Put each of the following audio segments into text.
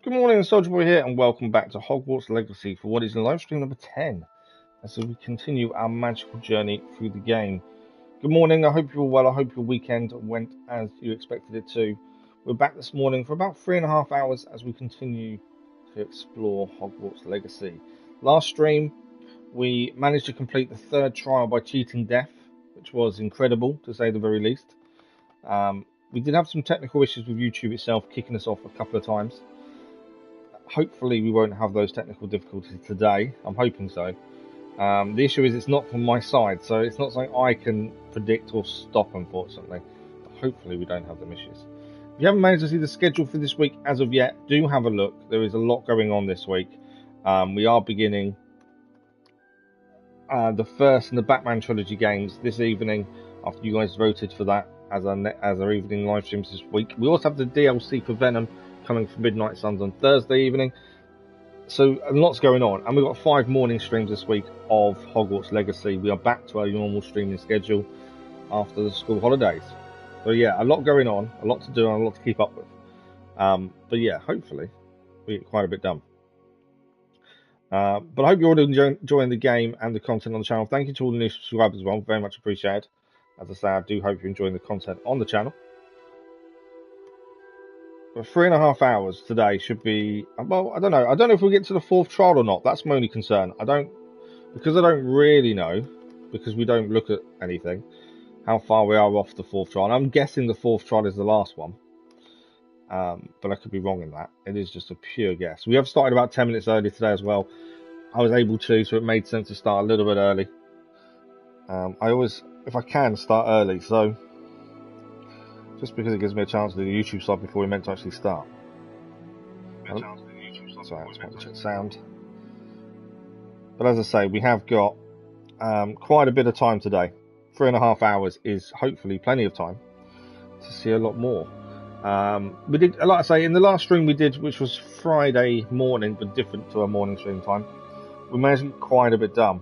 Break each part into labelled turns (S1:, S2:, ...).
S1: Good morning, Soldier Boy here, and welcome back to Hogwarts Legacy for what is live stream number 10, as we continue our magical journey through the game. Good morning, I hope you're well, I hope your weekend went as you expected it to. We're back this morning for about 3.5 hours as we continue to explore Hogwarts Legacy. Last stream, we managed to complete the third trial by cheating death, which was incredible, to say the very least. We did have some technical issues with YouTube itself, kicking us off a couple of times. Hopefully we won't have those technical difficulties today. I'm hoping so. The issue is it's not from my side, so it's not something I can predict or stop, unfortunately. But hopefully we don't have them issues. If you haven't managed to see the schedule for this week as of yet, do have a look. There is a lot going on this week. We are beginning the first in the Batman trilogy games this evening, after you guys voted for that as our evening live streams this week. We also have the DLC for Venom coming from Midnight Suns on Thursday evening. So lots going on, and we've got 5 morning streams this week of Hogwarts Legacy. We are back to our normal streaming schedule after the school holidays. So yeah, a lot going on, a lot to do, and a lot to keep up with. But yeah, hopefully we get quite a bit done. But I hope you're all enjoying the game and the content on the channel. Thank you to all the new subscribers as well, very much appreciated. As I say, I do hope you're enjoying the content on the channel. But 3.5 hours today should be, well, I don't know if we'll get to the 4th trial or not. That's my only concern. Because I don't really know, because we don't look at anything, how far we are off the 4th trial. And I'm guessing the 4th trial is the last one. But I could be wrong in that. It is just a pure guess. We have started about 10 minutes early today as well. I was able to, so it made sense to start a little bit early. I always, if I can, start early, so just because it gives me a chance to do the YouTube side before we meant to actually start. Sorry, I just want to check sound. But as I say, we have got quite a bit of time today. 3.5 hours is hopefully plenty of time to see a lot more. We did, like I say, in the last stream we did, which was Friday morning, but different to our morning stream time, we managed to get quite a bit done.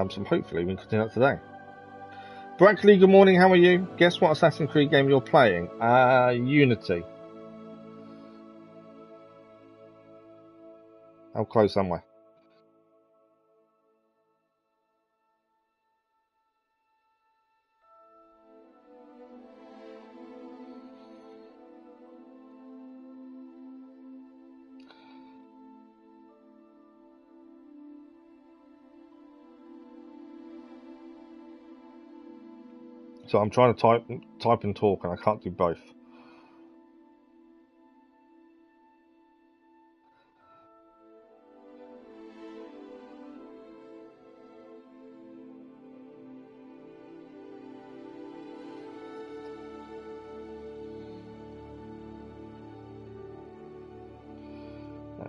S1: So hopefully we can continue that today. Brackley, good morning, how are you? Guess what Assassin's Creed game you're playing? Unity. How close am I? So I'm trying to type and talk, and I can't do both. Do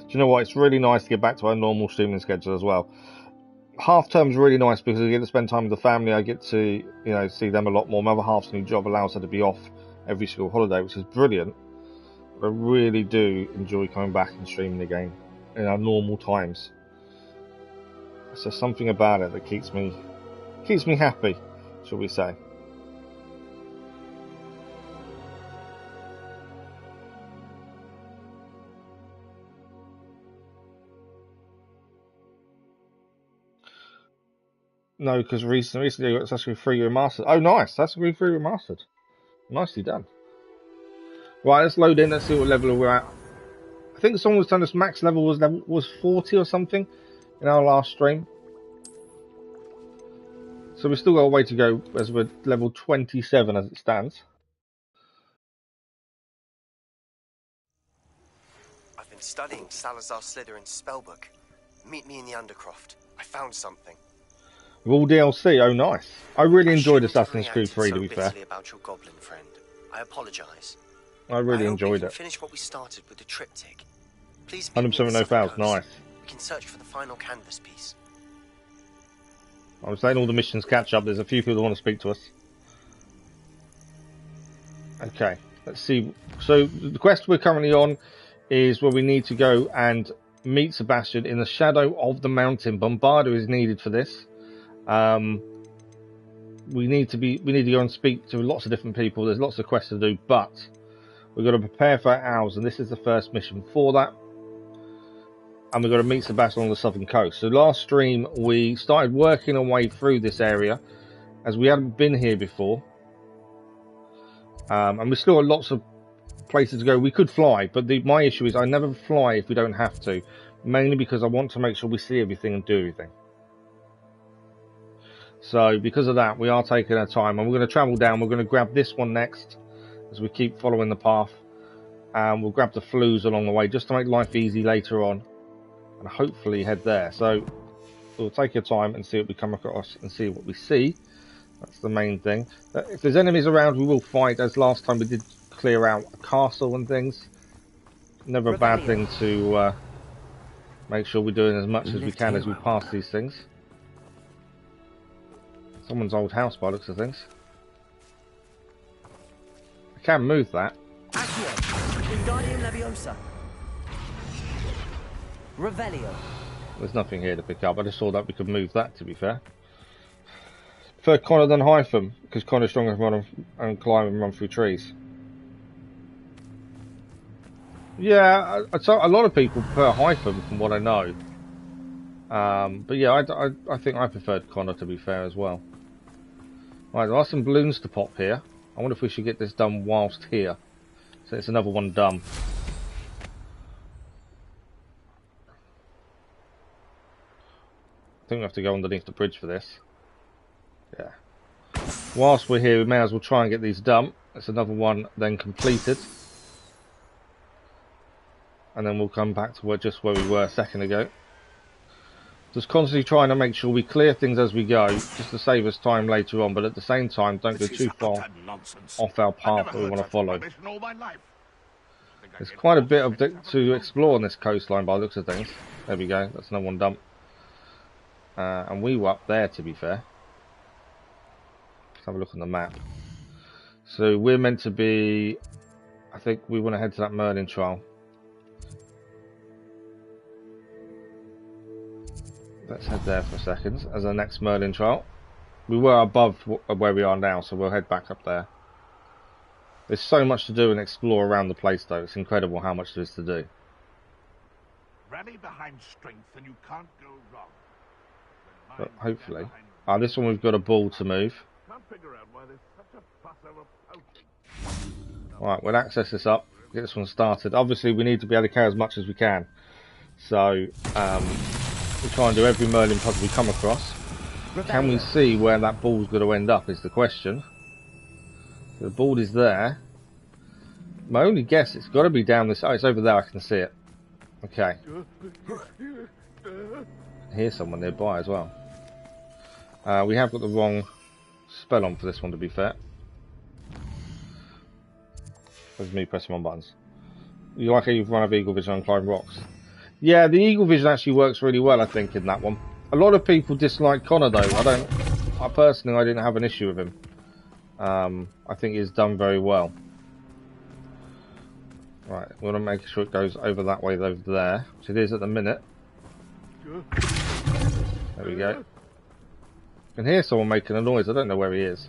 S1: you know what? It's really nice to get back to our normal streaming schedule as well. Half term's really nice because I get to spend time with the family. I get to, see them a lot more. My other half's new job allows her to be off every school holiday, which is brilliant. But I really do enjoy coming back and streaming again in our normal times. So something about it that keeps me happy, shall we say. No, because recently I got Assassin's Creed 3 Remastered. Oh, nice! Assassin's Creed 3 Remastered. Nicely done. Right, let's load in. Let's see what level we're at. I think someone was telling us max level was 40 or something in our last stream. So we've still got a way to go as we're level 27 as it stands.
S2: I've been studying Salazar Slytherin's spellbook. Meet me in the Undercroft. I found something.
S1: With all DLC, oh nice. I really enjoyed Assassin's Creed 3 to be fair.
S2: About your goblin friend. I apologise.
S1: I really enjoyed it.
S2: Finish what we started with the Triptych. Please
S1: 100% no fouls, nice.
S2: We can search for the final canvas piece.
S1: I was saying all the missions catch up. There's a few people that want to speak to us. Okay, let's see. So the quest we're currently on is where we need to go and meet Sebastian in the shadow of the mountain. Bombardier is needed for this. we need to go and speak to lots of different people. There's lots of quests to do, but we've got to prepare for ours, and this is the first mission for that. And we've got to meet Sebastian on the southern coast. So last stream we started working our way through this area, as we hadn't been here before, and we still got lots of places to go. We could fly, but my issue is I never fly if we don't have to, mainly because I want to make sure we see everything and do everything. So because of that, we are taking our time, and we're going to travel down. We're going to grab this one next as we keep following the path, and we'll grab the flues along the way just to make life easy later on, and hopefully head there. So we'll take your time and see what we come across and see what we see. That's the main thing. If there's enemies around, we will fight, as last time we did clear out a castle and things. Never a bad thing to make sure we're doing as much as we can as we pass these things. Someone's old house by looks of things. I can move that. There's nothing here to pick up. I just saw that we could move that, to be fair. Prefer Connor than Hytham, because Connor's stronger and run and climb and run through trees. Yeah, a lot of people prefer Hytham from what I know. But yeah, I think I preferred Connor, to be fair, as well. Right, there are some balloons to pop here. I wonder if we should get this done whilst here. So it's another one done. I think we have to go underneath the bridge for this. Yeah. Whilst we're here, we may as well try and get these done. That's another one then completed. And then we'll come back to just where we were a second ago. Just constantly trying to make sure we clear things as we go, just to save us time later on, but at the same time don't go too far off our path that we want to follow. There's quite a bit of to explore on this coastline by the looks of things. There we go, that's another one done. And we were up there, to be fair. Let's have a look on the map. So we're meant to be, I think we want to head to that Merlin trial. Let's head there for a second as our next Merlin trial. We were above where we are now, so we'll head back up there. There's so much to do and explore around the place, though. It's incredible how much there is to do.
S3: Rally behind strength and you can't go wrong.
S1: But hopefully. This one we've got a ball to move.
S3: Can't figure out why there's such a fuss over poaching.
S1: Right, we'll access this up, get this one started. Obviously, we need to be able to carry as much as we can. So, we'll try and do every Merlin puzzle we come across. Can we see where that ball's going to end up is the question. The ball is there. My only guess, it's got to be down this... Oh, it's over there, I can see it. Okay. I hear someone nearby as well. We have got the wrong spell on for this one, to be fair. There's me pressing on buttons. You like how you've run of Eagle Vision and climb rocks? Yeah, the Eagle Vision actually works really well, I think, in that one. A lot of people dislike Connor, though. I personally didn't have an issue with him. I think he's done very well. Right, we want to make sure it goes over that way, over there, which it is at the minute. There we go. I can hear someone making a noise. I don't know where he is.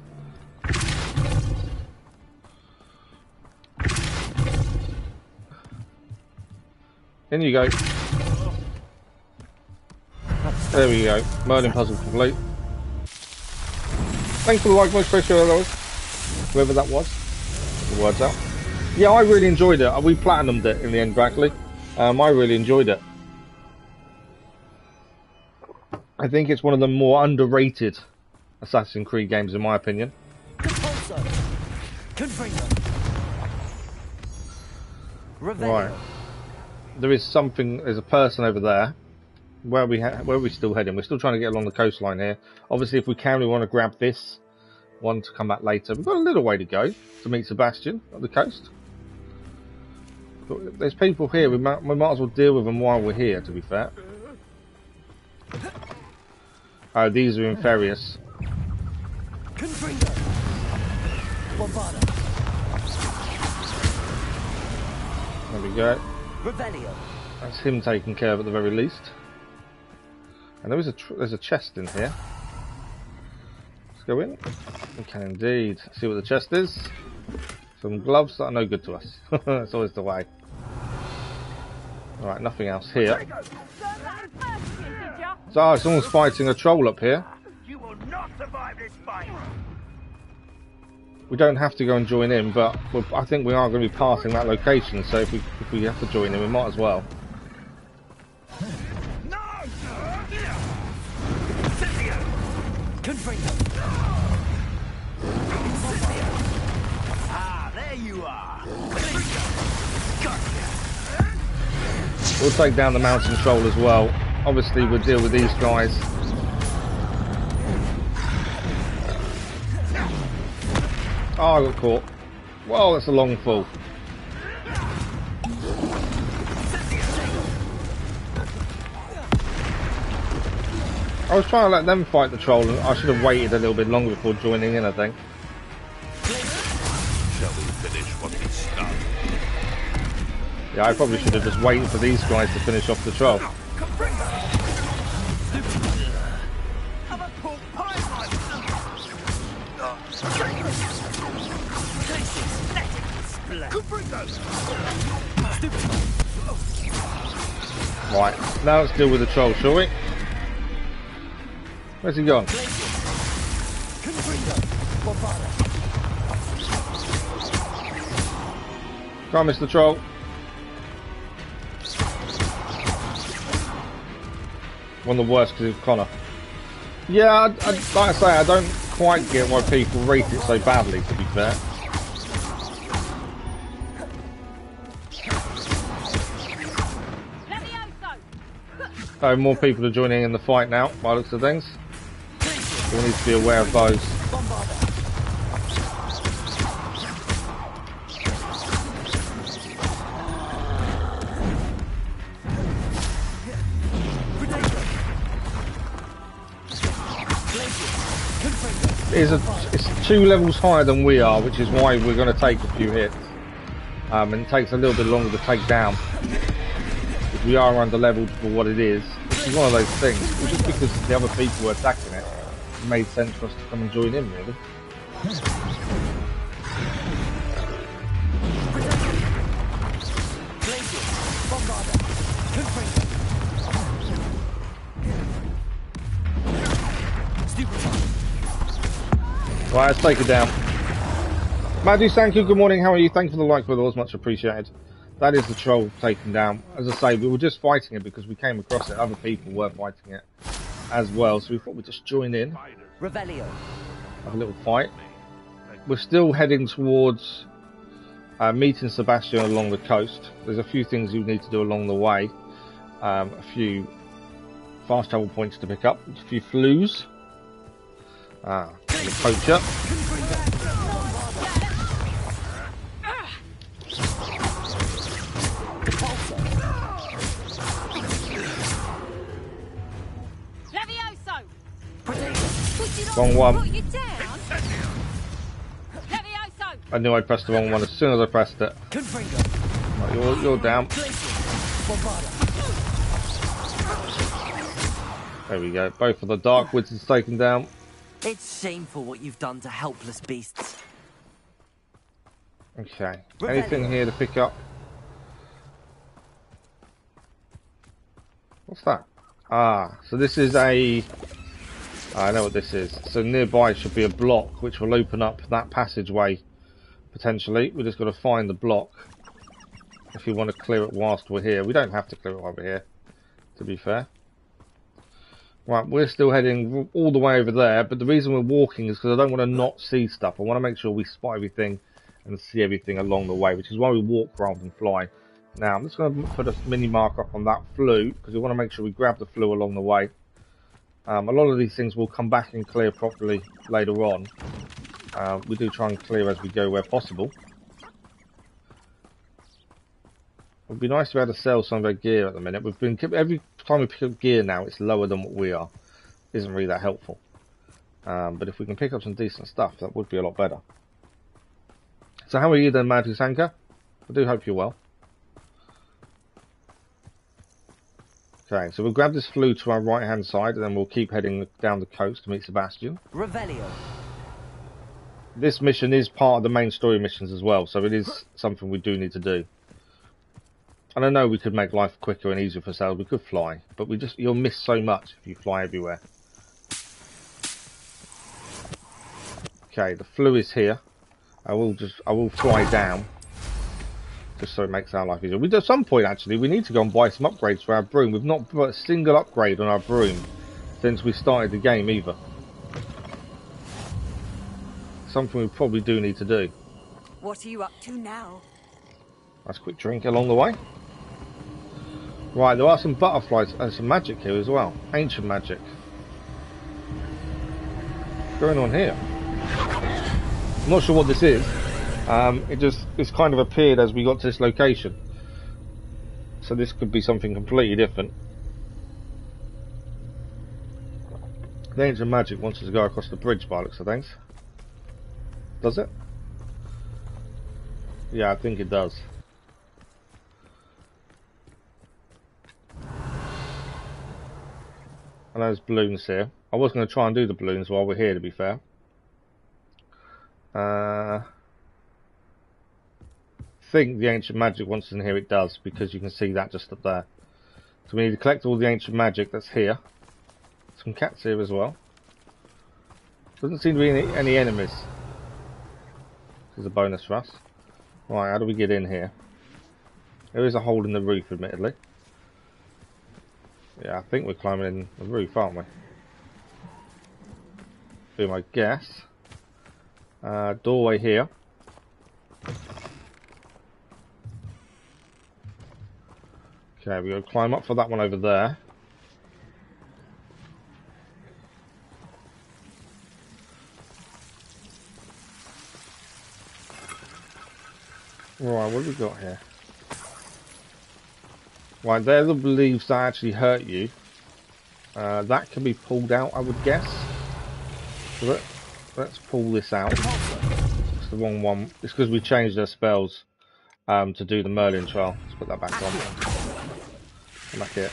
S1: In you go. There we go. Merlin puzzle complete. Thanks for the like, most precious otherwise. Whoever that was. The words out. Yeah, I really enjoyed it. We platinumed it in the end, practically. I really enjoyed it. I think it's one of the more underrated Assassin's Creed games, in my opinion. Right. There is something. There's a person over there. Where are we still heading? We're still trying to get along the coastline here. Obviously, if we can, we want to grab this one to come back later. We've got a little way to go to meet Sebastian at the coast. But there's people here. We might as well deal with them while we're here, to be fair. Oh, these are Inferius. There we go. That's him taken care of at the very least. And there's a chest in here. Let's go in. We can indeed. See what the chest is. Some gloves that are no good to us. That's always the way. Alright, nothing else here. So, someone's fighting a troll up here.
S3: You will not survive this fight.
S1: We don't have to go and join in, but I think we are going to be passing that location, so if we have to join in, we might as well.
S3: No! Ah, there you are.
S1: We'll take down the mountain troll as well. Obviously, we'll deal with these guys. Oh, I got caught. Whoa, that's a long fall. I was trying to let them fight the troll, and I should have waited a little bit longer before joining in, I think.
S3: Shall we finish what we started?
S1: Yeah, I probably should have just waited for these guys to finish off the troll. Right, now let's deal with the troll, shall we? Where's he gone? Can't miss the troll. One of the worst because it's Connor. Yeah, like I say, I don't quite get why people rate it so badly, to be fair. Oh, more people are joining in the fight now, by the looks of things. We need to be aware of those. It's 2 levels higher than we are, which is why we're going to take a few hits. And it takes a little bit longer to take down. We are under leveled for what it is. This is one of those things. Just because the other people were attacking it, it made sense for us to come and join in, really. Right, let's take it down. Madhu Sanku, good morning, how are you? Thank you for the like for those, much appreciated. That is the troll taken down. As I say, we were just fighting it because we came across it. Other people were fighting it as well, so we thought we'd just join in.
S4: Revelio.
S1: Have a little fight. We're still heading towards meeting Sebastian along the coast. There's a few things you need to do along the way. A few fast travel points to pick up. A few flues. The poacher. Wrong one. I knew I pressed the wrong one as soon as I pressed it. Right, you're down. There we go. Both of the dark wizards taken down.
S4: It's shameful what you've done to helpless beasts.
S1: Okay. Anything here to pick up? What's that? Ah, so this is a... I know what this is. So nearby should be a block which will open up that passageway, potentially. We've just got to find the block if we want to clear it whilst we're here. We don't have to clear it while we're here, to be fair. Right, we're still heading all the way over there, but the reason we're walking is because I don't want to not see stuff. I want to make sure we spot everything and see everything along the way, which is why we walk rather than fly. Now, I'm just going to put a mini mark up on that flue, because we want to make sure we grab the flue along the way. A lot of these things will come back and clear properly later on. We do try and clear as we go where possible. It would be nice to be able to sell some of our gear at the minute. We've been every time we pick up gear now, it's lower than what we are. Isn't really that helpful. But if we can pick up some decent stuff, that would be a lot better. So how are you then, Madhu Sanka? I do hope you're well. Okay, so we'll grab this flue to our right hand side and then we'll keep heading down the coast to meet Sebastian.
S4: Revelio.
S1: this mission is part of the main story missions as well, so it is something we do need to do. And I know we could make life quicker and easier for ourselves. We could fly, but you'll miss so much if you fly everywhere. Okay, the flue is here. I will fly down, just so it makes our life easier. At some point, actually, we need to go and buy some upgrades for our broom. We've not put a single upgrade on our broom since we started the game either. Something we probably do need to do.
S5: What are you up to now?
S1: Nice quick drink along the way. Right, there are some butterflies and some magic here as well. Ancient magic. What's going on here? I'm not sure what this is. It's kind of appeared as we got to this location. So this could be something completely different. The ancient magic wants us to go across the bridge by the looks of things. Does it? Yeah, I think it does. And there's balloons here. I was going to try and do the balloons while we're here, to be fair. I think the ancient magic wants us in here. It does, because you can see that just up there. So we need to collect all the ancient magic that's here. Some cats here as well. Doesn't seem to be any enemies. This is a bonus for us. Right, how do we get in here? There is a hole in the roof, admittedly. Yeah, I think we're climbing in the roof, aren't we? Be my guess. Doorway here. Okay, we're going to climb up for that one over there. Right, what have we got here? Right, they're the leaves that actually hurt you. That can be pulled out, I would guess. So let's pull this out. It's the wrong one. It's because we changed our spells to do the Merlin trial. Let's put that back on. Come back here.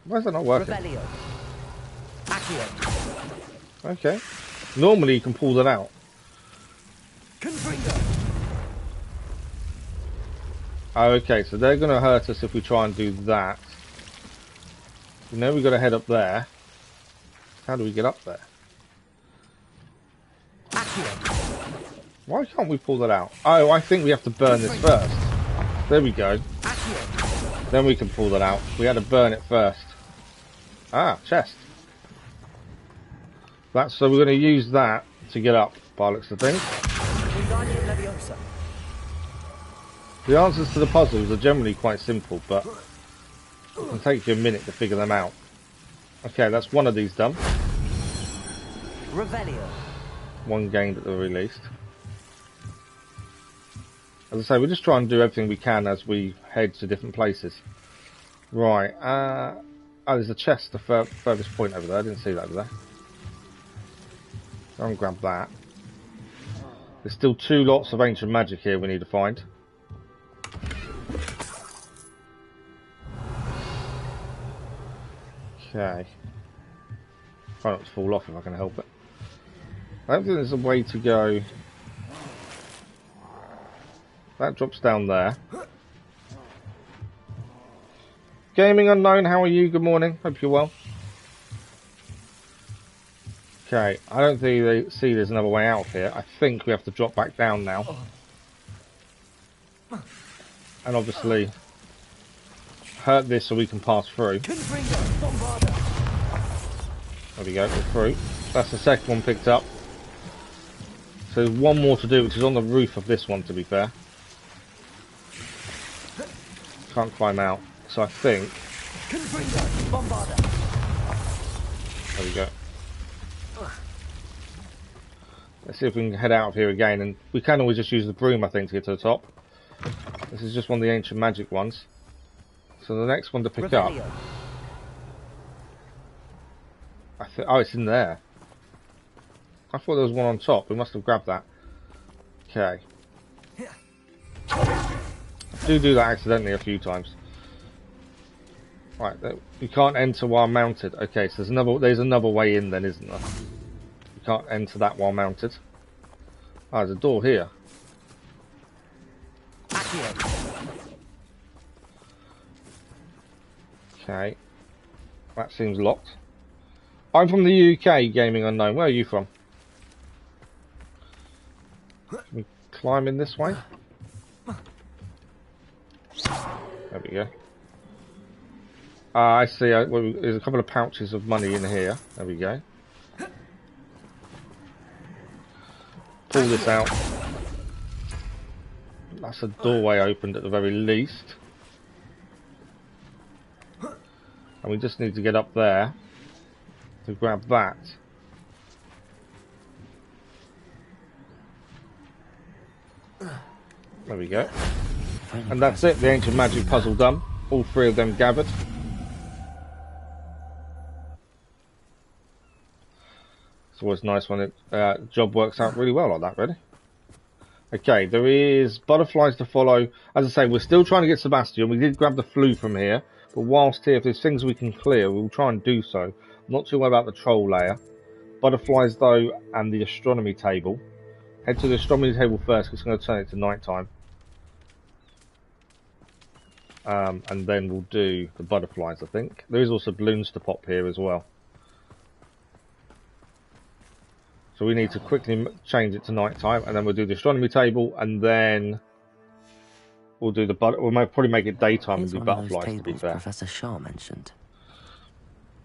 S1: Why is that not working? Okay. Normally you can pull that out. Oh, okay, so they're going to hurt us if we try and do that. And then we've got to head up there. How do we get up there? Why can't we pull that out? Oh, I think we have to burn this first. There we go. Then we can pull that out. We had to burn it first. Ah, chest. So we're going to use that to get up, by the looks of things. The answers to the puzzles are generally quite simple, but it can take you a minute to figure them out. Okay, that's one of these done. One gained at the very least. As I say, we're just trying to do everything we can as we head to different places. Right, oh, there's a chest, the furthest point over there. I didn't see that over there. Go and grab that. There's still 2 lots of ancient magic here we need to find. Okay. Try not to fall off if I can help it. I don't think there's a way to go. That drops down there. Gaming Unknown, how are you? Good morning. Hope you're well. Okay, I don't think they see there's another way out here. I think we have to drop back down now. And obviously hurt this so we can pass through. There we go, we're through. That's the second one picked up. So there's one more to do, which is on the roof of this one, to be fair. Can't climb out, so I think... There we go. Let's see if we can head out of here again, and we can always just use the broom, I think, to get to the top. This is just one of the ancient magic ones. So the next one to pick up... oh, it's in there. I thought there was one on top. We must have grabbed that. Okay. I do that accidentally a few times. Right, you can't enter while mounted. Okay, so there's another way in then, isn't there? You can't enter that while mounted. Ah, there's a door here. Okay, that seems locked. I'm from the UK, Gaming Unknown. Where are you from? Can we climb in this way? There we go. I see. Well, there's a couple of pouches of money in here. There we go. Pull this out. That's a doorway opened at the very least. And we just need to get up there to grab that. There we go. And that's it, the ancient magic puzzle done. All three of them gathered. It's always nice when it job works out really well like that, really. Okay, there is butterflies to follow. As I say, we're still trying to get Sebastian. We did grab the flue from here. But whilst here, if there's things we can clear, we'll try and do so. I'm not too worried about the troll layer. Butterflies, though, and the astronomy table. Head to the astronomy table first, because it's going to turn it to night time. And then we'll do the butterflies, I think. There is also balloons to pop here as well. So we need to quickly change it to night time, and then we'll do the astronomy table, and then we'll do the we'll probably make it daytime and do butterflies, to be fair.
S4: Professor Shaw mentioned.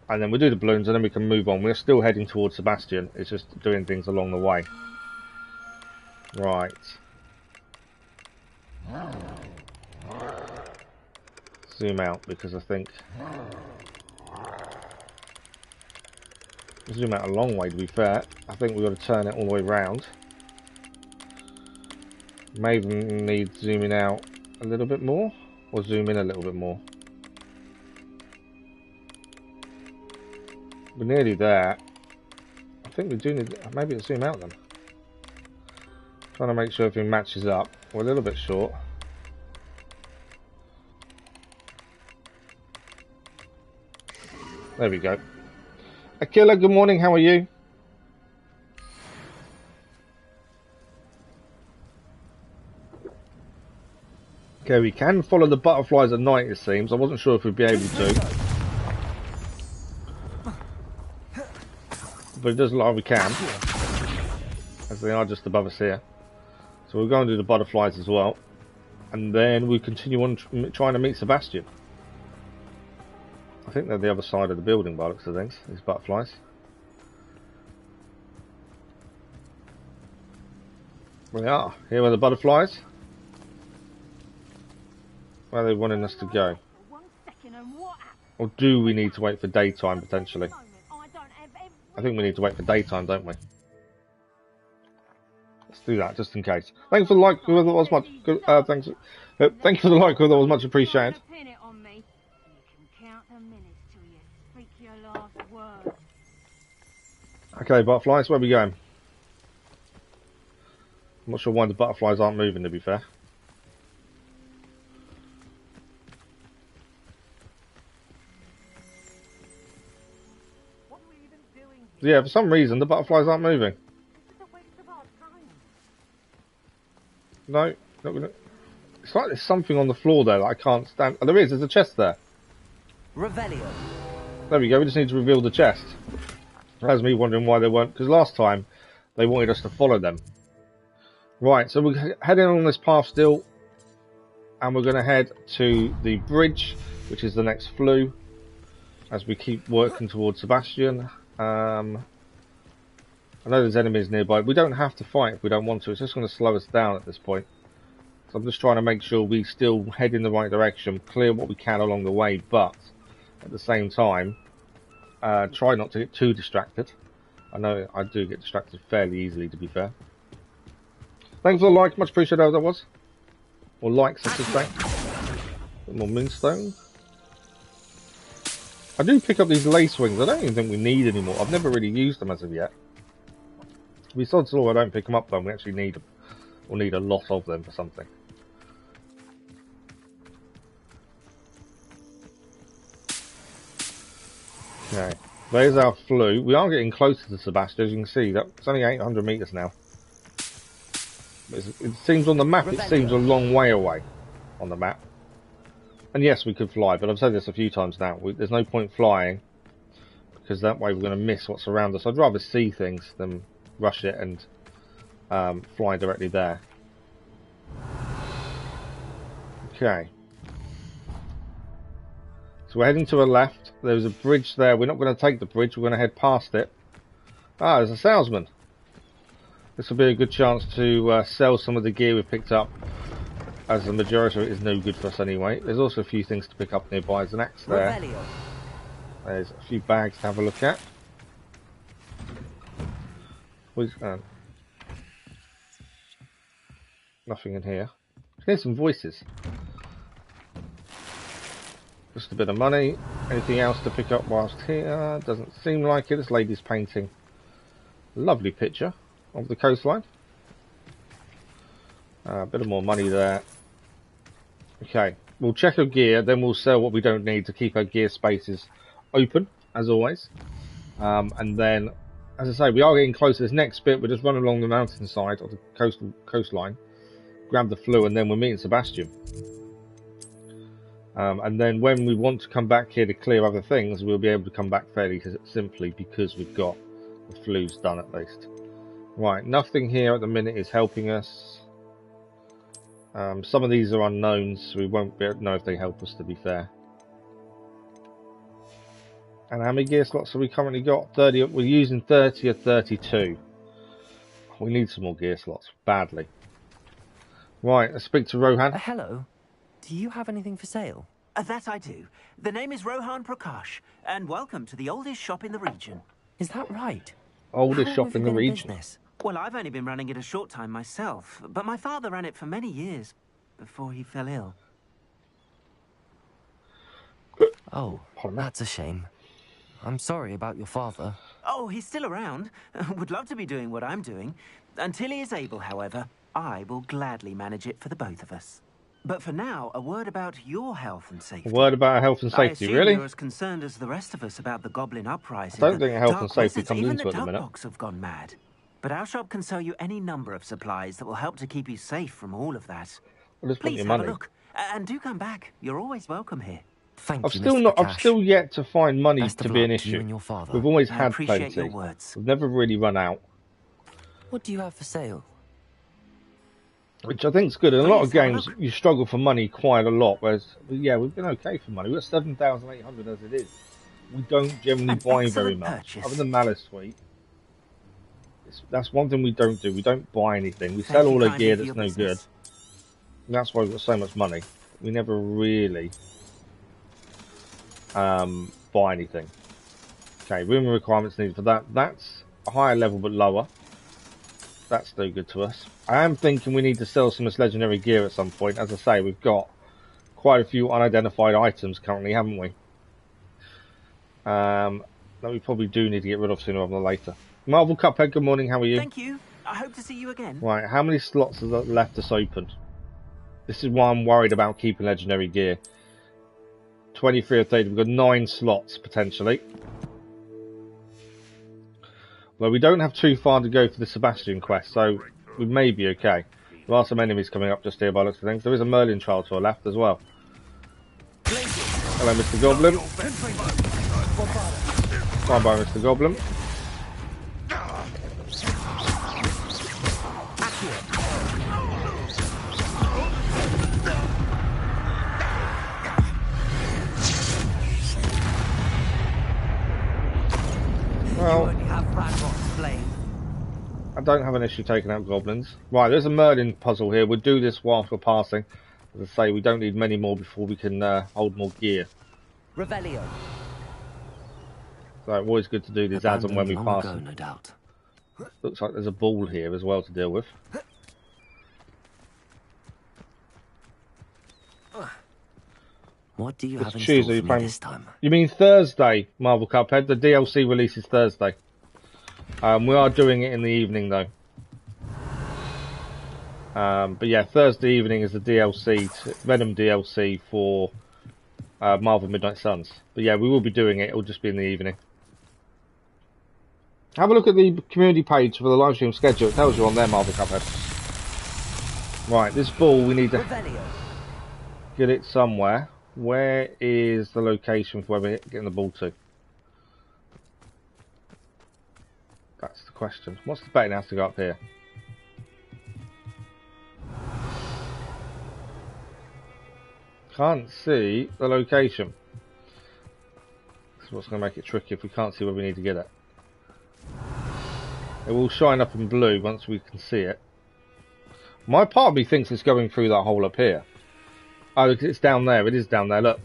S1: And then we'll do the balloons, and then we can move on. We're still heading towards Sebastian. It's just doing things along the way. Right. Zoom out, because I think... Zoom out a long way, to be fair. I think we've got to turn it all the way round. Maybe need zooming out a little bit more, or zoom in a little bit more. We're nearly there. I think we do need, maybe it's zoom out then. Trying to make sure everything matches up. We're a little bit short. There we go. Akila, good morning, how are you? Okay, we can follow the butterflies at night, it seems. I wasn't sure if we'd be able to. But it does look like we can. As they are just above us here. So we'll go and do the butterflies as well. And then we continue on trying to meet Sebastian. I think they're the other side of the building by the looks of things, these butterflies. There they are. Here are the butterflies. Where are they wanting us to go? Or do we need to wait for daytime, potentially? I think we need to wait for daytime, don't we? Let's do that, just in case. Thanks for the like, whoever that was much... thanks. Thank you for the like, whoever that was much appreciated. Okay, butterflies, where are we going? I'm not sure why the butterflies aren't moving, to be fair. Yeah, for some reason the butterflies aren't moving. No, not gonna. It's like there's something on the floor there that I can't stand. Oh, there is. There's a chest there.
S4: Revelio.
S1: There we go. We just need to reveal the chest. That's me wondering why they weren't. Because last time they wanted us to follow them. Right. So we're heading on this path still, and we're going to head to the bridge, which is the next flue, as we keep working towards Sebastian. I know there's enemies nearby. We don't have to fight if we don't want to. It's just going to slow us down at this point. So I'm just trying to make sure we still head in the right direction, clear what we can along the way, but at the same time, try not to get too distracted. I know I do get distracted fairly easily, to be fair. Thanks for the like, much appreciated how that was. Or likes, I should say. A bit more moonstone. I do pick up these lace wings. I don't even think we need anymore. I've never really used them as of yet. Besides all, I don't pick them up though. We actually need them. We'll need a lot of them for something. Okay, there's our flue. We are getting closer to Sebastian, as you can see. It's only 800 meters now. It seems on the map, it seems a long way away on the map. And yes, we could fly, but I've said this a few times now. There's no point flying, because that way we're going to miss what's around us. I'd rather see things than rush it and fly directly there. Okay. So we're heading to the left. There's a bridge there. We're not going to take the bridge. We're going to head past it. Ah, there's a salesman. This will be a good chance to sell some of the gear we've picked up, as the majority of it is no good for us anyway. There's also a few things to pick up nearby. There's an axe there. There's a few bags to have a look at. Nothing in here. Here's some voices. Just a bit of money. Anything else to pick up whilst here? Doesn't seem like it. This lady's painting a lovely picture of the coastline. A bit of more money there. Okay, we'll check our gear, then we'll sell what we don't need to keep our gear spaces open, as always. And then, as I say, we are getting close to this next bit. We're just running along the mountainside or the coastline, grab the flue, and then we're meeting Sebastian. And then when we want to come back here to clear other things, we'll be able to come back fairly simply because we've got the flues done at least. Right, nothing here at the minute is helping us. Some of these are unknowns, so we won't be able to know if they help us, to be fair. And how many gear slots have we currently got? 30. We're using 30 or 32. We need some more gear slots, badly. Right, let's speak to Rohan.
S4: Hello. Do you have anything for sale?
S6: That I do. The name is Rohan Prakash, and welcome to the oldest shop in the region.
S4: Is that right?
S1: Oldest shop in the region.
S6: Well, I've only been running it a short time myself, but my father ran it for many years before he fell ill.
S4: Oh, that's a shame. I'm sorry about your father.
S6: Oh, he's still around. Would love to be doing what I'm doing. Until he is able, however, I will gladly manage it for the both of us. But for now, a word about your health and safety.
S1: A word about health and safety, really?
S6: You're as concerned as the rest of us about the goblin uprising.
S1: I don't think health and safety comes into it at the minute.
S6: Even the Tugbox have gone mad. But our shop can sell you any number of supplies that will help to keep you safe from all of that.
S1: Well,
S6: please have a look, and do come back. You're always welcome here.
S4: Thank you, Mr.
S1: I've still yet to find money
S4: Best
S1: to
S4: of
S1: be an
S4: luck to you
S1: issue.
S4: and your father.
S1: We've always
S6: I
S1: had
S6: appreciate
S1: plenty.
S6: your words.
S1: We've never really run out.
S4: What do you have for sale?
S1: Which I think is good. In a lot of
S6: Please have a
S1: games,
S6: look.
S1: you struggle for money quite a lot. Whereas, yeah, we've been okay for money. We've got 7,800 as it is. We don't generally
S6: An
S1: buy very
S6: excellent
S1: much.
S6: purchase.
S1: Other than Malice Suite. That's one thing we don't do. We don't buy anything. We
S6: Thank
S1: sell
S6: you
S1: all the
S6: kindly
S1: gear
S6: for
S1: that's
S6: your
S1: no good.
S6: business.
S1: And that's why we've got so much money. We never really buy anything. Okay, room requirements needed for that. That's a higher level but lower. That's no good to us. I am thinking we need to sell some of this legendary gear at some point. As I say, we've got quite a few unidentified items currently, haven't we? That we probably do need to get rid of sooner rather than later. Marvel Cuphead, good morning, how are you?
S6: Thank you. I hope to see you again.
S1: Right, how many slots are left us open? This is why I'm worried about keeping legendary gear. 23 or 30, we've got 9 slots potentially. Well, we don't have too far to go for the Sebastian quest, so we may be okay. There are some enemies coming up just here by the looks of things. There is a Merlin child to our left as well. Hello, Mr. Goblin. Bye bye, Mr. Goblin. Well, I don't have an issue taking out goblins. Right, there's a Merlin puzzle here. We'll do this whilst we're passing. As I say, we don't need many more before we can hold more gear.
S4: Revelio.
S1: So always good to do these as and when we pass
S4: Ago,
S1: them.
S4: no doubt.
S1: Looks like there's a ball here as well to deal with.
S4: What do you
S1: It's
S4: have in
S1: Tuesday,
S4: store
S1: you're
S4: for me
S1: playing-
S4: this time?
S1: You mean Thursday, Marvel Cuphead? The DLC releases Thursday. We are doing it in the evening though. But yeah, Thursday evening is the DLC, Venom DLC for Marvel Midnight Suns. But yeah, we will be doing it. It'll just be in the evening. Have a look at the community page for the live stream schedule. It tells you on there, Marvel Cuphead. Right, this ball, we need to get it somewhere. Where is the location for where we're getting the ball to? That's the question. What's the betting has to go up here? Can't see the location. This is what's going to make it tricky if we can't see where we need to get it. It will shine up in blue once we can see it. My part of me thinks it's going through that hole up here. Oh, it's down there. It is down there. Look.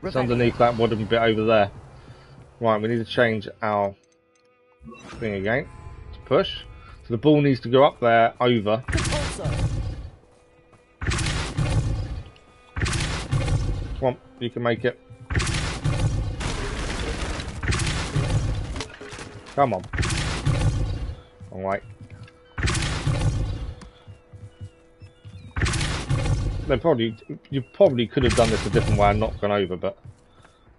S1: It's underneath that wooden bit over there. Right, we need to change our thing again. To push. So the ball needs to go up there, over. Come on, you can make it. Come on. Alright. You probably could have done this a different way and not gone over, but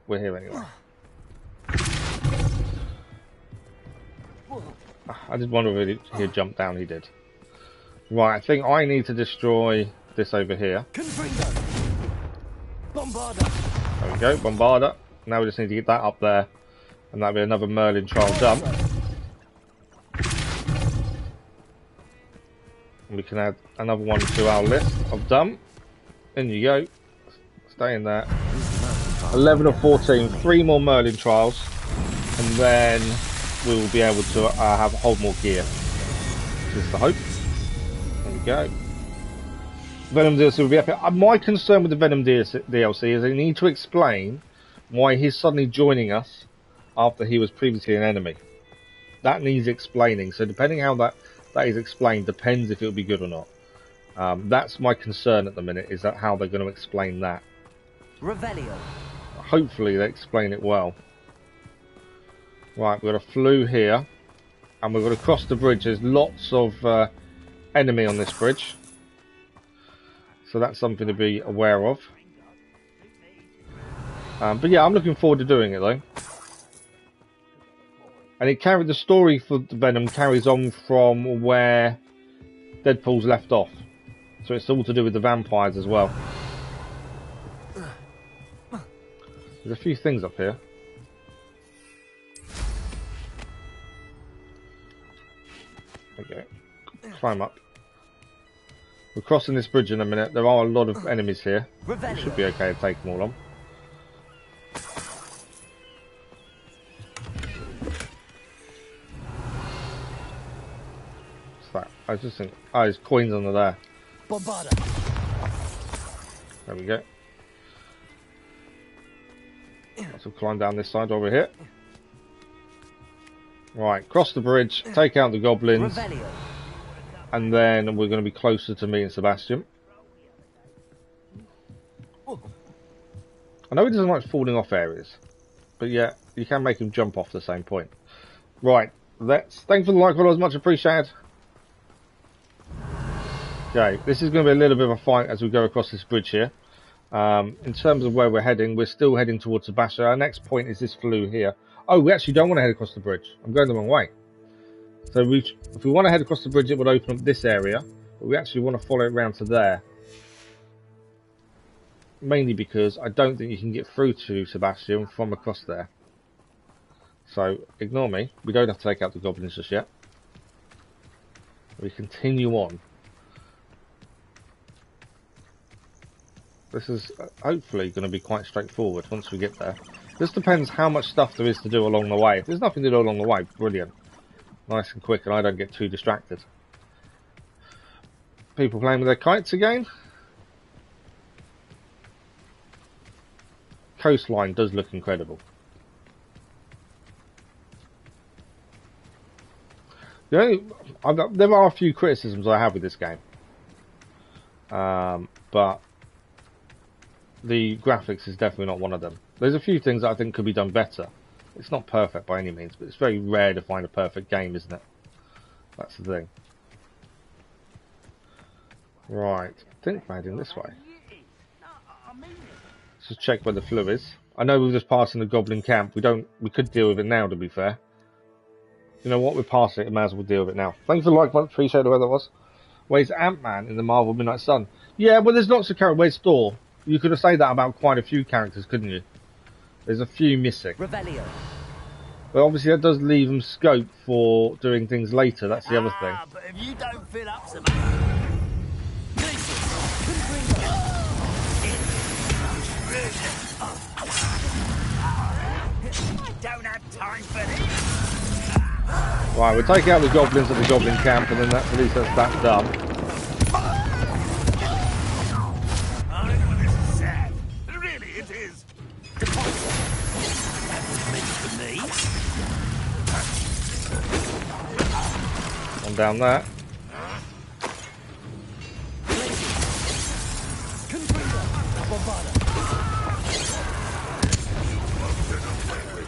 S1: we're here anyway. I did wonder if he'd jump down. He did. Right, I think I need to destroy this over here. There we go, Bombarder. Now we just need to get that up there, and that'll be another Merlin trial done. And we can add another one to our list of done. In you go. Stay in there. 11 of 14. 3 more Merlin trials. And then we will be able to hold more gear. This is the hope. There we go. Venom DLC will be epic. My concern with the Venom DLC is they need to explain why he's suddenly joining us after he was previously an enemy. That needs explaining. So depending how that is explained depends if it'll be good or not. That's my concern at the minute, is that how they're going to explain that.
S6: Revelio.
S1: Hopefully they explain it well. Right, we've got a flue here, and we've got to cross the bridge. There's lots of enemy on this bridge, so that's something to be aware of. But yeah, I'm looking forward to doing it though. And the story for the Venom carries on from where Deadpool's left off. So it's all to do with the vampires as well. There's a few things up here. Okay, climb up. We're crossing this bridge in a minute. There are a lot of enemies here. We should be okay to take them all on. What's that? I just think, oh, there's coins under there.
S6: Bombarder.
S1: There we go. Let's climb down this side over here. Right, cross the bridge, take out the goblins, and then we're going to be closer to me and Sebastian. I know he doesn't like falling off areas, but yeah, you can make him jump off the same point. Right, thanks for the like, followers, much appreciated. Okay, this is going to be a little bit of a fight as we go across this bridge here. In terms of where we're heading, we're still heading towards Sebastian. Our next point is this flue here. Oh, we actually don't want to head across the bridge. I'm going the wrong way. So if we want to head across the bridge, it would open up this area. But we actually want to follow it round to there. Mainly because I don't think you can get through to Sebastian from across there. So, ignore me. We don't have to take out the goblins just yet. We continue on. This is hopefully going to be quite straightforward once we get there. This depends how much stuff there is to do along the way. If there's nothing to do along the way, brilliant. Nice and quick, and I don't get too distracted. People playing with their kites again. Coastline does look incredible. There are a few criticisms I have with this game. But the graphics is definitely not one of them. There's a few things that I think could be done better. It's not perfect by any means, but it's very rare to find a perfect game, isn't it? That's the thing. Right, I think we're heading this way. Just check where the flue is. I know we're just passing the goblin camp. We could deal with it now, to be fair. You know what? We're past it. We may as well deal with it now. Thanks for the like, much appreciate whoever that was. Where's Ant-Man in the Marvel Midnight Sun? Yeah, well, there's lots of characters. Where's Thor? You could have said that about quite a few characters, couldn't you? There's a few missing.
S7: Revelio.
S1: But obviously that does leave them scope for doing things later. That's the other thing.
S7: But if you don't fill up some... I don't have time for this.
S1: Right, we'll take out the goblins at the goblin camp, and then at least that's that done.
S3: I don't know, this is sad. Really, it is.
S7: That was meant for me.
S1: One down there.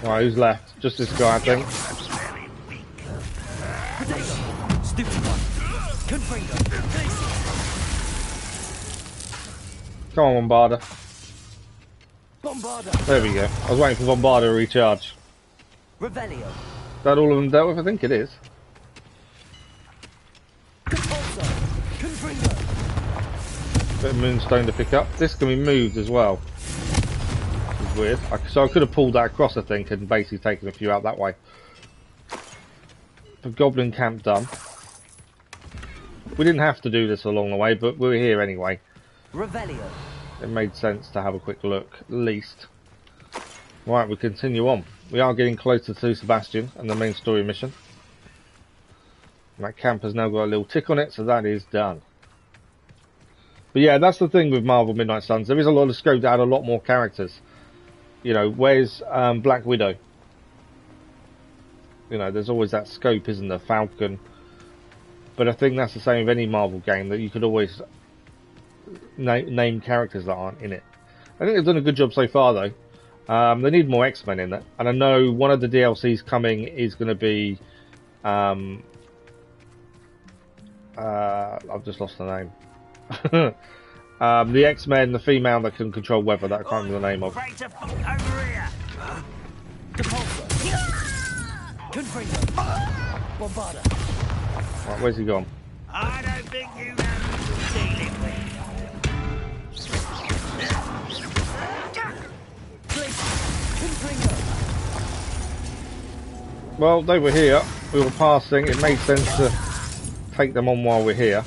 S1: Right, who's left? Just this guy, I think. Come on, Bombarder. There we go. I was waiting for Bombarder to recharge.
S7: Revelio.
S1: Is that all of them dealt with? I think it is. Bit of moonstone to pick up. This can be moved as well. Which is weird. So I could have pulled that across, I think, and basically taken a few out that way. The goblin camp done. We didn't have to do this along the way, but we're here anyway.
S7: Revelio.
S1: It made sense to have a quick look, at least. Right, we continue on. We are getting closer to Sebastian and the main story mission. And that camp has now got a little tick on it, so that is done. But yeah, that's the thing with Marvel Midnight Suns. There is a lot of scope to add a lot more characters. You know, where's Black Widow? You know, there's always that scope, isn't there? Falcon. But I think that's the same with any Marvel game, that you could always name characters that aren't in it. I think they've done a good job so far, though. They need more X-Men in it. And I know one of the DLCs coming is going to be... I've just lost the name. The X-Men, the female that can control weather, that I can't remember the name of. Right, where's he gone?
S7: I don't think you know who you're dealing with.
S1: Well, they were here. We were passing. It made sense to take them on while we're here.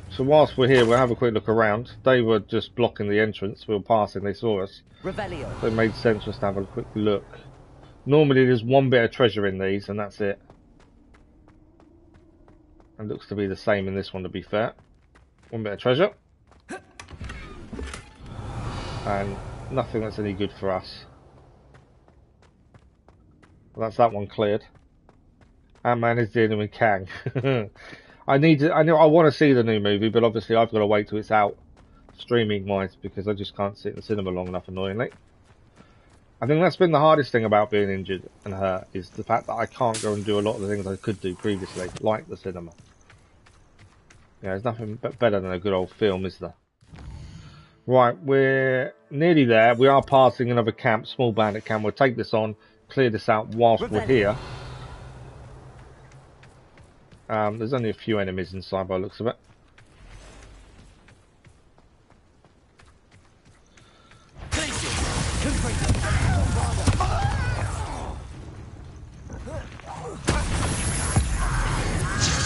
S1: So whilst we're here, we'll have a quick look around. They were just blocking the entrance. We were passing. They saw us.
S7: Revelio.
S1: So it made sense just to have a quick look. Normally there's one bit of treasure in these, and that's it. And looks to be the same in this one, to be fair. One bit of treasure. And nothing that's any good for us. Well, that's that one cleared. Ant-Man is dealing with Kang. I want to see the new movie, but obviously I've got to wait till it's out streaming-wise, because I just can't sit in the cinema long enough, annoyingly. I think that's been the hardest thing about being injured and hurt, is the fact that I can't go and do a lot of the things I could do previously, like the cinema. Yeah, there's nothing better than a good old film, is there? Right, we're nearly there. We are passing another camp, small bandit camp. We'll take this on, clear this out whilst we're here. There's only a few enemies inside by the looks of it.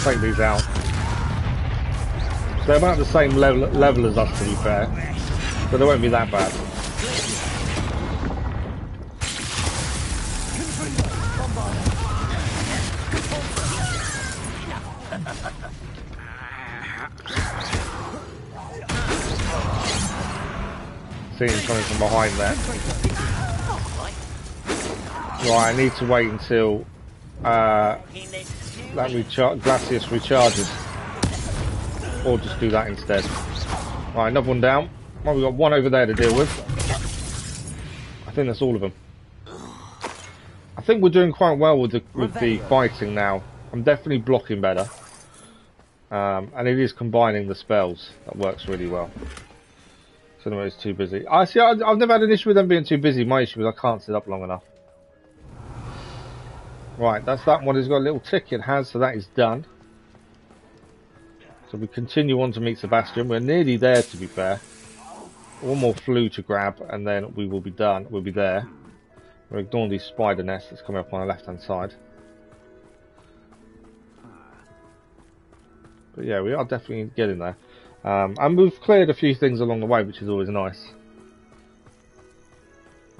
S1: Take these out. They're about the same level as us, to be fair, so they won't be that bad. See him coming from behind there. Right, I need to wait until that Glacius recharges, or just do that instead. Right, another one down. Well, we've got one over there to deal with. I think that's all of them. I think we're doing quite well with the fighting now. I'm definitely blocking better, and it is combining the spells that works really well. Cinema is too busy. I see. I've never had an issue with them being too busy. My issue is I can't sit up long enough. Right, that's that one. It's got a little tick. It has, so that is done. So we continue on to meet Sebastian. We're nearly there, to be fair. One more flue to grab, and then we will be done. We'll be there. We're ignoring these spider nests that's coming up on the left-hand side. But yeah, we are definitely getting there. And we've cleared a few things along the way, which is always nice.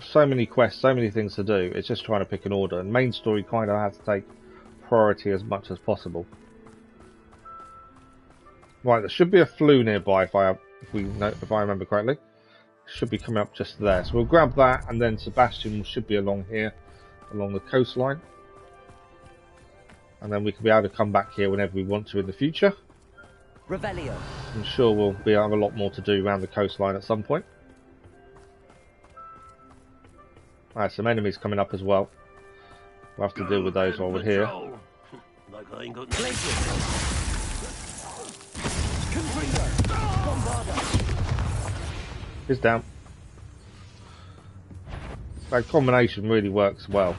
S1: So many quests, so many things to do. It's just trying to pick an order. And main story kind of has to take priority as much as possible. Right, there should be a flue nearby if I remember correctly. Should be coming up just there. So we'll grab that, and then Sebastian should be along here, along the coastline. And then we can be able to come back here whenever we want to in the future.
S8: Revelio.
S1: I'm sure we'll have a lot more to do around the coastline at some point. Alright, some enemies coming up as well. We'll have to deal with those while we're here.
S7: Like I ain't got
S1: He's down. That combination really works well.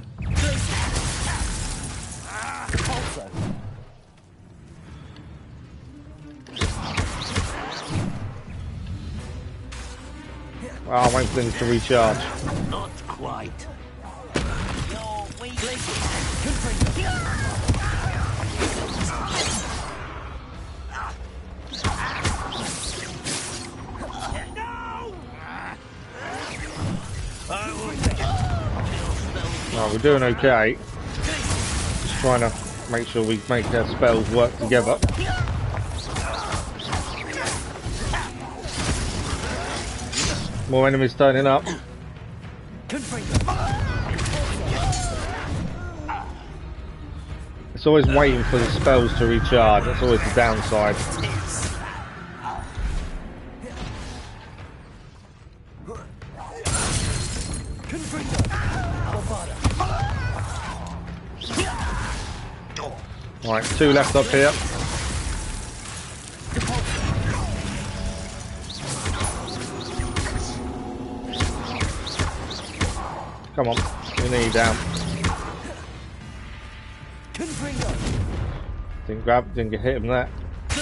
S1: Oh, I'm waiting for things to recharge.
S7: Not quite.
S1: Oh, we're doing okay. Just trying to make sure we make our spells work together. More enemies turning up. It's always waiting for the spells to recharge. That's always the downside. Right, 2 left up here. Come on, we need you down. Didn't get hit him there. I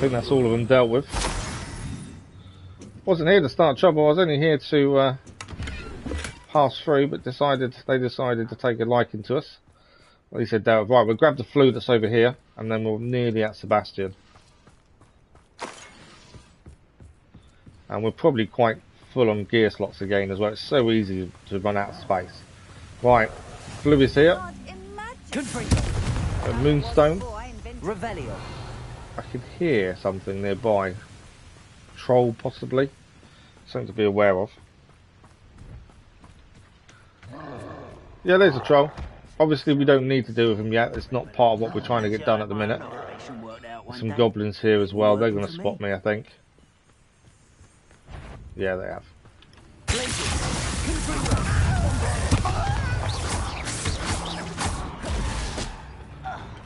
S1: think that's all of them dealt with. Wasn't here to start trouble. I was only here to pass through, but they decided to take a liking to us. Well, he said, right, we'll grab the flue that's over here, and then we're nearly at Sebastian. And we're probably quite full on gear slots again as well. It's so easy to run out of space. Right, flue is here. A moonstone.
S8: Revelio.
S1: I can hear something nearby. Troll, possibly. Something to be aware of. Yeah, there's a troll. Obviously, we don't need to deal with him yet. It's not part of what we're trying to get done at the minute. There's some goblins here as well. They're going to spot me, I think. Yeah, they have.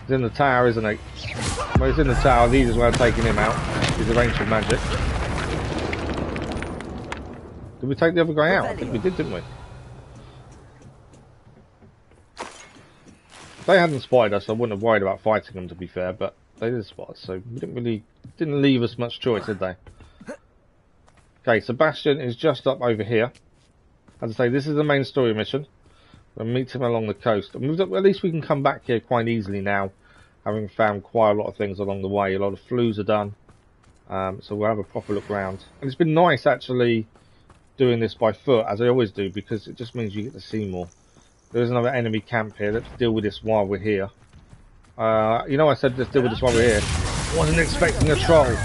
S1: He's in the tower, isn't he? Well, he's in the tower. The easiest way of taking him out is a range of magic. Did we take the other guy out? I think we did, didn't we? If they hadn't spotted us, I wouldn't have worried about fighting them, to be fair, but they did spot us, so we didn't leave us much choice, did they? Okay, Sebastian is just up over here. As I say, this is the main story mission. We'll meet him along the coast. And at least we can come back here quite easily now, having found quite a lot of things along the way. A lot of flues are done, so we'll have a proper look around. And it's been nice, actually, doing this by foot, as I always do, because it just means you get to see more. There's another enemy camp here. Let's deal with this while we're here. You know, I said let's deal with this while we're here. Wasn't expecting a troll.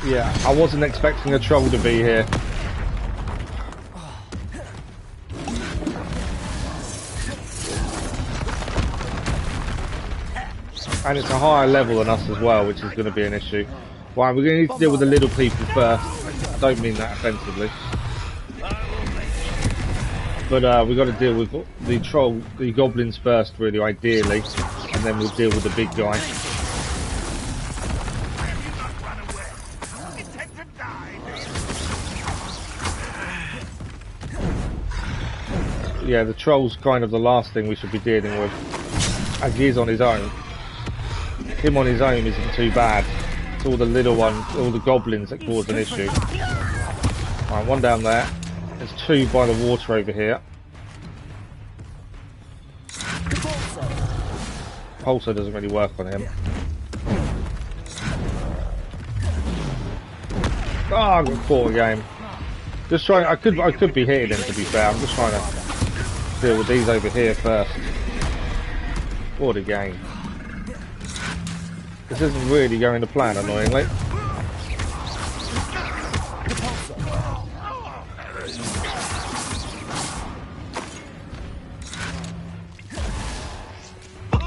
S1: Yeah, I wasn't expecting a troll to be here. And it's a higher level than us as well, which is going to be an issue. Right, we're going to need to deal with the little people first. I don't mean that offensively. But we've got to deal with the goblins first, really, ideally. And then we'll deal with the big guy. Yeah, the troll's kind of the last thing we should be dealing with, as he is on his own. Him on his own isn't too bad. It's all the little ones, all the goblins that cause an issue. Right, one down there. There's two by the water over here. Pulsar doesn't really work on him. Oh, I got caught again. Just trying. I could be hitting him, to be fair. I'm just trying to deal with these over here first. What a game. This isn't really going to plan, annoyingly.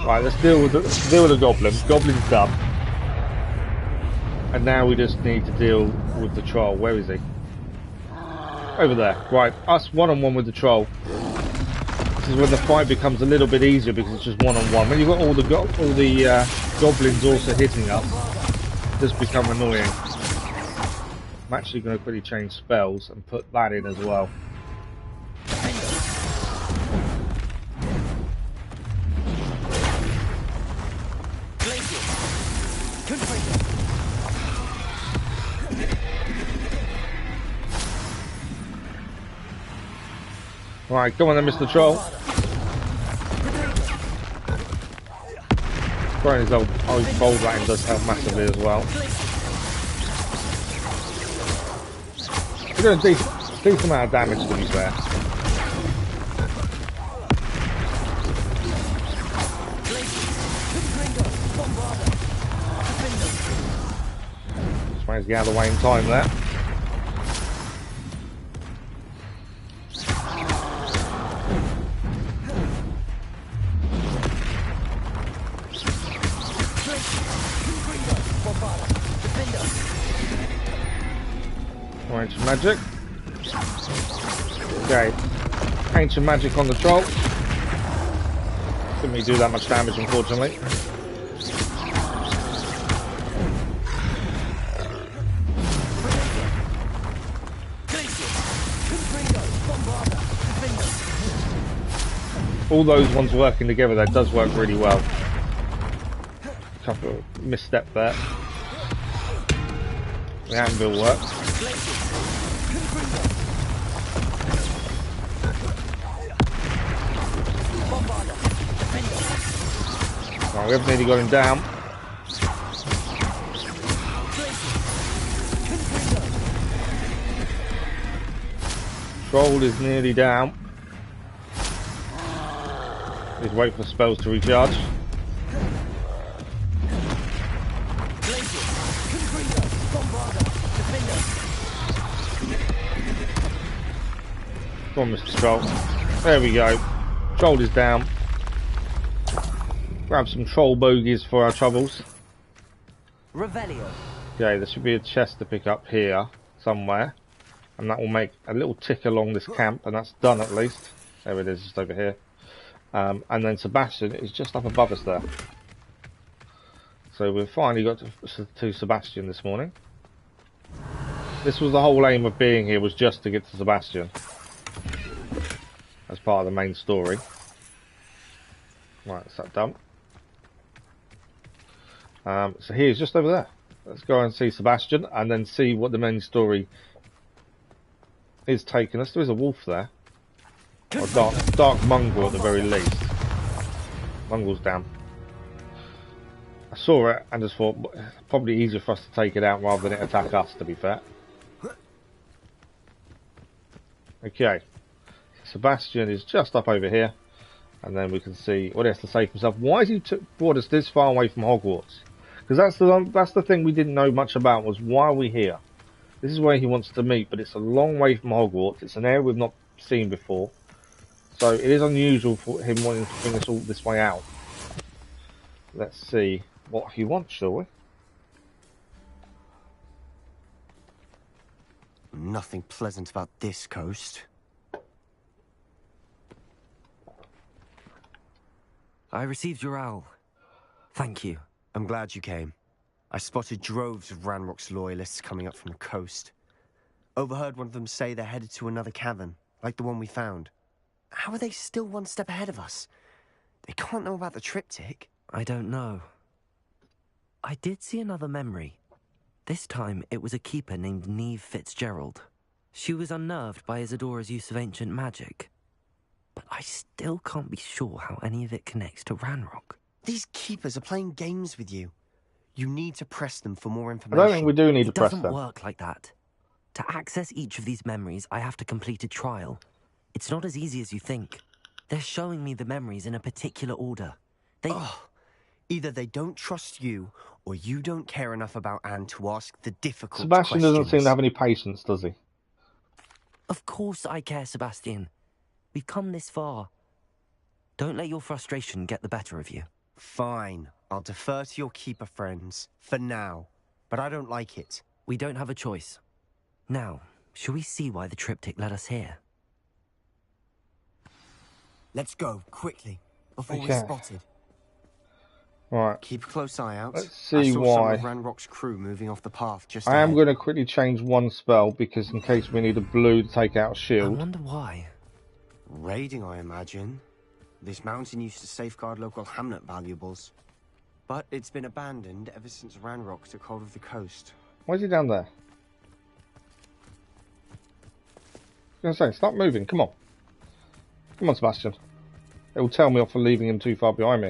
S1: Right, let's deal with the goblin. Goblin's done. And now we just need to deal with the troll. Where is he? Over there. Right, us one-on-one with the troll. This is when the fight becomes a little bit easier because it's just one-on-one. When you've got all the goblins also hitting us, it does become annoying. I'm actually going to quickly change spells and put that in as well. Right, come on then, Mr. Troll. Throwing his old bold line does help massively as well. We're doing a decent amount of damage, to be fair. Just managed to get out of the way in time there. Ancient magic. Okay. Ancient magic on the troll. Didn't really do that much damage, unfortunately. All those ones working together, that does work really well. Couple of misstep there. The anvil works. Right, we have nearly got him down. Troll is nearly down. Just wait for spells to recharge. Come on, Mr. Troll. There we go. Troll is down. Grab some troll bogies for our troubles.
S8: Revelio.
S1: Okay, there should be a chest to pick up here somewhere. And that will make a little tick along this camp, and that's done at least. There it is, just over here. And then Sebastian is just up above us there. So we've finally got to Sebastian this morning. This was the whole aim of being here, was just to get to Sebastian. As part of the main story. Right, that's that done. So he's just over there. Let's go and see Sebastian and then see what the main story is taking us. There is a wolf there. Or a dark mongrel at the very least. Mongrel's down. I saw it and just thought probably easier for us to take it out rather than it attack us, to be fair. Okay. Sebastian is just up over here. And then we can see what he has to say for himself. Why has he brought us this far away from Hogwarts? Because that's the thing we didn't know much about, was why are we here? This is where he wants to meet, but it's a long way from Hogwarts. It's an area we've not seen before. So it is unusual for him wanting to bring us all this way out. Let's see what he wants, shall we?
S2: Nothing pleasant about this coast.
S4: I received your owl. Thank you.
S2: I'm glad you came. I spotted droves of Ranrock's loyalists coming up from the coast. Overheard one of them say they're headed to another cavern, like the one we found. How are they still one step ahead of us? They can't know about the Triptych.
S4: I don't know. I did see another memory. This time, it was a keeper named Neve Fitzgerald. She was unnerved by Isadora's use of ancient magic. But I still can't be sure how any of it connects to Ranrock.
S2: These keepers are playing games with you. You need to press them for more
S1: I
S2: information.
S1: don't think we do need to
S4: It
S1: press
S4: doesn't
S1: them.
S4: work like that. To access each of these memories, I have to complete a trial. It's not as easy as you think. They're showing me the memories in a particular order.
S2: Either they don't trust you, or you don't care enough about Anne to ask the difficult
S1: Sebastian
S2: questions.
S1: doesn't seem to have any patience, does he?
S4: Of course I care, Sebastian. We've come this far. Don't let your frustration get the better of you.
S2: Fine. I'll defer to your keeper friends, for now. But I don't like it.
S4: We don't have a choice. Now, shall we see why the Triptych led us here?
S2: Let's go, quickly, before we're
S1: Okay.
S2: spotted.
S1: Right.
S2: Keep a close eye out.
S1: Let's see
S2: I saw
S1: why.
S2: some of Ranrock's crew moving off the path just
S1: I am
S2: ahead.
S1: going to quickly change one spell because in case we need a blue to take out a
S4: I
S1: shield.
S4: wonder why.
S2: Raiding, I imagine. This mountain used to safeguard local hamlet valuables. But it's been abandoned ever since Ranrock took hold of the coast.
S1: Why is he down there? I was going to say, stop moving, come on. Come on, Sebastian. It will tell me off for leaving him too far behind me.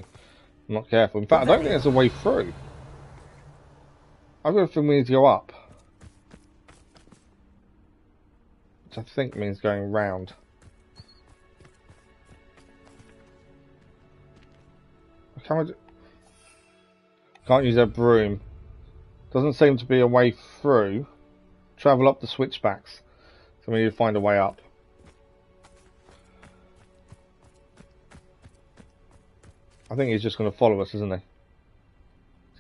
S1: I'm not careful. In fact, I don't think there's a way through. I've got a feeling we need to go up. Which I think means going round. Can't use that broom. Doesn't seem to be a way through. Travel up the switchbacks. So we need to find a way up. I think he's just going to follow us, isn't he? Is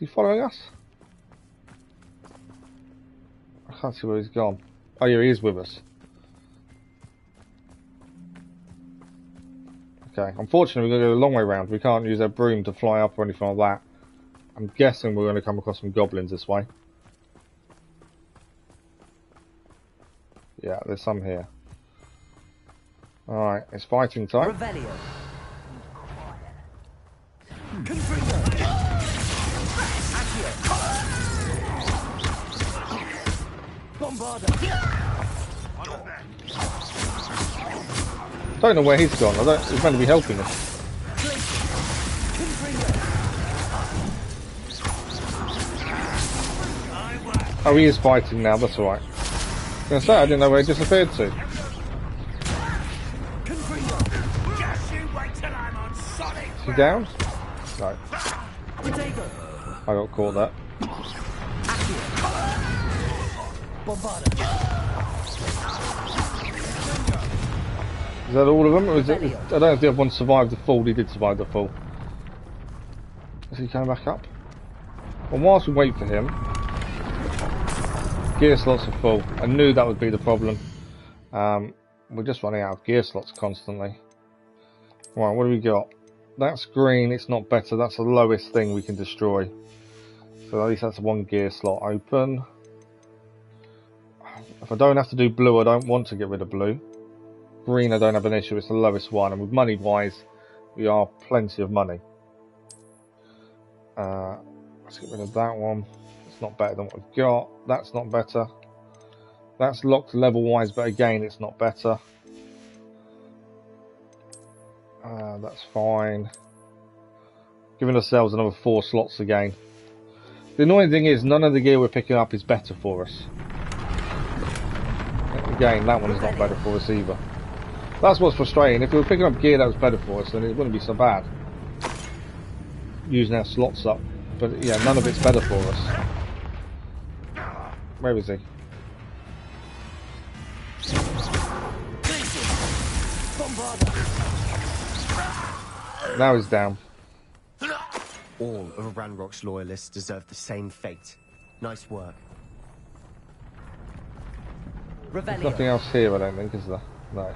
S1: he following us? I can't see where he's gone. Oh yeah, he is with us. Okay, unfortunately we're going to go the long way round. We can't use our broom to fly up or anything like that. I'm guessing we're going to come across some goblins this way. Yeah, there's some here. Alright, it's fighting time.
S8: Revelio.
S1: Don't know where he's gone. He's meant to be helping us. Oh, he is fighting now. That's alright. I was going to say, I didn't know where he disappeared to. Is he down? No. I got caught that. Is that all of them? Or is it, I don't know if the other one survived the fall. He did survive the fall. Is he coming back up? Well, whilst we wait for him, gear slots are full. I knew that would be the problem. We're just running out of gear slots constantly. Right, what do we got? That's green, it's not better. That's the lowest thing we can destroy. So at least that's one gear slot open. If I don't have to do blue, I don't want to get rid of blue. Green, I don't have an issue. It's the lowest one. And with money-wise, we are plenty of money. Let's get rid of that one. It's not better than what we've got. That's not better. That's locked level-wise, but again, it's not better. That's fine. Giving ourselves another 4 slots again. The annoying thing is, none of the gear we're picking up is better for us. Again, that one is not better for us either. That's what's frustrating. If we were picking up gear that was better for us, then it wouldn't be so bad. Using our slots up. But yeah, none of it's better for us. Where is he? Now he's down.
S2: All of Ranrock's loyalists deserve the same fate. Nice work.
S1: There's nothing else here, I don't think, is there? No.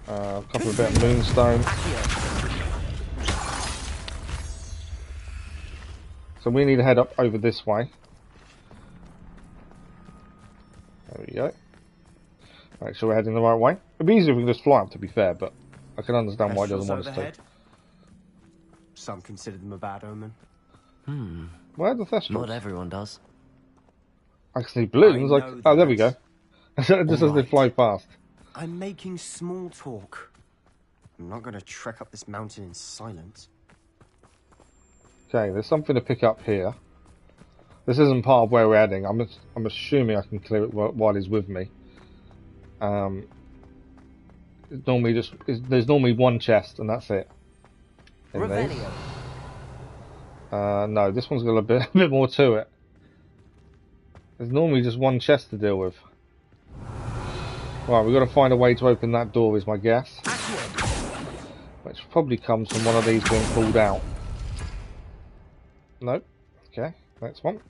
S1: A couple of bit of moonstone. So we need to head up over this way. There we go. Make sure we're heading the right way. It'd be easier if we can just fly up, to be fair, but I can understand why he doesn't want us to.
S2: Some consider them a bad omen.
S1: Where are the Thestrals?
S4: Not everyone does.
S1: I can see balloons. Oh, there we go. Just as they fly past.
S2: I'm making small talk. I'm not going to trek up this mountain in silence.
S1: Okay, there's something to pick up here. This isn't part of where we're heading. I'm assuming I can clear it while he's with me. It's normally there's normally one chest and that's it.
S8: Revelio.
S1: No, this one's got a bit more to it. There's normally just one chest to deal with. Right, we've got to find a way to open that door, is my guess. Which probably comes from one of these being pulled out. Nope. Okay, next one.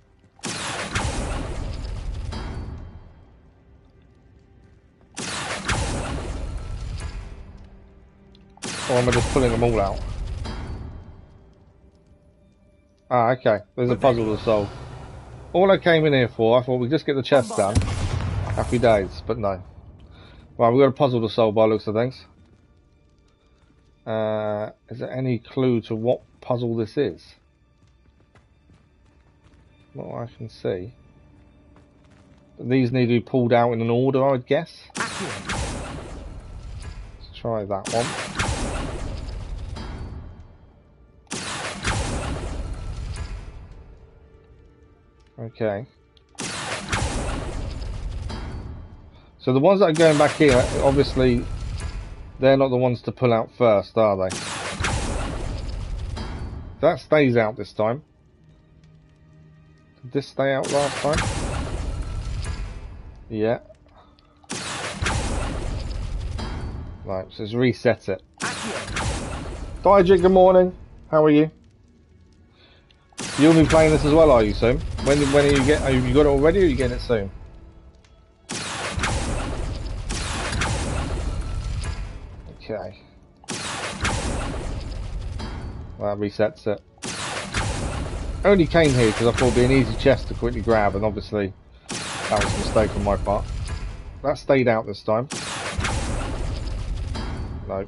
S1: Or am I just pulling them all out? Ah, okay. There's a puzzle to solve. All I came in here for, I thought we'd just get the chest done. Happy days, but no. Right, we've got a puzzle to solve by the looks of things. Is there any clue to what puzzle this is? Not what I can see. But these need to be pulled out in an order, I would guess. Let's try that one. Okay. So the ones that are going back here, obviously, they're not the ones to pull out first, are they? That stays out this time. Did this stay out last time? Yeah. Right, so let's reset it. Dijik, good morning. How are you? You'll be playing this as well, are you, soon? When are you have you got it already, or are you getting it soon? Okay. That resets it. I only came here because I thought it'd be an easy chest to quickly grab, and obviously that was a mistake on my part. That stayed out this time. No.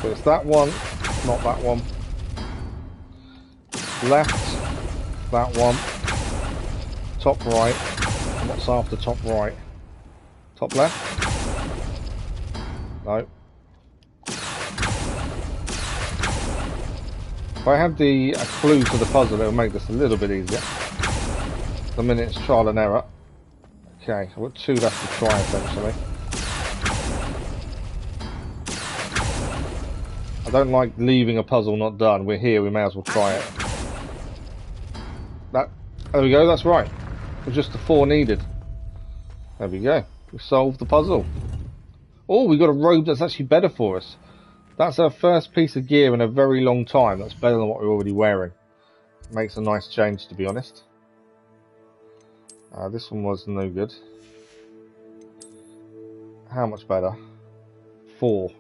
S1: So it's that one, not that one. Left, that one. Top right. What's after top right? Top left? No. If I had a clue to the puzzle, it would make this a little bit easier. The minute it's trial and error. Okay, I've got two left to try essentially. I don't like leaving a puzzle not done. We're here, we may as well try it. There we go, that's right. It was just the 4 needed. There we go. We solved the puzzle. Oh, we got a robe that's actually better for us. That's our first piece of gear in a very long time. That's better than what we're already wearing. Makes a nice change, to be honest. This one was no good. How much better? 4.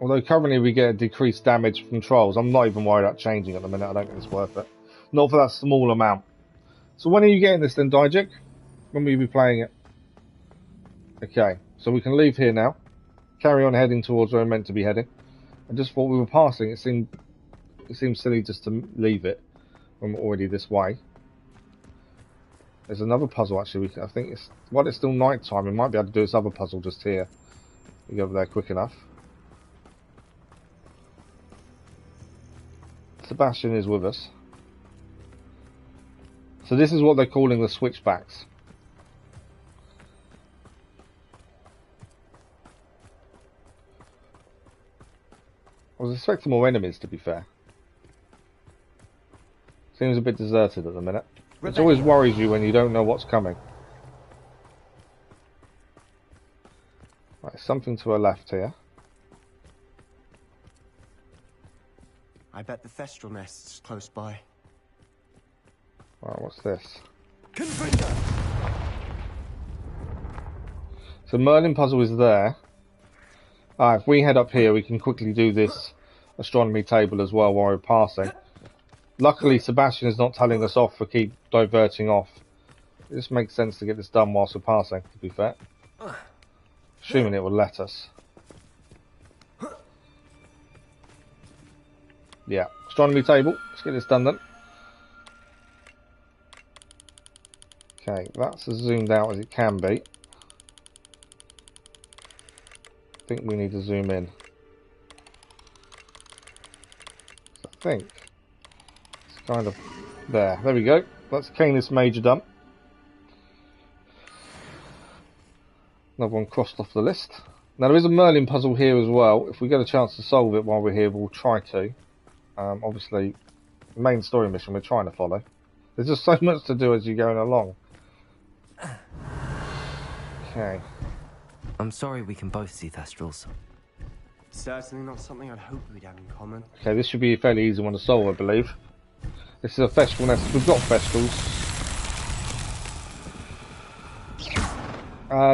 S1: Although currently we get a decreased damage from trolls. I'm not even worried about changing at the minute. I don't think it's worth it. Not for that small amount. So when are you getting this then, Dijik? When will you be playing it? Okay, so we can leave here now. Carry on heading towards where we're meant to be heading. I just thought we were passing. It seemed silly just to leave it when we're already this way. There's another puzzle actually. I think it's still night time. We might be able to do this other puzzle just here. We go over there quick enough. Sebastian is with us. So this is what they're calling the switchbacks. I was expecting more enemies, to be fair. Seems a bit deserted at the minute. It always worries you when you don't know what's coming. Right, something to our left here.
S2: I bet the Thestral nest's close by.
S1: Right, what's this?
S2: Confringo!
S1: So Merlin puzzle is there. If we head up here, we can quickly do this astronomy table as well while we're passing. Luckily, Sebastian is not telling us off for keep diverting off. It just makes sense to get this done whilst we're passing, to be fair. Assuming it will let us. Yeah, astronomy table. Let's get this done then. Okay, that's as zoomed out as it can be. I think we need to zoom in. I think it's kind of there. There we go. That's Canis Major done. Another one crossed off the list. Now there is a Merlin puzzle here as well. If we get a chance to solve it while we're here, we'll try to. Obviously, the main story mission we're trying to follow. There's just so much to do as you're going along. Okay.
S4: I'm sorry we can both see Thestrals.
S2: Certainly not something I'd hope we'd have in common.
S1: Okay, this should be a fairly easy one to solve, I believe. This is a Thestral nest. We've got Thestrals.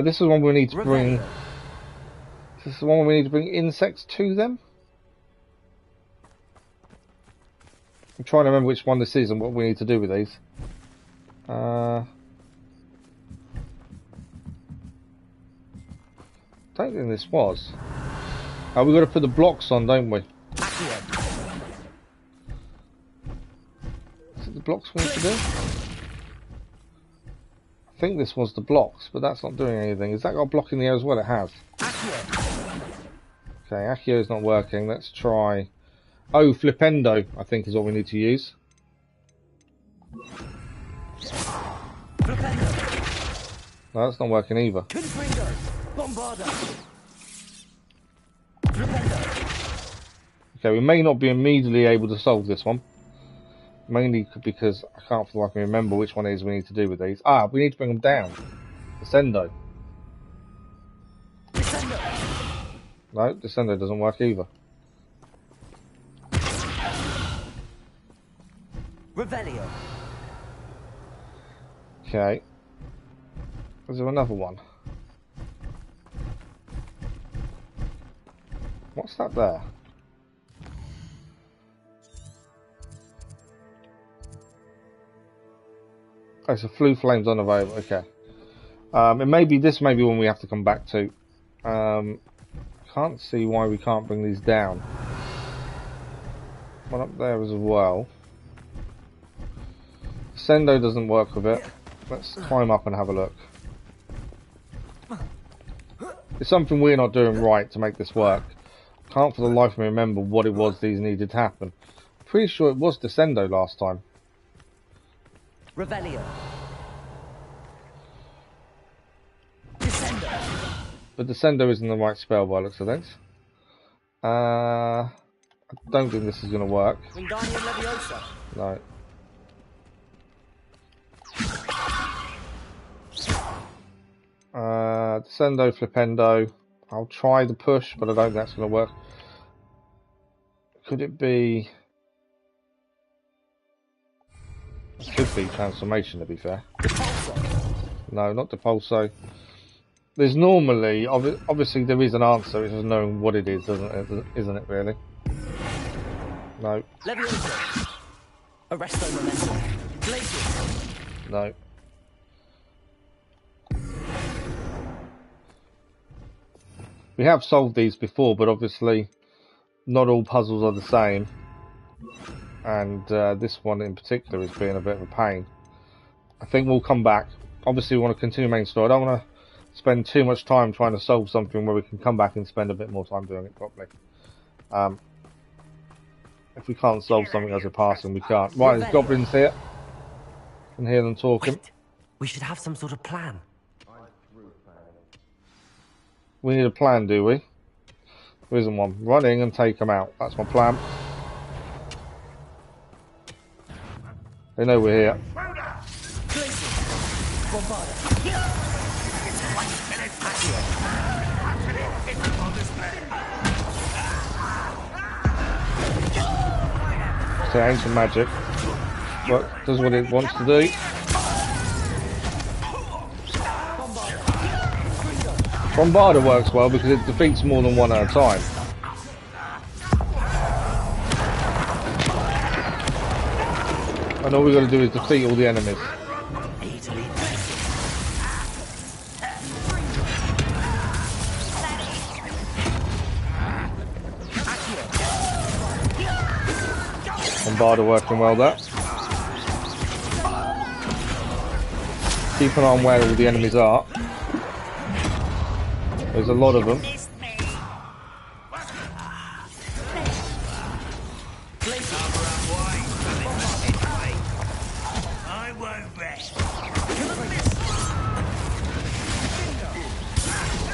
S1: This is one we need to bring. This is the one we need to bring insects to them. I'm trying to remember which one this is and what we need to do with these. Don't think this was. We've got to put the blocks on, don't we? Is it the blocks we need to do? I think this was the blocks, but that's not doing anything. Has that got a block in the air as well? It has. Okay, Accio is not working. Let's try... Oh, Flipendo, I think is what we need to use. No, that's not working either. Okay, we may not be immediately able to solve this one. Mainly because I can't feel like I remember which one it is we need to do with these. We need to bring them down. Descendo. No, Descendo doesn't work either.
S4: Revelio.
S1: Okay. Is there another one? What's that there? Oh, so Flue Flame's unavailable. Okay. This may be one we have to come back to. Can't see why we can't bring these down. One up there as well. Sendo doesn't work with it. Let's climb up and have a look. It's something we're not doing right to make this work. Can't for the life of me remember what it was these needed to happen. Pretty sure it was Descendo last time.
S4: Revelio.
S1: But Descendo isn't the right spell by the looks of things. I don't think this is going to work. No. Descendo, Flipendo. I'll try the push, but I don't think that's going to work. Could it be... It could be Transformation, to be fair. No, not Depulso. There's normally... Obviously, there is an answer. It's just knowing what it is, isn't it, really? No. No. We have solved these before, but obviously not all puzzles are the same. And this one in particular is being a bit of a pain. I think we'll come back. Obviously we want to continue main story. I don't want to spend too much time trying to solve something where we can come back and spend a bit more time doing it properly. If we can't solve something as a passing, we can't. Right, there's goblins here. I can hear them talking.
S4: Wait. We should have some sort of plan.
S1: We need a plan, do we? There isn't one. Running and take them out. That's my plan. They know we're here. So ancient magic. Does what it wants to do. Bombarder works well because it defeats more than one at a time. And all we got to do is defeat all the enemies. Bombarder working well there. Keep an eye on where all the enemies are. There's a lot of them.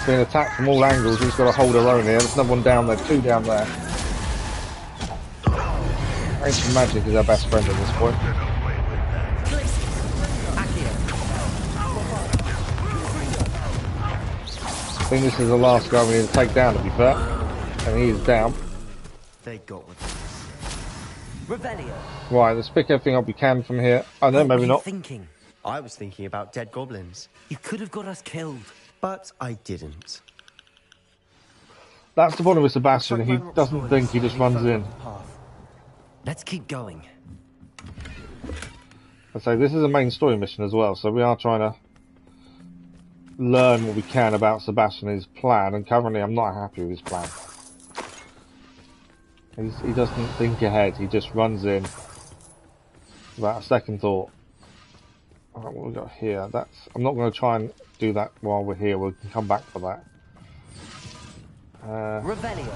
S1: Being attacked from all angles, we've got to hold our own here. There's another one down there, two down there. Ancient magic is our best friend at this point. I think this is the last guy we need to take down, to be fair. And he is down.
S2: They got what
S4: Revelio.
S1: Right, let's pick everything up we can from here. Oh no, maybe not.
S4: Thinking?
S2: I was thinking about dead goblins,
S4: You could have got us killed.
S2: but I didn't.
S1: That's the problem with Sebastian. He doesn't think, he just runs in.
S4: Let's keep going.
S1: I say this is a main story mission as well, so we are trying to learn what we can about Sebastian and his plan, and currently I'm not happy with his plan. He doesn't think ahead, he just runs in without a second thought. Alright, what we got here? I'm not going to try and do that while we're here, we can come back for that.
S4: Revelio.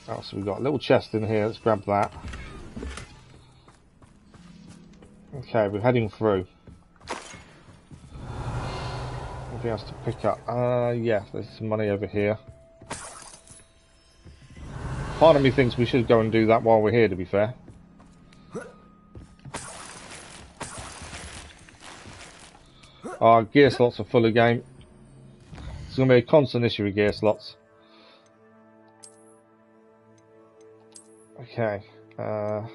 S1: Oh, so we've got a little chest in here, let's grab that. Okay, we're heading through. Anything else to pick up? Yeah, there's some money over here. Part of me thinks we should go and do that while we're here, to be fair. Our gear slots are full again. It's going to be a constant issue with gear slots. Okay. I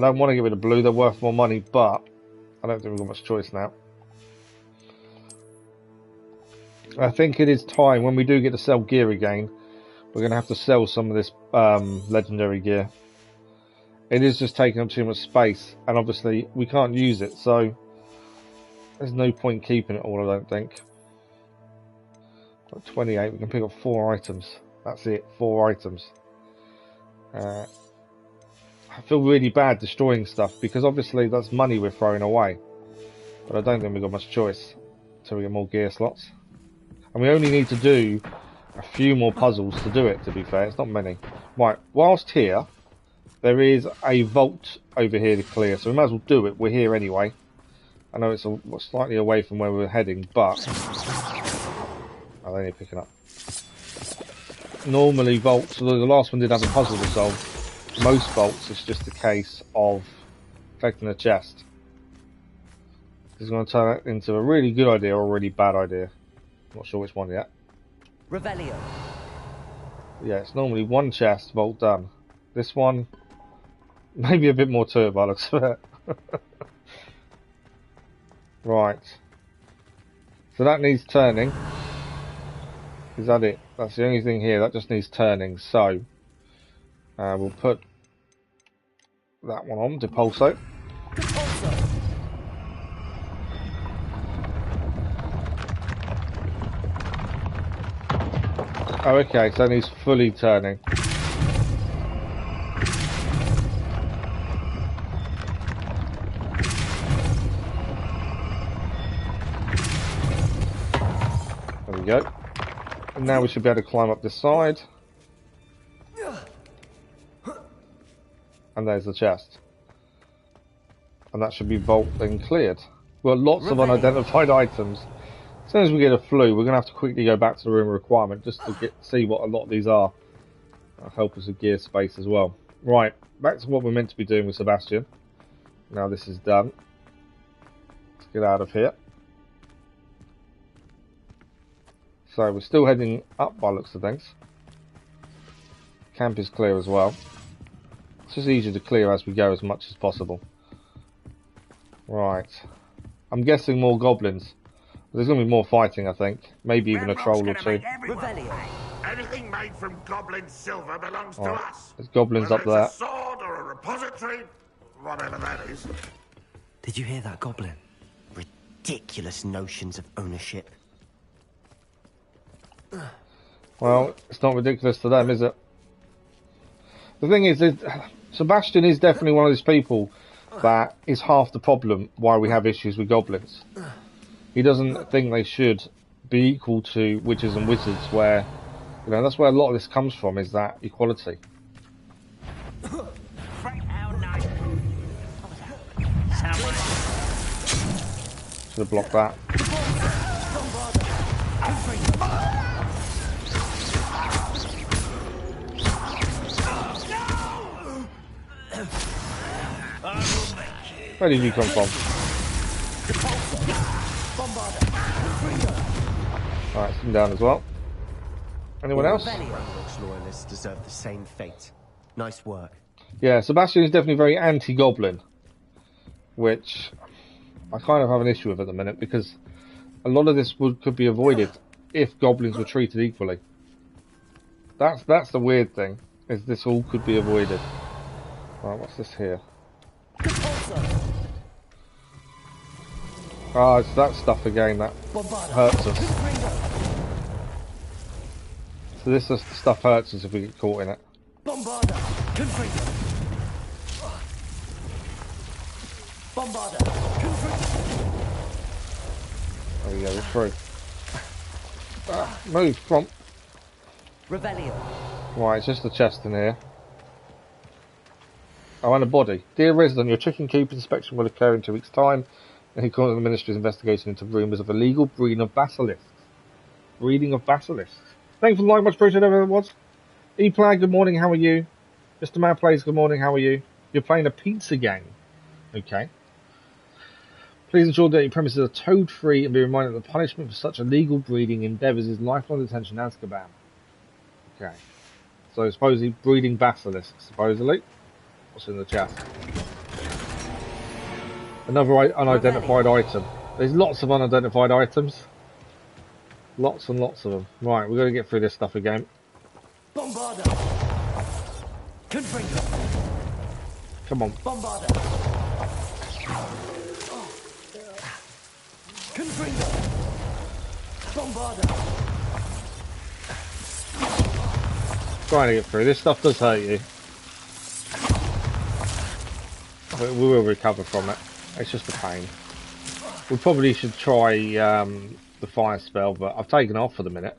S1: don't want to get rid of blue, they're worth more money, but I don't think we've got much choice now. I think it is time, when we do get to sell gear again, we're going to have to sell some of this legendary gear. It is just taking up too much space, and obviously we can't use it, so there's no point keeping it all, I don't think. At 28, we can pick up 4 items. That's it, 4 items. I feel really bad destroying stuff, because obviously that's money we're throwing away. But I don't think we've got much choice until we get more gear slots. And we only need to do a few more puzzles to do it, to be fair. It's not many. Right, whilst here, there is a vault over here to clear, so we might as well do it. We're here anyway. I know it's slightly away from where we're heading, but... Oh, they need picking up. Normally vaults, although the last one did have a puzzle to solve, most vaults it's just a case of collecting a chest. This is going to turn it into a really good idea or a really bad idea. Not sure which one yet.
S4: Revelio.
S1: Yeah, it's normally one chest, vault done. This one, maybe a bit more to it by the looks of it. Right. So that needs turning. Is that it? That's the only thing here. That just needs turning. So we'll put that one on, Depulso. Oh, okay. So it needs fully turning. There we go. And now we should be able to climb up this side. And there's the chest. And that should be vault then cleared. We've got lots of unidentified items. As soon as we get a flue, we're going to have to quickly go back to the room of requirement just to see what a lot of these are. That'll help us with gear space as well. Right, back to what we're meant to be doing with Sebastian. Now this is done. Let's get out of here. So we're still heading up by looks of things. Camp is clear as well. It's just easier to clear as we go as much as possible. Right. I'm guessing more goblins. There's going to be more fighting, I think. Maybe even a troll or two.
S3: Anything made from goblin silver belongs to us.
S1: There's goblins
S3: Whether
S1: up there.
S3: it's a sword or a repository, whatever that is.
S4: Did you hear that goblin?
S2: Ridiculous notions of ownership.
S1: Well, it's not ridiculous to them, is it? The thing is, Sebastian is definitely one of those people that is half the problem why we have issues with goblins. He doesn't think they should be equal to witches and wizards, where, you know, that's where a lot of this comes from, is that equality. Should have blocked that. Where did you come from? Alright, some down as well. Anyone else?
S2: Ranrock's loyalists deserve the same fate. Nice work.
S1: Yeah, Sebastian is definitely very anti-goblin, which I kind of have an issue with at the minute, because a lot of this could be avoided if goblins were treated equally. That's the weird thing, is this all could be avoided. Right, what's this here? Ah, it's that stuff again that hurts us. So this stuff hurts us if we get caught in it.
S7: Bombarda!
S1: There we go, we're through. Move, come on.
S7: Revelio.
S1: Right, it's just a chest in here. Oh, and a body. Dear resident, your chicken coop inspection will occur in 2 weeks' time. And he called the ministry's investigation into rumours of illegal breeding of basilisks. Breeding of basilisks. Thank you for the like, much appreciated, whatever it was. E-Play, good morning, how are you? Mr. Man Plays, good morning, how are you? You're playing a pizza game. Okay. Please ensure that your premises are toad-free and be reminded that the punishment for such illegal breeding endeavours is lifelong detention and Azkaban. Okay. So supposedly breeding basilisks, supposedly. What's in the chat? Another unidentified item. There's lots of unidentified items. Lots and lots of them. Right, we're going to get through this stuff again.
S7: Bombarda. Confringo.
S1: Come on.
S7: Bombarda. Confringo. Bombarda.
S1: Trying to get through. This stuff does hurt you. But we will recover from it. It's just a pain. We probably should try the fire spell, but I've taken off for the minute.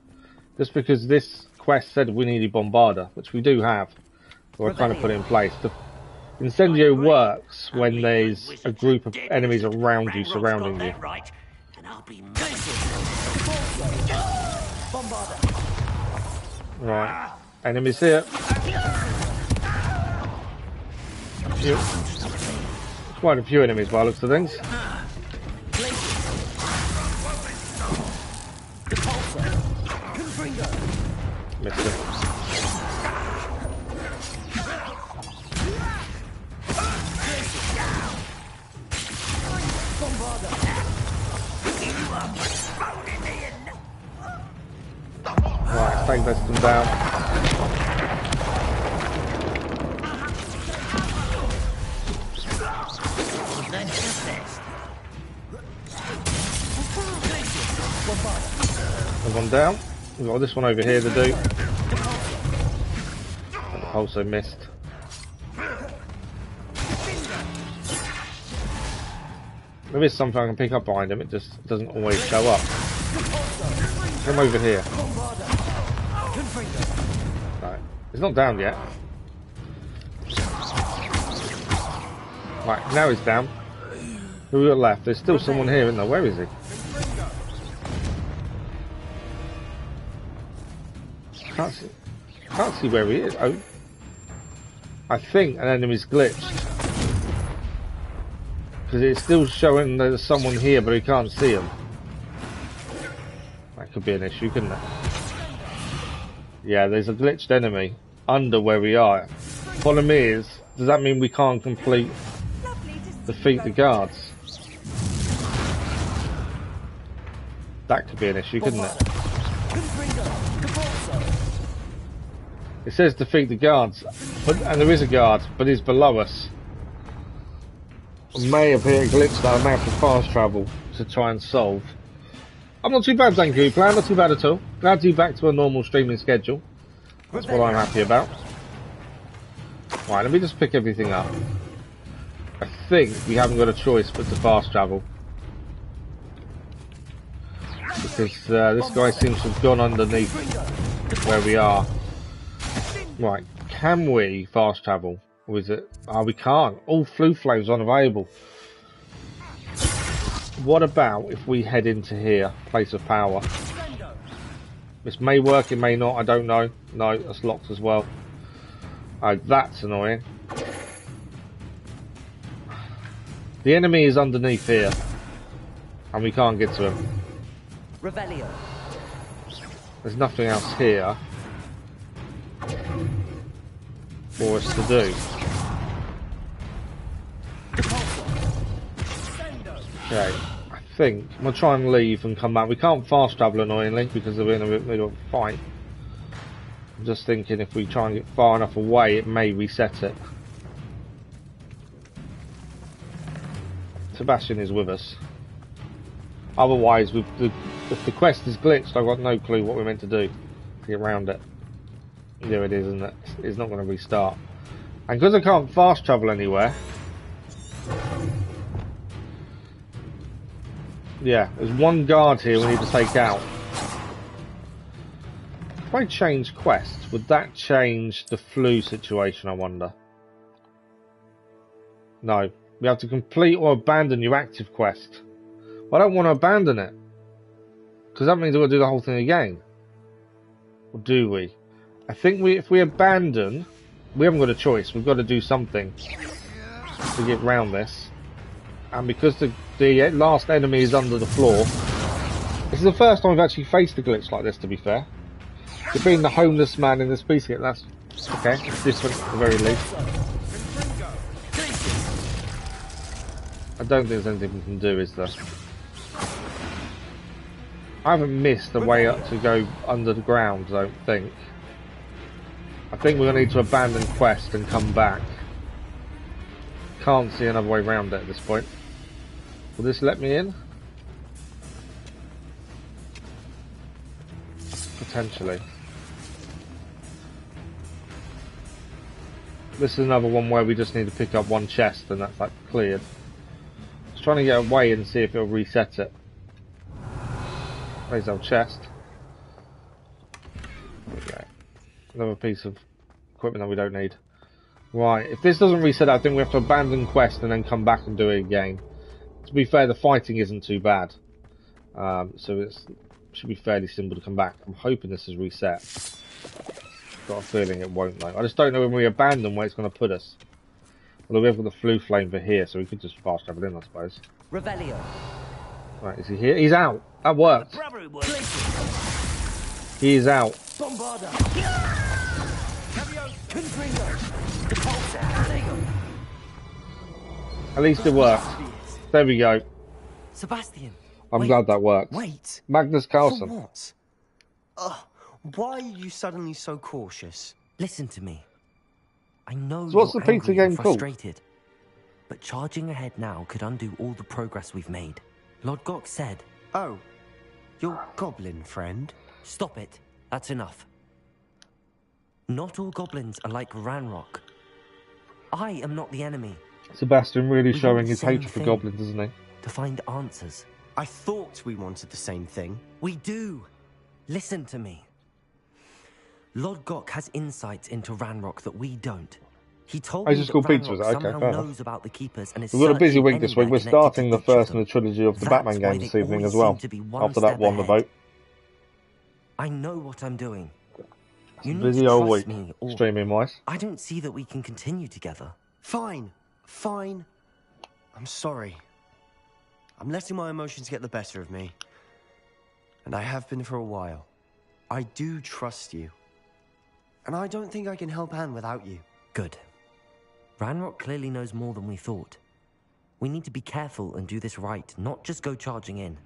S1: Just because this quest said we needed Bombarda, which we do have. So I kind of put it in place. The Incendio works when there's a group of enemies around you, surrounding you. Right. Enemies here. Quite a few enemies by the looks of things. Missed him. Right, take this one down. One down. We've got this one over here to do. Also missed. There is something I can pick up behind him, it just doesn't always show up. Come over here. Right. He's not down yet. Right, now he's down. Who we got left? There's still someone here, isn't there? Where is he? Can't see where he is. Oh, I think an enemy's glitched because it's still showing there's someone here, but he can't see him. That could be an issue, couldn't it? Yeah, there's a glitched enemy under where we are. Problem is, does that mean we can't defeat the guards? That could be an issue, couldn't it? It says defeat the guards, and there is a guard, but he's below us. It may appear a glitch that I may have to fast travel to try and solve. I'm not too bad, thank you, Plan. Not too bad at all. Glad to be back to a normal streaming schedule. That's what I'm happy about. Right, let me just pick everything up. I think we haven't got a choice but to fast travel. Because this guy seems to have gone underneath where we are. Right, can we fast travel? Or is it... Oh, we can't. All flue flames unavailable. What about if we head into here? Place of power. This may work, it may not, I don't know. No, that's locked as well. Oh, that's annoying. The enemy is underneath here. And we can't get to him.
S4: Revelio.
S1: There's nothing else here for us to do. Okay, I think I'm gonna try and leave and come back. We can't fast travel annoyingly because we're in a middle of a fight. I'm just thinking if we try and get far enough away, it may reset it. Sebastian is with us. Otherwise, if the quest is glitched, I've got no clue what we're meant to do to get around it. There it is, isn't it? It's not going to restart. And because I can't fast travel anywhere... Yeah, there's one guard here we need to take out. If I change quest, would that change the flu situation, I wonder? No. We have to complete or abandon your active quest. Well, I don't want to abandon it. Because that means I've got to do the whole thing again. Or do we? I think if we abandon, we haven't got a choice. We've got to do something to get round this. And because the last enemy is under the floor, this is the first time I've actually faced a glitch like this, to be fair. To being the homeless man in this piece, that's okay. It's different at the very least. I don't think there's anything we can do, is there? I haven't missed the way up to go under the ground, I don't think. I think we're going to need to abandon quest and come back. Can't see another way around it at this point. Will this let me in? Potentially. This is another one where we just need to pick up one chest and that's like cleared. Just trying to get away and see if it'll reset it. There's our chest. Okay. Another piece of equipment that we don't need. Right, if this doesn't reset, I think we have to abandon quest and then come back and do it again. To be fair, the fighting isn't too bad. So it should be fairly simple to come back. I'm hoping this is reset. Got a feeling it won't though. I just don't know when we abandon where it's going to put us. Although we have got the flue flame for here, so we could just fast travel in, I suppose.
S4: Revelio.
S1: Right, is he here? He's out. That worked. He is out. At least it worked. There we go.
S4: Sebastian.
S1: I'm glad that worked.
S2: Wait.
S1: Magnus Carlsen.
S2: For what? Why are you suddenly so cautious?
S4: Listen to me. I know
S1: So what's
S4: you're
S1: the pizza
S4: angry and
S1: game called?
S4: frustrated, but charging ahead now could undo all the progress we've made. Lord Gok said...
S2: Oh, your goblin friend?
S4: Stop it. That's enough. Not all goblins are like Ranrock. I am not the enemy.
S1: Sebastian really
S4: We
S1: showing
S4: want the
S1: his
S4: same
S1: hatred for
S4: thing.
S1: goblins, isn't he?
S4: To find answers.
S2: I thought we wanted the same thing.
S4: We do. Listen to me. Lord Gok has insights into Ranrock that we don't. He told
S1: Oh,
S4: me
S1: it's just
S4: that
S1: called pizza,
S4: Ranrock
S1: is it? Okay,
S4: somehow
S1: fair enough.
S4: knows about the Keepers and is
S1: We've got a busy
S4: searching
S1: week this week.
S4: anywhere
S1: We're
S4: connected
S1: starting
S4: to
S1: the
S4: each of
S1: first in
S4: them.
S1: the trilogy of the
S4: That's
S1: Batman
S4: why
S1: games
S4: they
S1: this evening
S4: always
S1: as well.
S4: seem to be one
S1: After that
S4: step
S1: one, the
S4: ahead.
S1: vote.
S4: I know what I'm doing. You need
S1: Busy
S4: to
S1: old
S4: trust
S1: week,
S4: me, or
S1: streaming wise.
S4: I don't see that we can continue together.
S2: Fine. Fine. I'm sorry. I'm letting my emotions get the better of me. And I have been for a while. I do trust you. And I don't think I can help Anne without you.
S4: Good. Ranrock clearly knows more than we thought. We need to be careful and do this right, not just go charging in.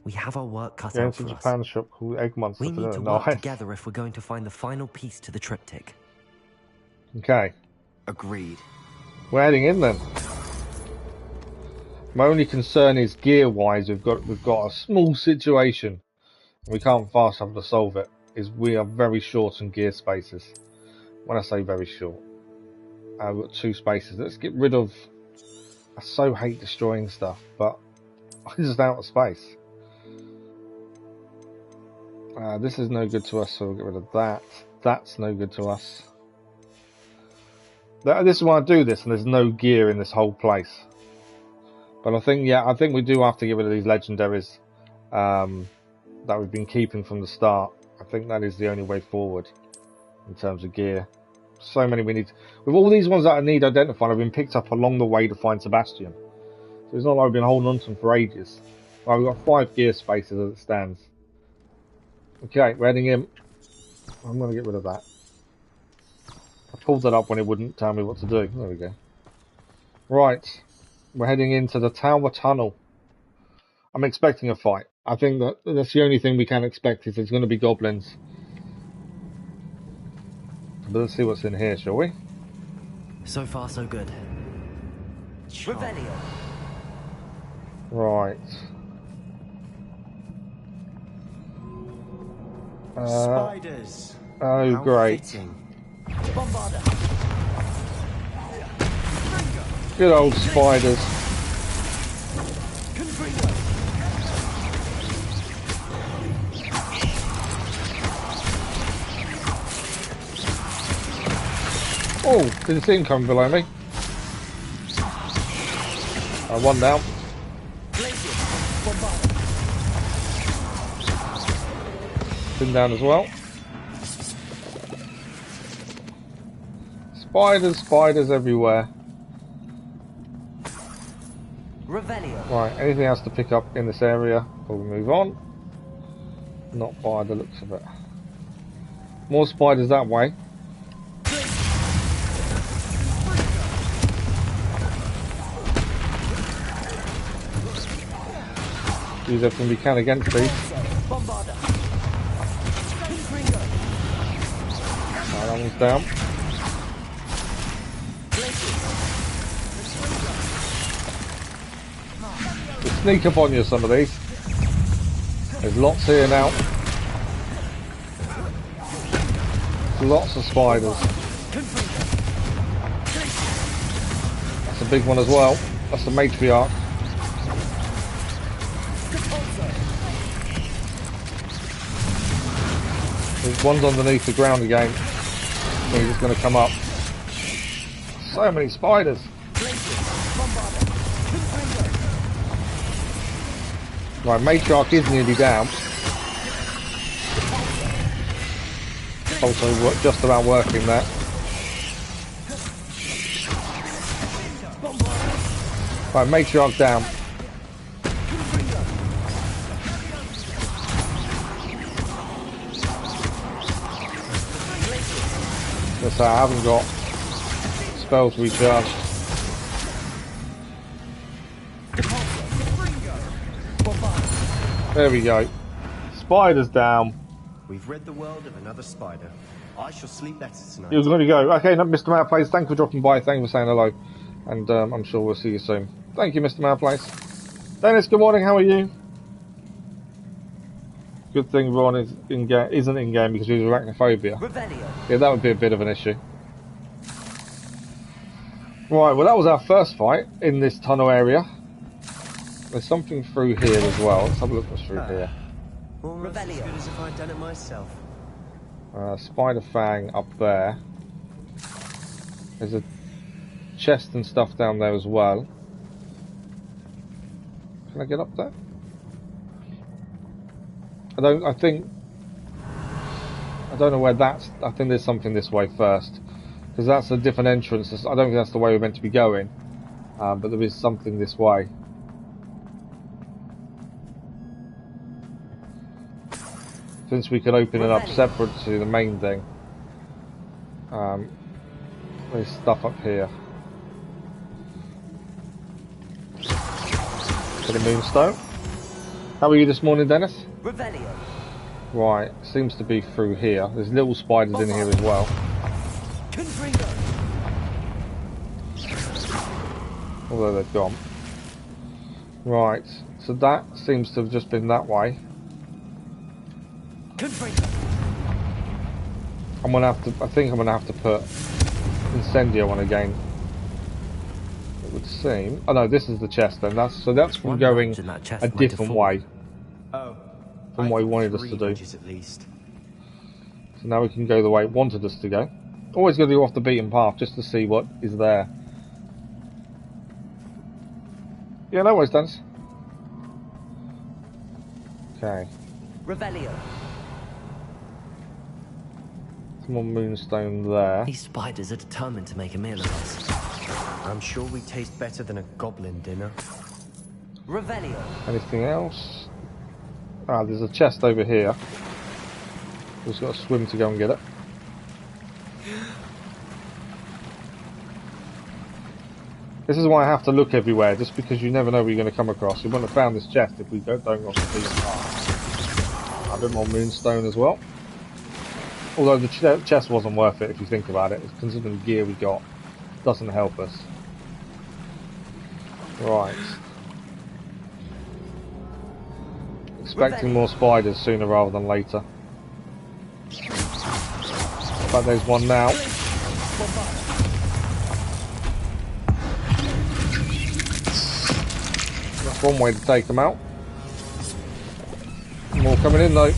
S4: We have our work cut
S1: Going
S4: out
S1: to
S4: for
S1: Japan
S4: us.
S1: shop called Egg Monster.
S4: We
S1: for
S4: need to
S1: dinner.
S4: work
S1: Nice.
S4: together if we're going to find the final piece to the triptych.
S1: Okay,
S2: Agreed.
S1: we're heading in then. My only concern is gear-wise. We've got a small situation. We can't fast enough to solve it. Is we are very short on gear spaces. When I say very short, I've got 2 spaces. Let's get rid of. I so hate destroying stuff, but I'm just out of space. This is no good to us, so we'll get rid of that. That's no good to us. This is why I do this, and there's no gear in this whole place. But I think we do have to get rid of these legendaries that we've been keeping from the start. I think that is the only way forward in terms of gear. So many we need. With all these ones that I need identified, I've been picked up along the way to find Sebastian. So it's not like I've been holding on to them for ages. Well, we've got 5 gear spaces as it stands. Okay, we're heading in. I'm going to get rid of that. I pulled that up when it wouldn't tell me what to do. There we go. Right. We're heading into the Tower Tunnel. I'm expecting a fight. I think that's the only thing we can expect is there's going to be goblins. But let's see what's in here, shall we?
S4: So far, so good.
S6: Revelio.
S1: Right.
S2: Spiders.
S1: Oh,
S2: How
S1: great.
S2: fitting.
S6: Bombarda.
S1: Good old spiders. Oh, didn't see him coming below me. One down. Been down as well. Spiders everywhere.
S6: Revelio.
S1: Right, anything else to pick up in this area before we move on? Not by the looks of it. More spiders that way. Use everything we can against these. That one's down. We'll sneak up on you, some of these. There's lots here now. Lots of spiders. That's a big one as well. That's the matriarch. There's one's underneath the ground again. So he's just going to come up. So many spiders. Right, matriarch is nearly down. Also just about working that. Right, matriarch down. So I haven't got spells recharged. There we go. Spider's down.
S2: We've rid the world of another spider. I shall sleep better tonight.
S1: You're going to go. Okay, Mr. Marplace, thank you for dropping by. Thank you for saying hello. And I'm sure we'll see you soon. Thank you, Mr. Marplace. Dennis, good morning. How are you? Good thing Ron isn't in game because he's arachnophobia.
S6: Revelio.
S1: Yeah, that would be a bit of an issue. Right, well that was our first fight in this tunnel area. There's something through here as well. Let's have a look what's through here.
S2: Almost as good as if I'd done it myself.
S1: Spider fang up there. There's a chest and stuff down there as well. Can I get up there? I don't know where that's. I think there's something this way first, because that's a different entrance. I don't think that's the way we're meant to be going, but there is something this way. Since we can open it up separate to the main thing. There's stuff up here. For the moonstone. How are you this morning, Dennis?
S4: Revelio.
S1: Right, seems to be through here. There's little spiders in here as well.
S4: Confringo.
S1: Although they've gone. Right, so that seems to have just been that way.
S4: Confringo.
S1: I'm gonna have to. I think I'm gonna have to put Incendio on again. It would seem. Oh no, this is the chest then. That's from going a different way.
S2: Oh.
S1: From what he wanted us to do.
S2: At least.
S1: So now we can go the way it wanted us to go. Always got to go off the beaten path just to see what is there. Yeah, no worries, Dennis. Okay.
S4: Revelio.
S1: Some more moonstone there.
S4: These spiders are determined to make a meal of us.
S2: I'm sure we taste better than a goblin dinner.
S4: Revelio.
S1: Anything else? Ah, there's a chest over here. We've just got to swim to go and get it. This is why I have to look everywhere, just because you never know what you're going to come across. We wouldn't have found this chest if we don't go off the beaten path. A bit more moonstone as well. Although the chest wasn't worth it if you think about it, considering the gear we got doesn't help us. Right. Expecting more spiders sooner rather than later. But there's one now. That's one way to take them out. More coming in though.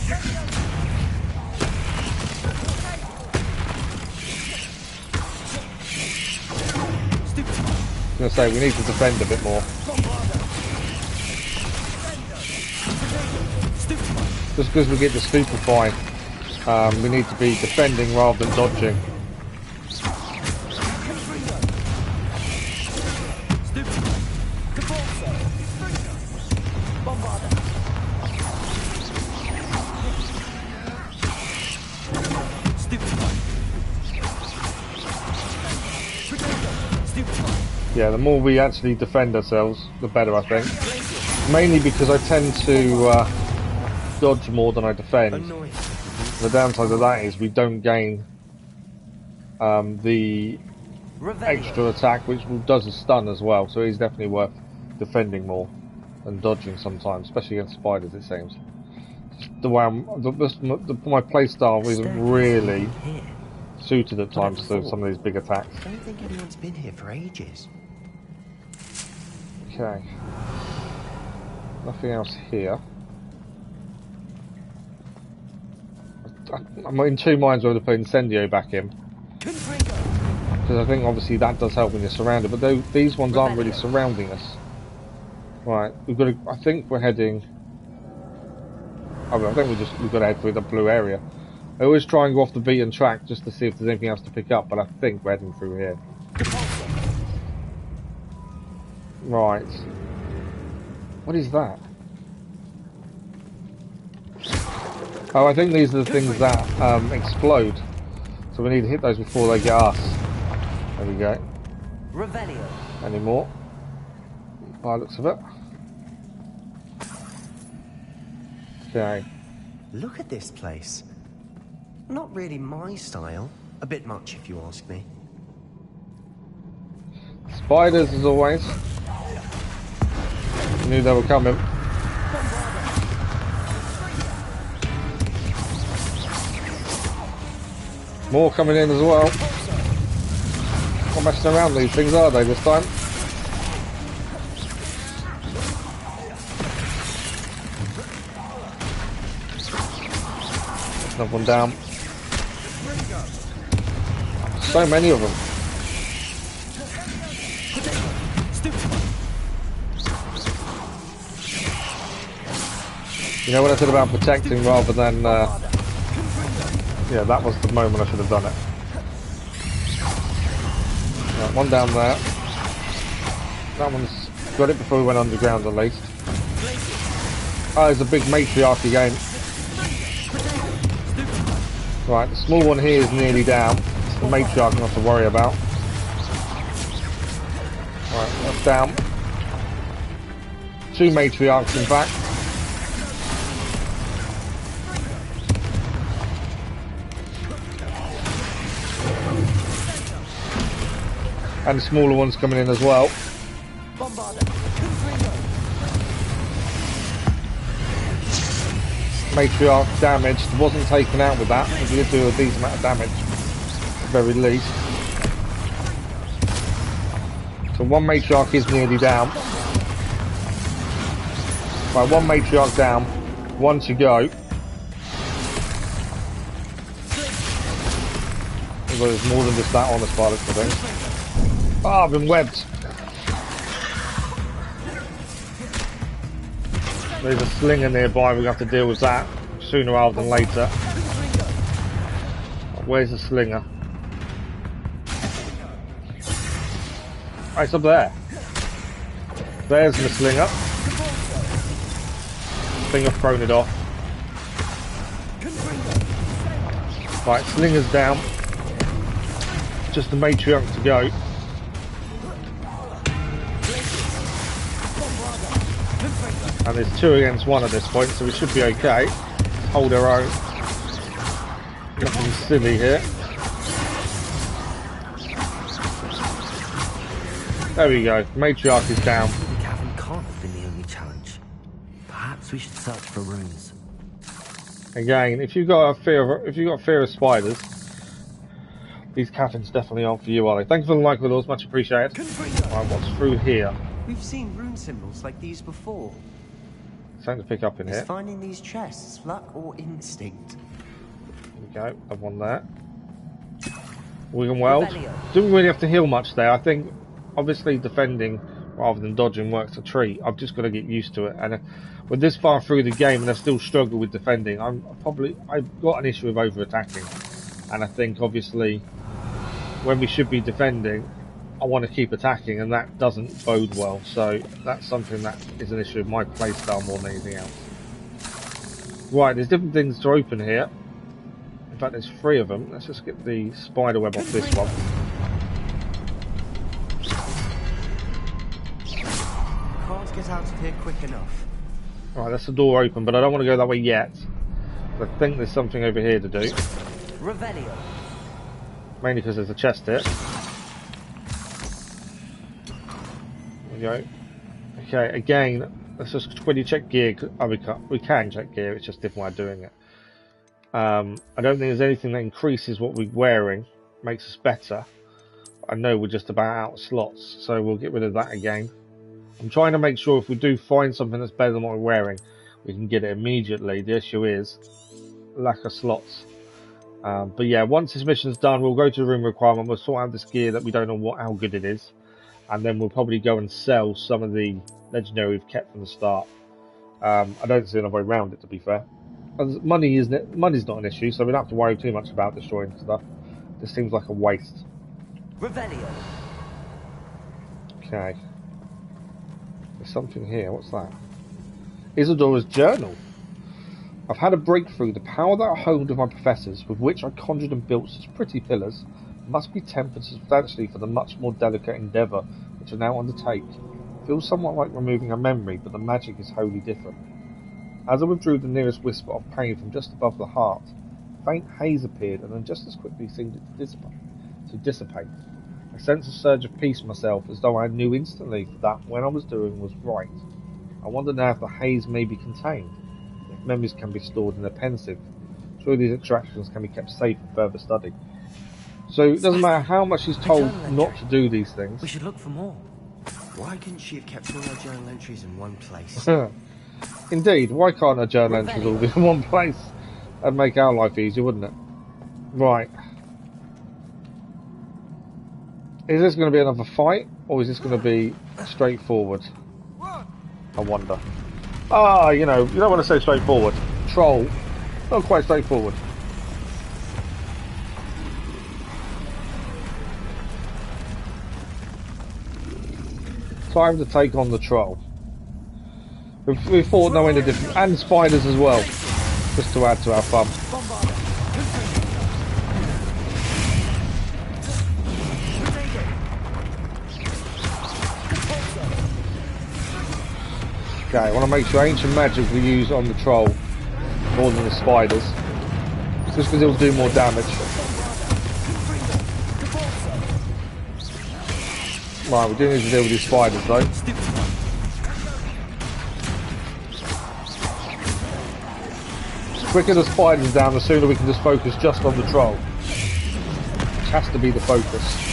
S1: I was going to say, we need to defend a bit more. Just because we get the stupefy, we need to be defending rather than dodging. Yeah, the more we actually defend ourselves, the better, I think. Mainly because I tend to dodge more than I defend. The downside of that is we don't gain the extra attack, which does a stun as well. So it's definitely worth defending more than dodging sometimes, especially against spiders. It seems. The way my playstyle isn't really suited at times to some of these big attacks.
S2: I don't think anyone's been here for ages.
S1: Okay. Nothing else here. I'm in two minds whether to put Incendio back in. Because I think obviously that does help when you're surrounded, but these ones aren't really surrounding us. Right, we've got to, I think we're heading... I think we've got to head through the blue area. I always try and go off the beaten track just to see if there's anything else to pick up, but I think we're heading through here. Right. What is that? Oh, I think these are the things that explode. So we need to hit those before they get us. There we go.
S4: Revelio.
S1: Any more? By the looks of it. Okay.
S2: Look at this place. Not really my style. A bit much, if you ask me.
S1: Spiders, as always. Knew they were coming. More coming in as well. Not messing around these things, are they, this time? Another one down. So many of them. You know what I said about protecting rather than... yeah, that was the moment I should have done it. Right, one down there. That one's got it before we went underground at least. Oh, there's a big matriarch again. Right, the small one here is nearly down. It's the matriarch not to worry about. Right, that's down. Two matriarchs in fact. And the smaller ones coming in as well. Matriarch damaged, wasn't taken out with that, but we did do a decent amount of damage, at the very least. So one Matriarch is nearly down. Right, one Matriarch down, one to go. Well, there's more than just that on the pilot, I think. Ah, I've been webbed. There's a slinger nearby, we have to deal with that sooner rather than later. Where's the slinger? Oh, it's up there. There's the slinger. I think I've thrown it off. Right, slinger's down. Just the Matriarch to go. And there's 2 against 1 at this point, so we should be okay. Hold our own. Nothing silly here. There we go. Matriarch is down.
S4: The cavern can't have been the only challenge. Perhaps we should search for runes.
S1: Again, if you've got a fear of spiders, these caverns definitely aren't for you, are they? Thank you for the like with those, much appreciated. Right, what's through here?
S2: We've seen rune symbols like these before.
S1: Something to pick up in
S2: Is
S1: here.
S2: finding these chests luck or instinct?
S1: There we go, have one there. Wigan Weld. Didn't really have to heal much there. I think, obviously, defending rather than dodging works a treat. I've just got to get used to it. And with this far through the game, and I still struggle with defending, I've got an issue with over-attacking. And I think, obviously, when we should be defending, I want to keep attacking, and that doesn't bode well. So that's something that is an issue of my playstyle more than anything else. Right, there's different things to open here. In fact, there's 3 of them. Let's just get the spider web off this one.
S2: Can't get out of here quick enough.
S1: Right, that's the door open, but I don't want to go that way yet. I think there's something over here to do.
S4: Revelio.
S1: Mainly because there's a chest here. There we go. Okay, again, let's just quickly check gear. Oh, we can check gear, it's just a different way of doing it. I don't think there's anything that increases what we're wearing, makes us better. I know we're just about out of slots, so we'll get rid of that again. I'm trying to make sure if we do find something that's better than what we're wearing, we can get it immediately. The issue is lack of slots. But yeah, once this mission's done, we'll go to the room requirement, we'll sort out this gear that we don't know how good it is, and then we'll probably go and sell some of the legendary we've kept from the start. I don't see another way around it, to be fair. Money's not an issue, so we don't have to worry too much about destroying stuff. This seems like a waste.
S4: Revelio.
S1: Okay. There's something here, what's that? Isadora's journal. I've had a breakthrough. The power that I honed with my professors, with which I conjured and built such pretty pillars, must be tempered substantially for the much more delicate endeavour which I now undertake. It feels somewhat like removing a memory, but the magic is wholly different. As I withdrew the nearest whisper of pain from just above the heart, a faint haze appeared and then just as quickly seemed to dissipate. I sensed a surge of peace myself, as though I knew instantly that when I was doing was right. I wonder now if the haze may be contained. If memories can be stored in a pensieve, surely these extractions can be kept safe for further study. So it doesn't matter how much she's told not to do these things.
S4: We should look for more.
S2: Why couldn't she have kept all her journal entries in one place?
S1: Indeed, why can't her journal entries all be in one place? That'd make our life easier, wouldn't it? Right. Is this going to be another fight, or is this going to be straightforward? I wonder. Ah, you don't want to say straightforward. Troll. Not quite straightforward. Time to take on the troll. We fought no end of different, and spiders as well, just to add to our fun. Okay, I want to make sure ancient magic we use on the troll more than the spiders, just because it'll do more damage. Right, we do need to deal with these spiders though. The quicker the spiders down, the sooner we can just focus just on the troll. Which has to be the focus.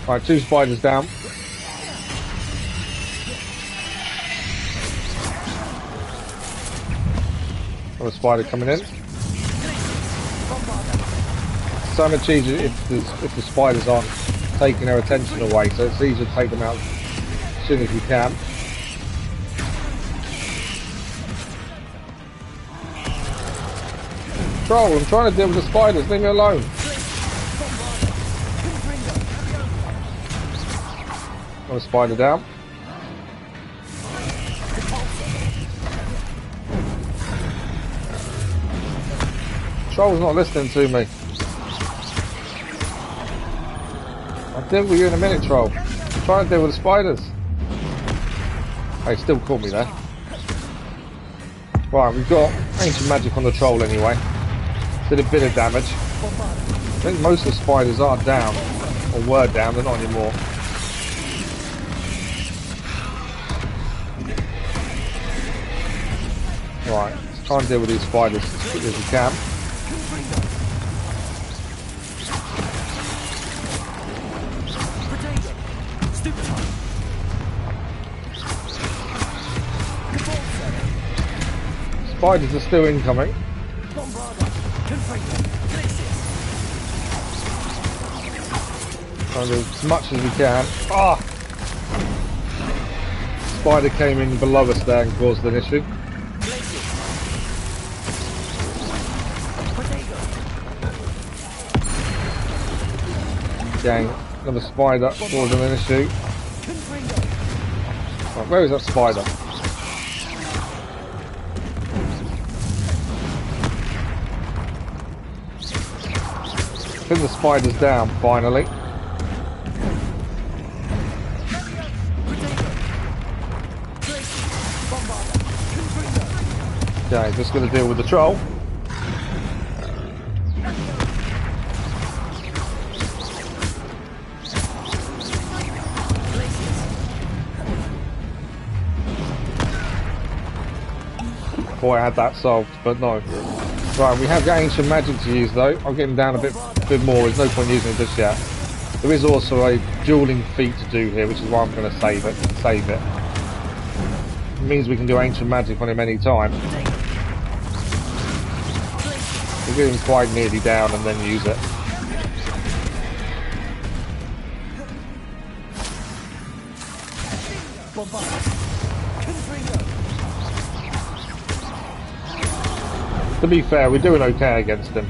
S1: Right, 2 spiders down. Another spider coming in. So much easier if the spiders aren't taking their attention away, so it's easier to take them out as soon as you can. Troll, I'm trying to deal with the spiders, leave me alone. Another spider down. Troll's not listening to me. I'll deal with you in a minute, Troll. I'm trying to deal with the spiders. They still caught me there. Right, we've got ancient magic on the Troll anyway. Did a bit of damage. I think most of the spiders are down, or were down, they're not anymore. Right, let's try and deal with these spiders as quickly as we can. Spiders are still incoming. Trying to do as much as we can. Ah! Spider came in below us there and caused an issue. Gang, another spider causing an issue. Right, where is that spider? I think the spider's down finally. Okay, just going to deal with the troll. Boy, I had that solved, but no. Right, we have got ancient magic to use though. I'll get him down a bit more. There's no point using it just yet. There is also a dueling feat to do here, which is why I'm going to save it. It means we can do ancient magic on him any time. We'll get him quite nearly down and then use it. To be fair, we're doing okay against him.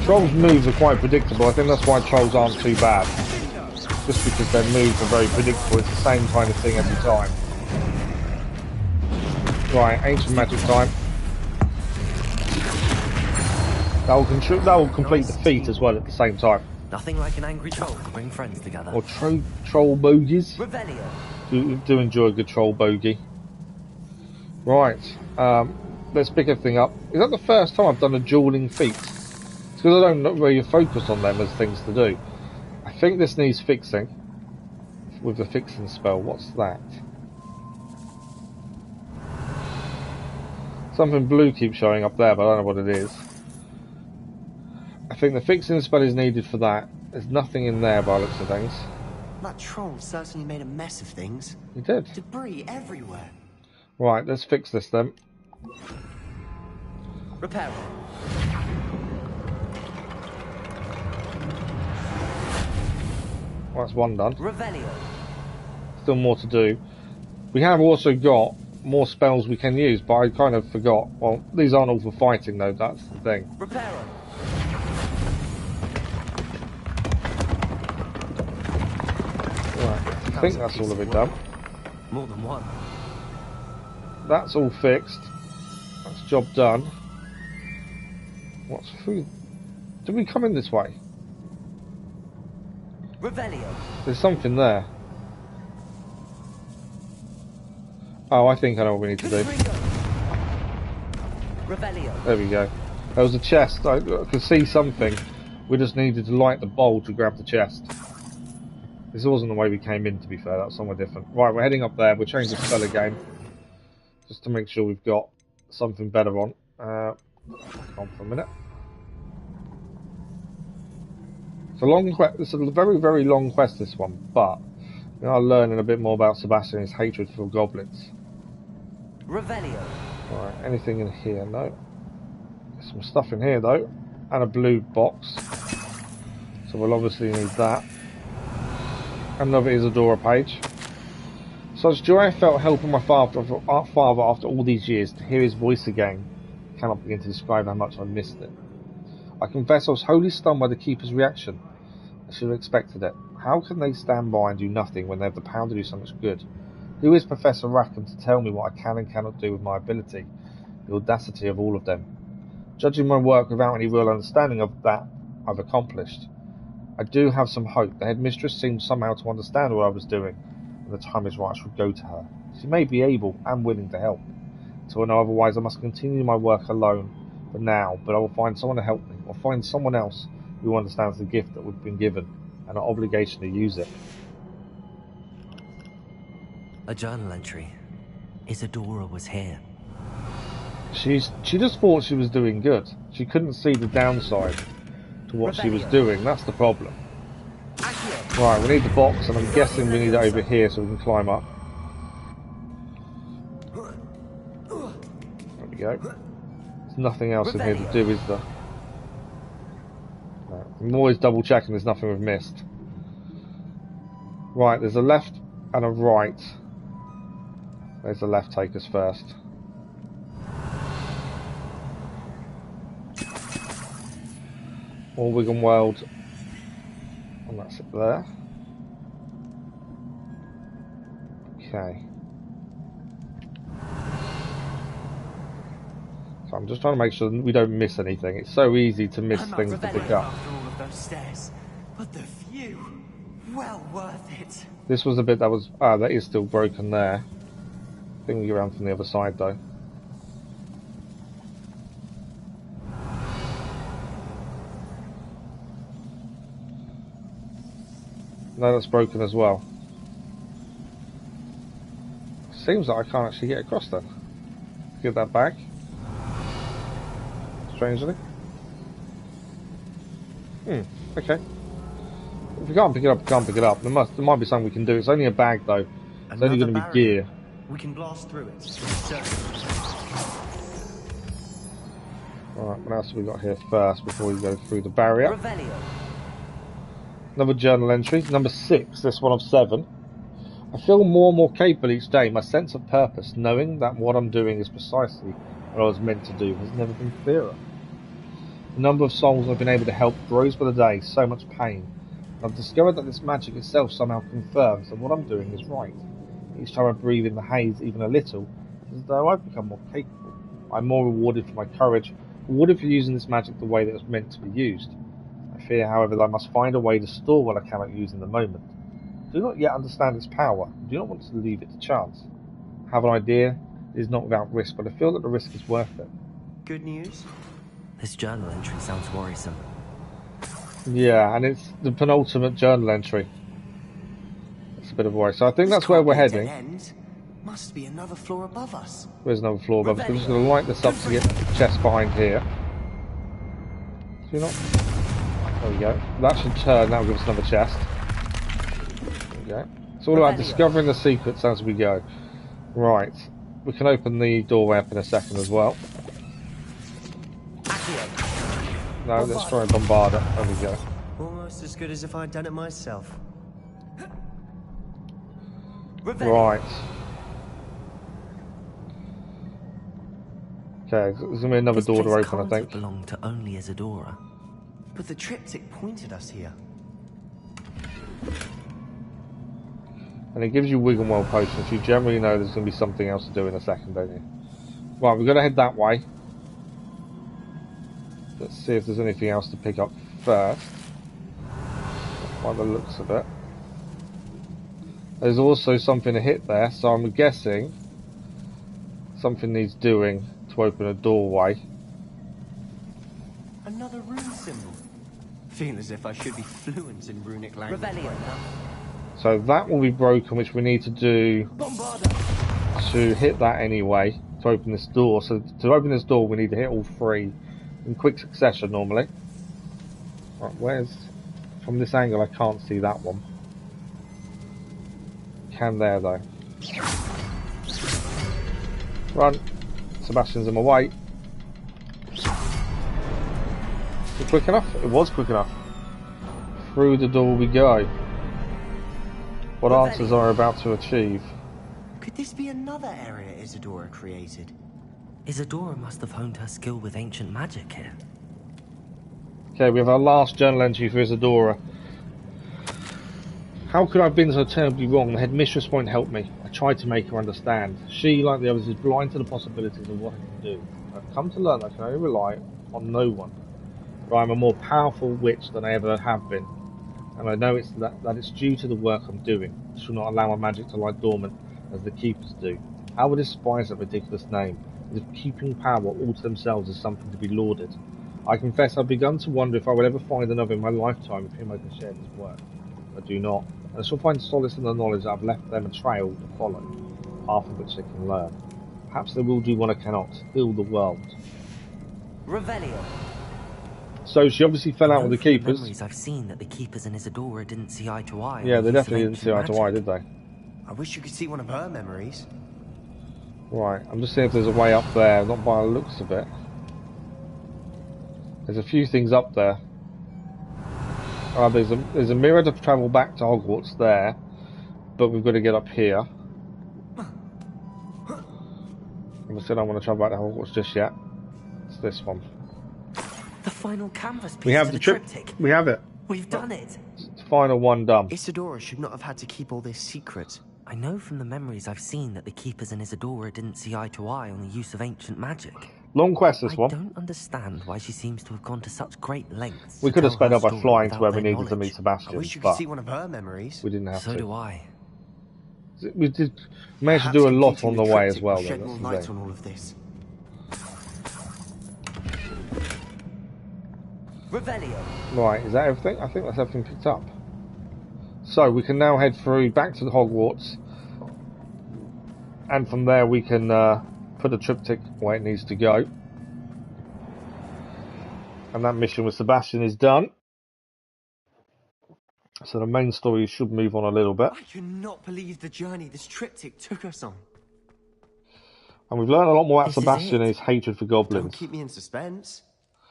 S1: Trolls' moves are quite predictable. I think that's why trolls aren't too bad. Just because their moves are very predictable. It's the same kind of thing every time. Right, ancient magic time. That will complete the feat as well at the same time.
S4: Nothing like an angry troll to bring friends together.
S1: Or troll bogies.
S4: Revelio.
S1: Do enjoy a good troll bogey. Right, let's pick everything up. Is that the first time I've done a dueling feat? It's because I don't really focus on them as things to do. I think this needs fixing. With the fixing spell, what's that? Something blue keeps showing up there, but I don't know what it is. I think the fixing spell is needed for that. There's nothing in there by the looks of things.
S2: That troll certainly made a mess of things.
S1: He did.
S2: Debris everywhere.
S1: Right, let's fix this then.
S4: Repair.
S1: Well, that's one done.
S4: Revelio.
S1: Still more to do. We have also got more spells we can use, but I kind of forgot. Well, these aren't all for fighting though, that's the thing.
S4: Repair.
S1: Right, I think that's all of it done.
S4: More than one.
S1: That's all fixed. That's job done. What's food? Did we come in this way?
S4: Revelio.
S1: There's something there. Oh, I think I know what we need to do.
S4: Revelio.
S1: There we go. There was a chest. I could see something. We just needed to light the bowl to grab the chest. This wasn't the way we came in, to be fair. That's somewhere different. Right, we're heading up there. We'll change the spell again, just to make sure we've got something better on. On for a minute. It's a long quest. It's a very, very long quest, this one. But we are learning a bit more about Sebastian and his hatred for goblins.
S4: Revelio.
S1: Right, anything in here? No. There's some stuff in here though, and a blue box. So we'll obviously need that. Another Isadora page. Such joy I felt helping my father after all these years. To hear his voice again, I cannot begin to describe how much I missed it. I confess I was wholly stunned by the Keeper's reaction. I should have expected it. How can they stand by and do nothing when they have the power to do so much good? Who is Professor Rackham to tell me what I can and cannot do with my ability? The audacity of all of them. Judging my work without any real understanding of that I've accomplished. I do have some hope. The headmistress seemed somehow to understand what I was doing, and the time is right I should go to her. She may be able and willing to help. Until I know otherwise, I must continue my work alone for now, but I will find someone to help me, or find someone else who understands the gift that we've been given, and our obligation to use it.
S4: A journal entry. Isadora was here.
S1: She just thought she was doing good. She couldn't see the downside to what she was doing. That's the problem. Right, we need the box, and I'm guessing we need it over here so we can climb up. There we go. There's nothing else in here to do, is there? No. I'm always double checking there's nothing we've missed. Right, there's a left and a right. There's the left, take us first. All Wigan World, and that's it there. Okay. So I'm just trying to make sure we don't miss anything. It's so easy to miss things to pick up.
S6: After all of those stairs, but the view, well worth it.
S1: This was a bit that was that is still broken there. I think we go around from the other side though. No, that's broken as well. Seems like I can't actually get across then. Give that back. Strangely. Okay. If we can't pick it up, we can't pick it up. There might be something we can do. It's only a bag though. It's only going to be gear.
S2: We can blast through it.
S1: Alright, what else have we got here first before we go through the barrier?
S4: Revelio.
S1: Another journal entry, number 6, this one of 7. I feel more and more capable each day. My sense of purpose, knowing that what I'm doing is precisely what I was meant to do, has never been clearer. The number of souls I've been able to help grows by the day, so much pain. I've discovered that this magic itself somehow confirms that what I'm doing is right. Each time I breathe in the haze even a little, it's as though I've become more capable. I'm more rewarded for my courage, rewarded for using this magic the way that it's meant to be used. I fear, however, that I must find a way to store what I cannot use in the moment. I do not yet understand its power, and do not want to leave it to chance. I have an idea, it is not without risk, but I feel that the risk is worth it.
S2: Good news?
S4: This journal entry sounds worrisome.
S1: Yeah, and it's the penultimate journal entry. It's a bit of a worry. So I think that's where we're heading.
S2: Must be another floor above us.
S1: There's another floor above us. We're just going to light this up to get the chest behind here. Do you not? There we go. That should turn. That will give us another chest. There we go. It's all about discovering the secrets as we go. Right. We can open the doorway up in a second as well. No, let's try and bombard it. There we go.
S2: Almost as good as if I'd done it myself.
S1: Right. Okay, there's going to be another door to open, I think.
S4: Belong to only Isadora.
S2: But the Triptych pointed us here.
S1: And it gives you Wigan Well potions. You generally know there's going to be something else to do in a second, don't you? Right, we're going to head that way. Let's see if there's anything else to pick up first. by the looks of it. There's also something to hit there, so I'm guessing something needs doing to open a doorway.
S2: Another rune symbol. Feel as if I should be fluent in runic language.
S4: Revelio.
S1: So that will be broken, which we need to do to hit that anyway, to open this door. So to open this door, we need to hit all three in quick succession normally. Right, where's... From this angle, I can't see that one. Can there, though. Run. Sebastian's in my way. Is it quick enough? It was quick enough. Through the door we go. What answers are about to achieve?
S2: Could this be another area Isadora created?
S4: Isadora must have honed her skill with ancient magic here.
S1: Okay, we have our last journal entry for Isadora. How could I have been so terribly wrong? The headmistress won't help me. I tried to make her understand. She, like the others, is blind to the possibilities of what I can do. I've come to learn that I can only rely on no one. But I am a more powerful witch than I ever have been. And I know that it's due to the work I'm doing. I shall not allow my magic to lie dormant as the keepers do. How would despise that ridiculous name? As if keeping power all to themselves is something to be lauded. I confess I've begun to wonder if I will ever find another in my lifetime with whom I can share this work. I do not, and I shall find solace in the knowledge that I've left them a trail to follow, half of which they can learn. Perhaps they will do what I cannot, heal the world.
S4: Revelio.
S1: So she obviously fell out with the keepers.
S4: Memories I've seen that the keepers and Isadora didn't see eye to eye.
S1: Yeah, they definitely didn't see eye to eye, did they?
S2: I wish you could see one of her memories.
S1: Right, I'm just seeing if there's a way up there, not by the looks of it. There's a few things up there. There's a mirror to travel back to Hogwarts there, but we've got to get up here. Obviously I don't want to travel back to Hogwarts just yet. It's this one.
S4: The final canvas piece
S1: We have
S4: to
S1: the
S4: triptych.
S1: We have it.
S4: We've done it.
S1: It's the final one done.
S2: Isadora should not have had to keep all this secret.
S4: I know from the memories I've seen that the keepers and Isadora didn't see eye to eye on the use of ancient magic.
S1: Long quest, this one.
S4: I don't understand why she seems to have gone to such great lengths.
S1: We could have sped up by flying to where we
S4: their
S1: needed to meet
S4: knowledge.
S1: Sebastian,
S2: I wish you could
S1: but
S2: see one of her memories.
S1: we didn't have
S4: So
S1: to.
S4: do I.
S1: We did manage to do a lot on the way as well.
S2: Shed
S1: Though,
S2: more
S1: that's the
S2: light
S1: thing.
S2: on all of this.
S4: Revelio.
S1: Right, is that everything? I think that's everything picked up. So we can now head through back to the Hogwarts, and from there we can put a triptych where it needs to go. And that mission with Sebastian is done. So the main story should move on a little bit.
S2: I cannot believe the journey this triptych took us on.
S1: And we've learned a lot more about
S4: This is
S1: Sebastian and
S4: it.
S1: his hatred for
S2: Don't
S1: goblins.
S2: keep me in suspense.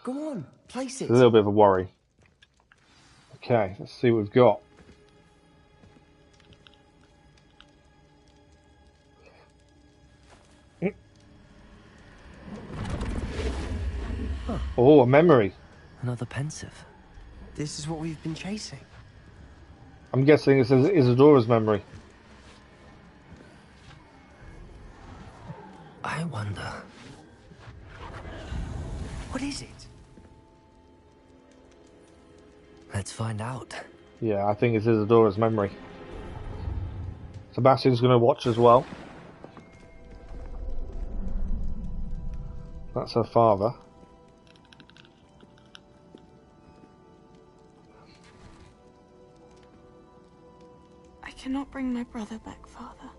S2: Go on, place it.
S1: It's a little bit of a worry. Okay, let's see what we've got. Oh, a memory.
S4: Another pensive.
S2: This is what we've been chasing.
S1: I'm guessing this is Isadora's memory.
S4: I wonder.
S2: What is it?
S4: Let's find out.
S1: Yeah, I think it's Isadora's memory. Sebastian's going to watch as well. That's her father.
S9: I cannot bring my brother back, Father.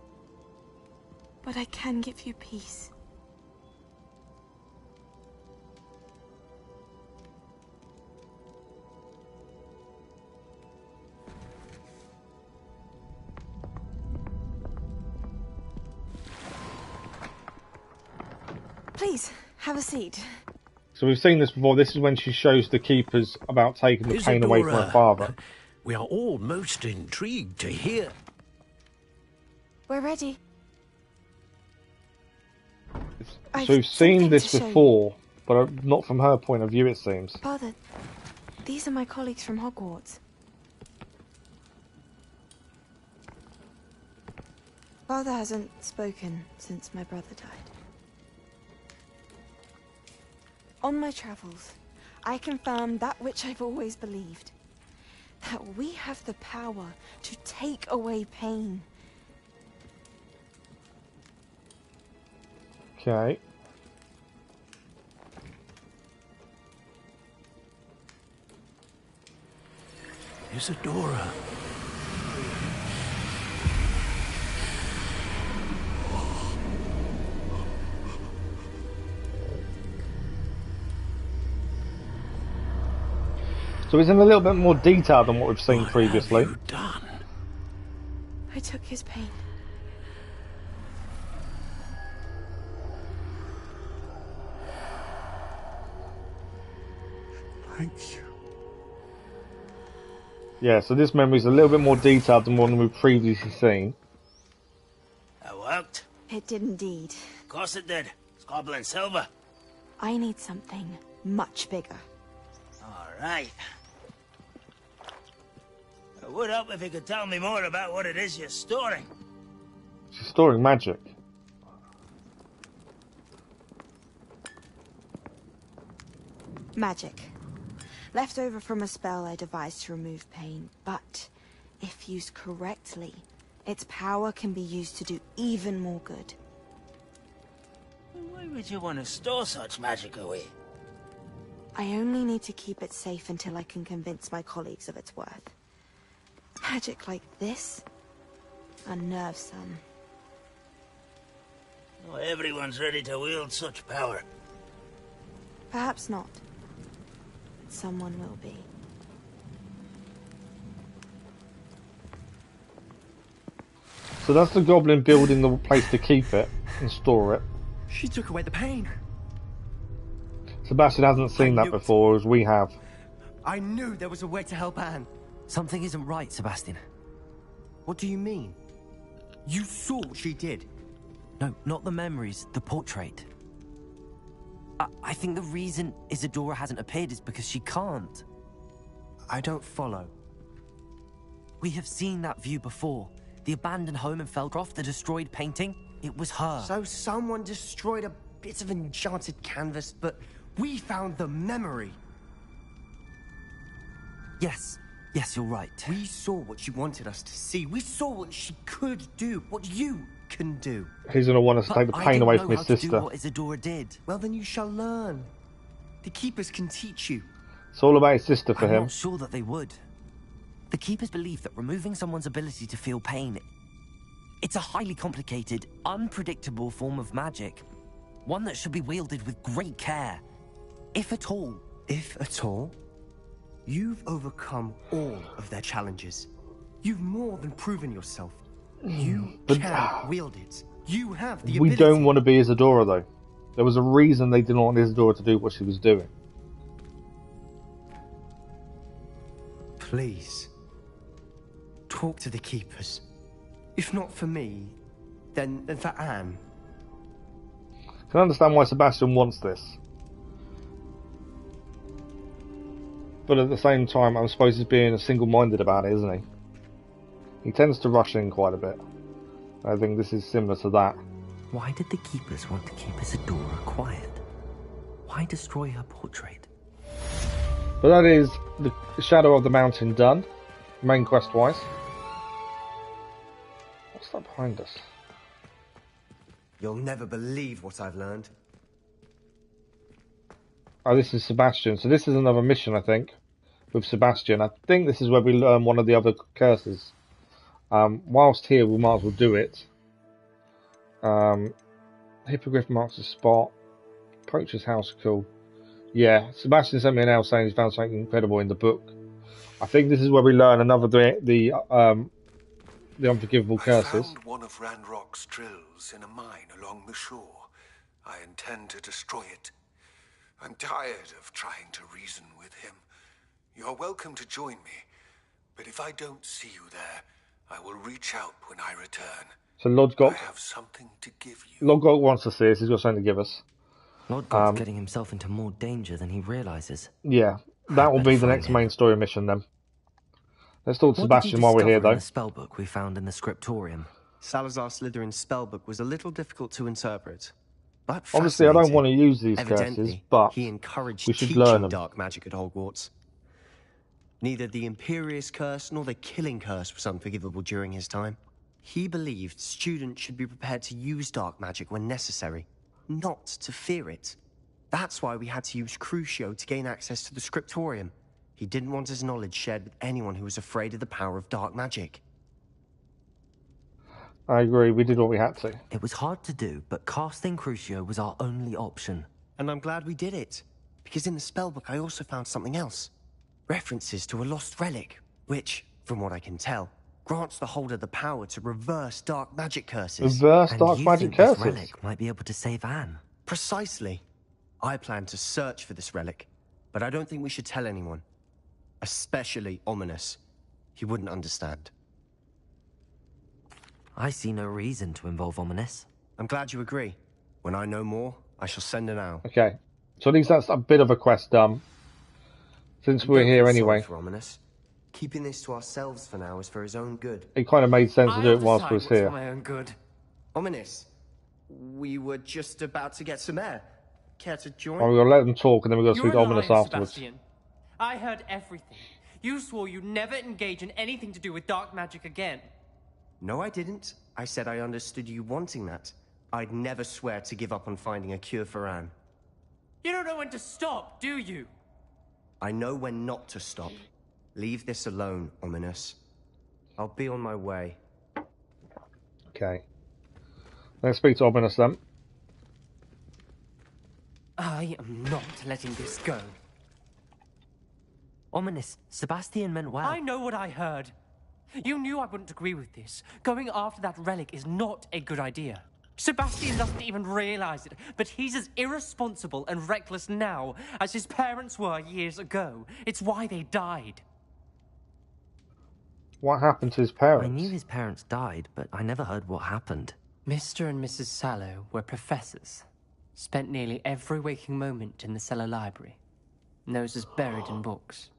S9: But I can give you peace. Please, have a seat.
S1: So we've seen this before. This is when she shows the keepers about taking the pain away from her father.
S7: We are all most intrigued to hear.
S9: We're ready.
S1: So we've seen this before, but not from her point of view, it seems.
S9: Father, these are my colleagues from Hogwarts. Father hasn't spoken since my brother died. On my travels, I confirmed that which I've always believed. that we have the power to take away pain.
S1: Okay.
S7: Isadora.
S1: So it's in a little bit more detail than what we've seen previously.
S7: What have you done?
S9: I took his pain.
S7: Thank you.
S1: Yeah, so this memory is a little bit more detailed than one we've previously seen.
S7: That worked.
S9: It did indeed.
S7: Of course it did. It's goblin silver.
S9: I need something much bigger.
S7: All right. It would help if you could tell me more about what it is you're storing.
S1: She's storing magic.
S9: Magic. Left over from a spell I devised to remove pain, but if used correctly, its power can be used to do even more good.
S7: Why would you want to store such magic away?
S9: I only need to keep it safe until I can convince my colleagues of its worth. Magic like this? Unnervesome.
S7: Not everyone's ready to wield such power.
S9: Perhaps not. But someone will be.
S1: So that's the goblin building the place to keep it and store it.
S2: She took away the pain.
S1: Sebastian hasn't seen that before, as we have.
S2: I knew there was a way to help Anne. Something isn't right, Sebastian. What do you mean? You saw what she did. No, not the memories, the portrait. I think the reason Isadora hasn't appeared is because she can't. I don't follow. We have seen that view before. The abandoned home in Feldcroft, the destroyed painting. It was her. So someone destroyed a bit of enchanted canvas, but we found the memory. Yes, you're right. We saw what she wanted us to see. We saw what she could do, what you can do.
S1: He's going to want us to take the pain away from his sister.
S2: Do what Isadora did. Well, then you shall learn. The Keepers can teach you.
S1: It's all about his sister for him.
S2: I'm not sure that they would. The Keepers believe that removing someone's ability to feel pain, it's a highly complicated, unpredictable form of magic. One that should be wielded with great care. If at all. If at all? You've overcome all of their challenges. You've more than proven yourself. You can wield it. You have the ability.
S1: We don't want to be Isadora, though. There was a reason they didn't want Isadora to do what she was doing.
S2: Please. Talk to the Keepers. If not for me, then for Anne.
S1: I can understand why Sebastian wants this. But at the same time, I'm supposed he's being single-minded about it, isn't he? He tends to rush in quite a bit. I think this is similar to that.
S4: Why did the Keepers want to keep Isadora quiet? Why destroy her portrait?
S1: But that is the Shadow of the Mountain done, main quest-wise. What's that behind us?
S2: You'll never believe what I've learned.
S1: Oh, this is Sebastian. So this is another mission, I think, with Sebastian. I think this is where we learn one of the other curses. Whilst here, we might as well do it. Hippogriff marks the spot. Poacher's house, cool. Yeah, Sebastian sent me an email saying he's found something incredible in the book. I think this is where we learn another the unforgivable curses.
S10: I found one of Ranrock's drills in a mine along the shore. I intend to destroy it. I'm tired of trying to reason with him. You're welcome to join me, but if I don't see you there, I will reach out when I return.
S1: So Lodgok,
S10: I have something to give you.
S1: Lodgok wants to see us. He's got something to give us.
S4: Lodgok's getting himself into more danger than he realizes.
S1: Yeah, that will be the next main story mission then. Let's talk to Sebastian while we're here, though.
S4: The spellbook we found in the scriptorium.
S2: Salazar Slytherin's spellbook was a little difficult to interpret. But
S1: obviously, I don't want to use these curses, but
S2: he encouraged
S1: we should
S2: teaching
S1: learn them.
S2: dark magic at Hogwarts. Neither the Imperious Curse nor the Killing Curse was unforgivable during his time. He believed students should be prepared to use dark magic when necessary, not to fear it. That's why we had to use Crucio to gain access to the Scriptorium. He didn't want his knowledge shared with anyone who was afraid of the power of dark magic.
S1: I agree, we did what we had to.
S4: It was hard to do, but casting Crucio was our only option.
S2: And I'm glad we did it, because in the spellbook I also found something else. References to a lost relic, which, from what I can tell, grants the holder the power to reverse dark magic curses.
S1: Reverse dark magic curses?
S4: This relic might be able to save Anne.
S2: Precisely. I plan to search for this relic, but I don't think we should tell anyone. Especially Ominous. He wouldn't understand.
S4: I see no reason to involve Ominous.
S2: I'm glad you agree. When I know more, I shall send her now.
S1: Okay. So at least that's a bit of a quest done. Since we're here anyway.
S2: For Ominous. Keeping this to ourselves for now is for his own good.
S1: It kind of made sense to do it whilst we was here.
S6: For my own good.
S2: Ominous, we were just about to get some air. Care to join?
S1: Oh, we're going to let them talk and then we're going to speak to Ominous afterwards.
S11: Sebastian. I heard everything. You swore you'd never engage in anything to do with dark magic again.
S2: No, I didn't. I said I understood you wanting that. I'd never swear to give up on finding a cure for Anne.
S11: You don't know when to stop, do you?
S2: I know when not to stop. Leave this alone, Ominous. I'll be on my way.
S1: Okay. Let's speak to Ominous then.
S11: I am not letting this go.
S4: Ominous, Sebastian meant well.
S11: I know what I heard. You knew I wouldn't agree with this. Going after that relic is not a good idea. Sebastian doesn't even realize it, but he's as irresponsible and reckless now as his parents were years ago. It's why they died.
S1: What happened to his parents?
S4: I knew his parents died, but I never heard what happened.
S11: Mr. and Mrs. Sallow were professors. Spent nearly every waking moment in the cellar library. Noses buried in books.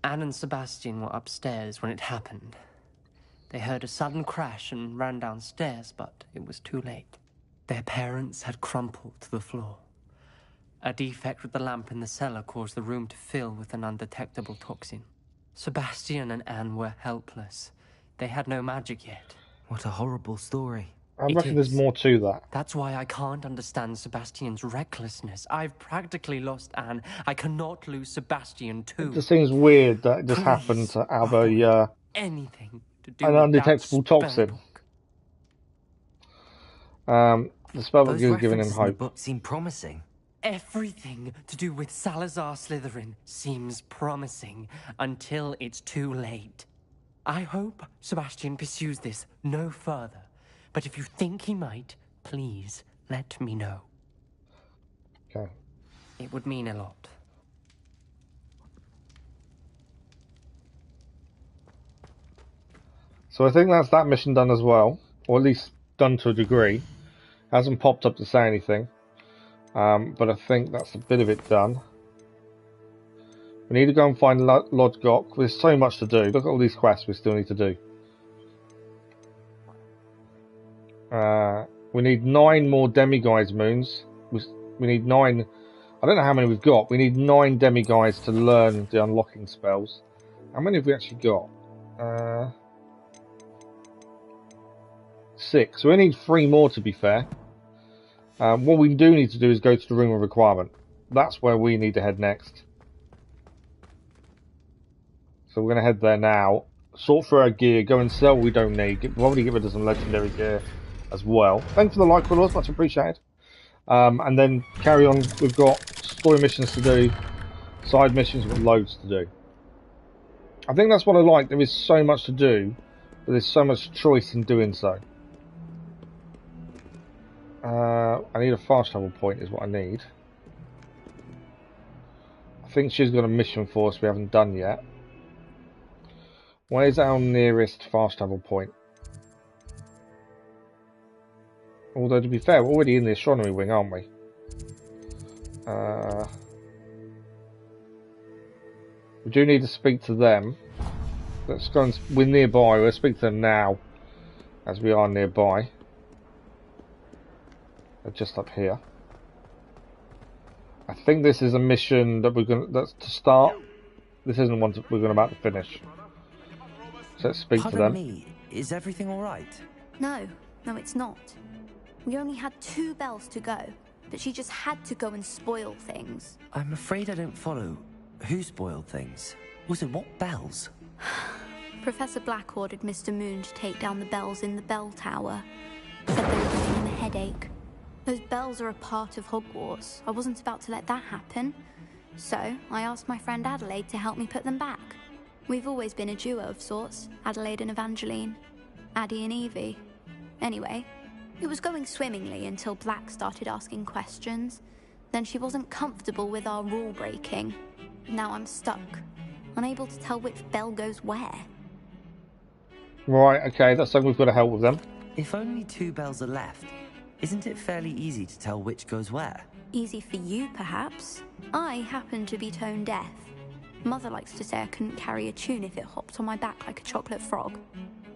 S11: Anne and Sebastian were upstairs when it happened. They heard a sudden crash and ran downstairs, but it was too late. Their parents had crumpled to the floor. A defect with the lamp in the cellar caused the room to fill with an undetectable toxin. Sebastian and Anne were helpless. They had no magic yet.
S4: What a horrible story.
S1: I reckon there's more to that.
S11: That's why I can't understand Sebastian's recklessness. I've practically lost Anne. I cannot lose Sebastian too.
S1: It just seems weird that it just happened to have
S11: anything to do
S1: an
S11: with
S1: undetectable toxin. The spellbook is giving him hope.
S4: The book seemed promising.
S11: Everything to do with Salazar Slytherin seems promising until it's too late. I hope Sebastian pursues this no further. But if you think he might, please let me know.
S1: Okay.
S11: It would mean a lot.
S1: So I think that's that mission done as well, or at least done to a degree. Hasn't popped up to say anything, but I think that's a bit of it done. We need to go and find Lodgok. There's so much to do. Look at all these quests we still need to do. We need 9 more demiguise moons. We need 9. I don't know how many we've got. We need 9 demiguise to learn the unlocking spells. How many have we actually got? 6. So we need 3 more to be fair. What we do need to do is go to the room of requirement. That's where we need to head next. So we're going to head there now. Sort through our gear. Go and sell what we don't need. Probably get rid of some legendary gear as well. Thanks for the like, followers, much appreciated. And then carry on. We've got story missions to do, side missions, we've got loads to do. I think that's what I like. There is so much to do, but there's so much choice in doing so. I need a fast travel point is what I need. I think she's got a mission for us we haven't done yet. Where's our nearest fast travel point? Although, to be fair, we're already in the astronomy wing, aren't we? We do need to speak to them. Let's go and... We're nearby. We'll speak to them now, as we are nearby. They're just up here. I think this is a mission that we're going. That's to start. This isn't one we're about to finish. So let's speak to them.
S4: Me, is everything all right?
S12: No, it's not. We only had 2 bells to go, but she just had to go and spoil things.
S4: I'm afraid I don't follow. Who spoiled things? Also, what bells?
S12: Professor Black ordered Mr. Moon to take down the bells in the bell tower. Said they were giving him a headache. Those bells are a part of Hogwarts. I wasn't about to let that happen. So, I asked my friend Adelaide to help me put them back. We've always been a duo of sorts, Adelaide and Evangeline. Addie and Evie. Anyway, it was going swimmingly until Black started asking questions. Then she wasn't comfortable with our rule breaking. Now I'm stuck, unable to tell which bell goes where.
S1: Right, okay, that's something we've got to help with them.
S4: If only 2 bells are left, isn't it fairly easy to tell which goes where?
S12: Easy for you, perhaps. I happen to be tone deaf. Mother likes to say I couldn't carry a tune if it hopped on my back like a chocolate frog.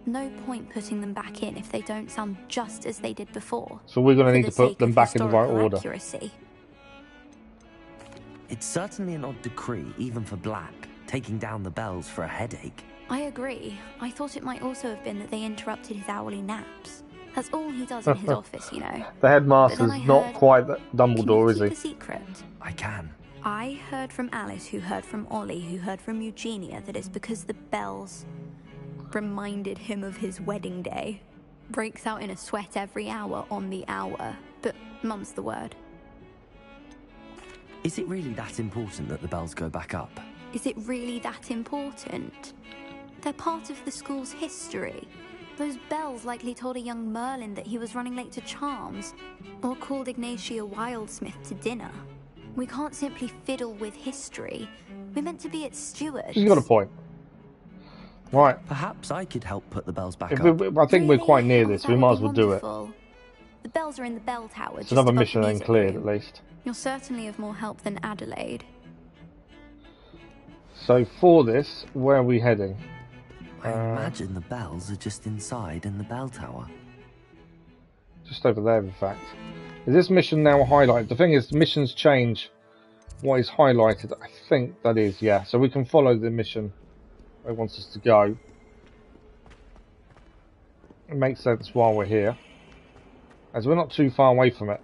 S12: No point putting them back in if they don't sound just as they did before.
S1: So we're going to need to put them back in the right order.
S12: Accuracy.
S4: It's certainly an odd decree, even for Black, taking down the bells for a headache.
S12: I agree. I thought it might also have been that they interrupted his hourly naps. That's all he does in his office, you know.
S1: The headmaster's not quite Dumbledore, is he?
S12: Keep a secret?
S4: I can.
S12: I heard from Alice, who heard from Ollie, who heard from Eugenia, that it's because the bells reminded him of his wedding day. Breaks out in a sweat every hour on the hour, but mum's the word.
S4: Is it really that important that the bells go back up?
S12: Is it really that important? They're part of the school's history. Those bells likely told a young Merlin that he was running late to Charms, or called Ignatia Wildsmith to dinner. We can't simply fiddle with history. We're meant to be its stewards.
S1: She's got a point. Right.
S4: Perhaps I could help put the bells back
S1: up.
S4: I
S1: think we're quite near this. We might as well do it.
S12: The bells are in the bell tower.
S1: It's another mission uncleared, at least.
S12: You're certainly of more help than Adelaide.
S1: So for this, where are we heading?
S4: I imagine the bells are just inside in the bell tower.
S1: Just over there, in fact. Is this mission now highlighted? The thing is, missions change what is highlighted. I think that is, yeah. So we can follow the mission where it wants us to go. It makes sense while we're here, as we're not too far away from it.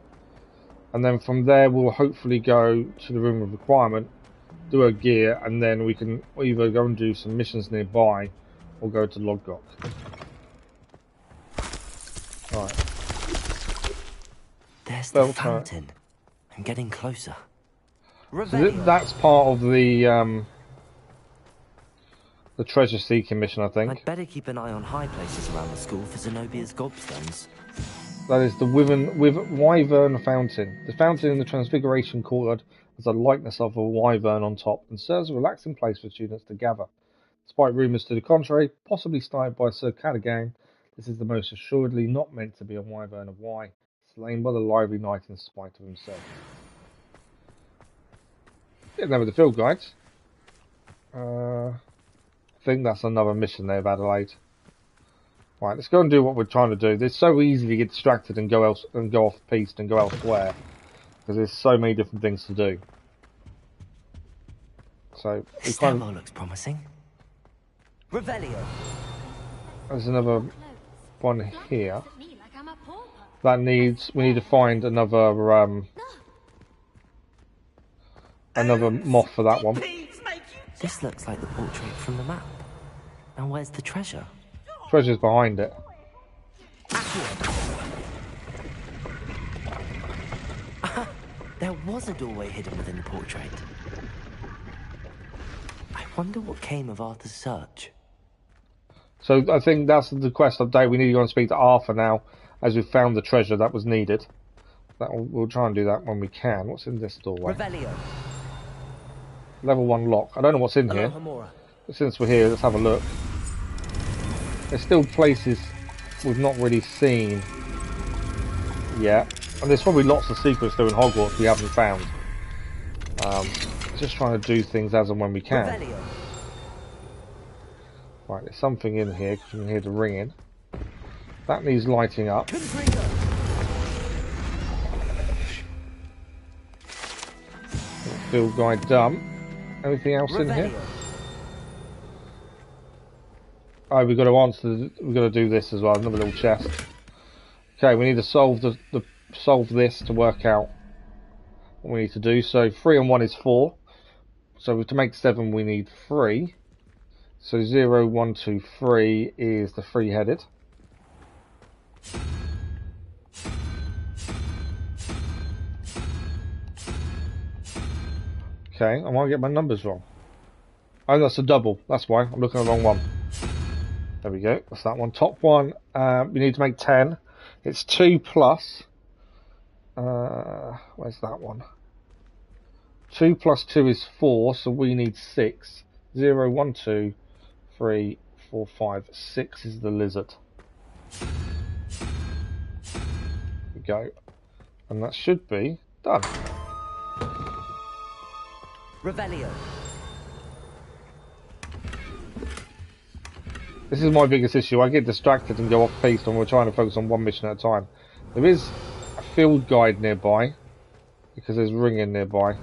S1: And then from there, we'll hopefully go to the room of requirement, do a gear, and then we can either go and do some missions nearby, or go to Lodgok. Right.
S4: There's the fountain. I'm getting closer.
S1: So that's part of the treasure-seeking mission, I think.
S4: I'd better keep an eye on high places around the school for Zenobia's gobstones.
S1: That is the Wyvern Fountain. The fountain in the Transfiguration Courtyard has a likeness of a wyvern on top and serves as a relaxing place for students to gather. Despite rumours to the contrary, possibly started by Sir Cadogan, this is the most assuredly not meant to be a wyvern of Wye, slain by the lively knight in spite of himself. Getting there with the field guides. I think that's another mission there of Adelaide. Right, let's go and do what we're trying to do. It's so easy to get distracted and go off piste and go elsewhere, because there's so many different things to do. So
S4: this demo looks promising. Revelio.
S1: There's another one here. That we need to find another moth for that one.
S4: This looks like the portrait from the map. And where's the treasure?
S1: Treasure's behind it.
S4: There was a doorway hidden within the portrait. I wonder what came of Arthur's search.
S1: So I think that's the quest update. We need to go and speak to Arthur now, as we've found the treasure that was needed. We'll try and do that when we can. What's in this doorway?
S4: Revelio.
S1: Level 1 lock. I don't know what's in here. But since we're here, let's have a look. There's still places we've not really seen yet. And there's probably lots of secrets still in Hogwarts we haven't found. Just trying to do things as and when we can.
S4: Revelio.
S1: Right, there's something in here, because you can hear the ringing. That needs lighting up. Field guide done. Anything else in here? Oh, we've got to answer. We've got to do this as well. Another little chest. Okay, we need to solve solve this to work out what we need to do. So 3 and 1 is 4. So to make 7, we need 3. So 0, 1, 2, 3 is the 3-headed. Okay, I might get my numbers wrong. Oh, that's a double. That's why. I'm looking at the wrong one. There we go. That's that one. Top one, we need to make 10. It's 2 plus... where's that one? 2 plus 2 is 4, so we need 6. 0, 1, 2, 3, 4, 5, 6 is the lizard. There we go. And that should be done.
S4: Revelio.
S1: This is my biggest issue. I get distracted and go off piste when we're trying to focus on one mission at a time. There is a field guide nearby, because there's ringing nearby.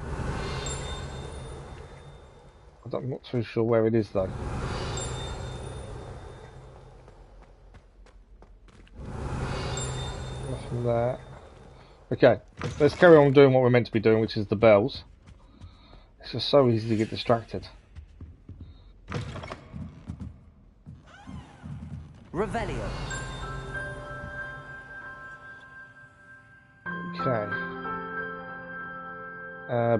S1: I'm not too sure where it is though. Nothing there. Okay, let's carry on doing what we're meant to be doing, which is the bells. It's just so easy to get distracted.
S4: Revelio.
S1: Okay.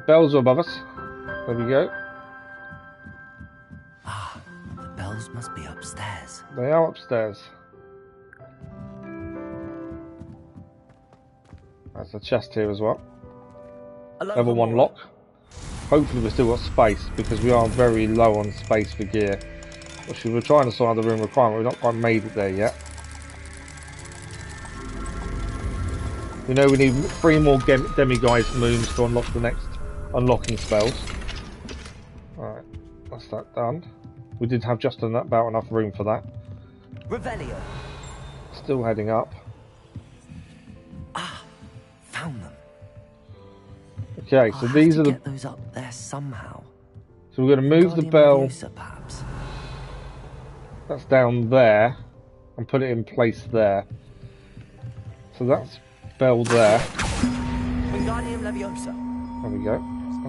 S1: Bells are above us. There we go.
S4: Ah, the bells must be upstairs.
S1: They are upstairs. There's a chest here as well. Level 1 lock. Hopefully we've still got space, because we are very low on space for gear. Actually, we're trying to sort out the room requirement. We've not quite made it there yet. We know we need 3 more demiguise moons to unlock the next unlocking spells. Alright, that's that done. We did have just about enough room for that.
S4: Revelio.
S1: Still heading up.
S4: Ah, found them.
S1: Okay, so these are the...
S4: get those up there somehow.
S1: So we're going to move the bell...
S4: Leviosa, perhaps.
S1: That's down there. And put it in place there. So that's bell there.
S2: Wingardium Leviosa.
S1: There we go.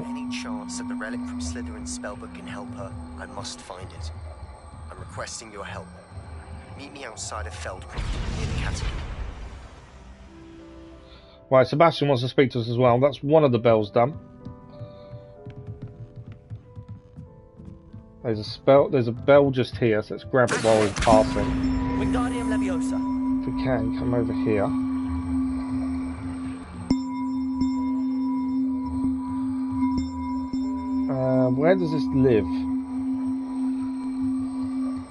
S2: Any chance that the relic from Slytherin's spellbook can help her, I must find it. I'm requesting your help. Meet me outside of Feldcroft, near the catacomb.
S1: Right, Sebastian wants to speak to us as well. That's one of the bells done. There's a bell just here, so let's grab it while we're passing.
S2: Wingardium Leviosa.
S1: If we can, come over here. Where does this live?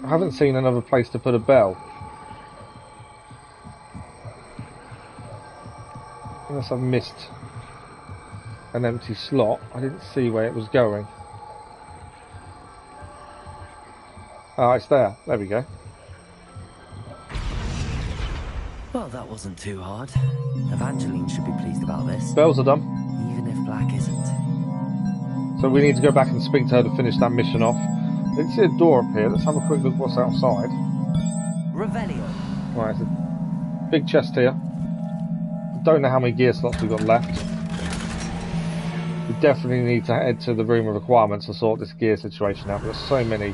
S1: I haven't seen another place to put a bell. Unless I've missed an empty slot. I didn't see where it was going. Oh, it's there. There we go.
S4: Well, that wasn't too hard. Evangeline should be pleased about this.
S1: Bells are done.
S4: Even if Black isn't.
S1: So we need to go back and speak to her to finish that mission off. Let's see a door up here. Let's have a quick look what's outside.
S4: Revelio.
S1: Right, it's a big chest here. Don't know how many gear slots we've got left. We definitely need to head to the room of requirements to sort this gear situation out. There's so many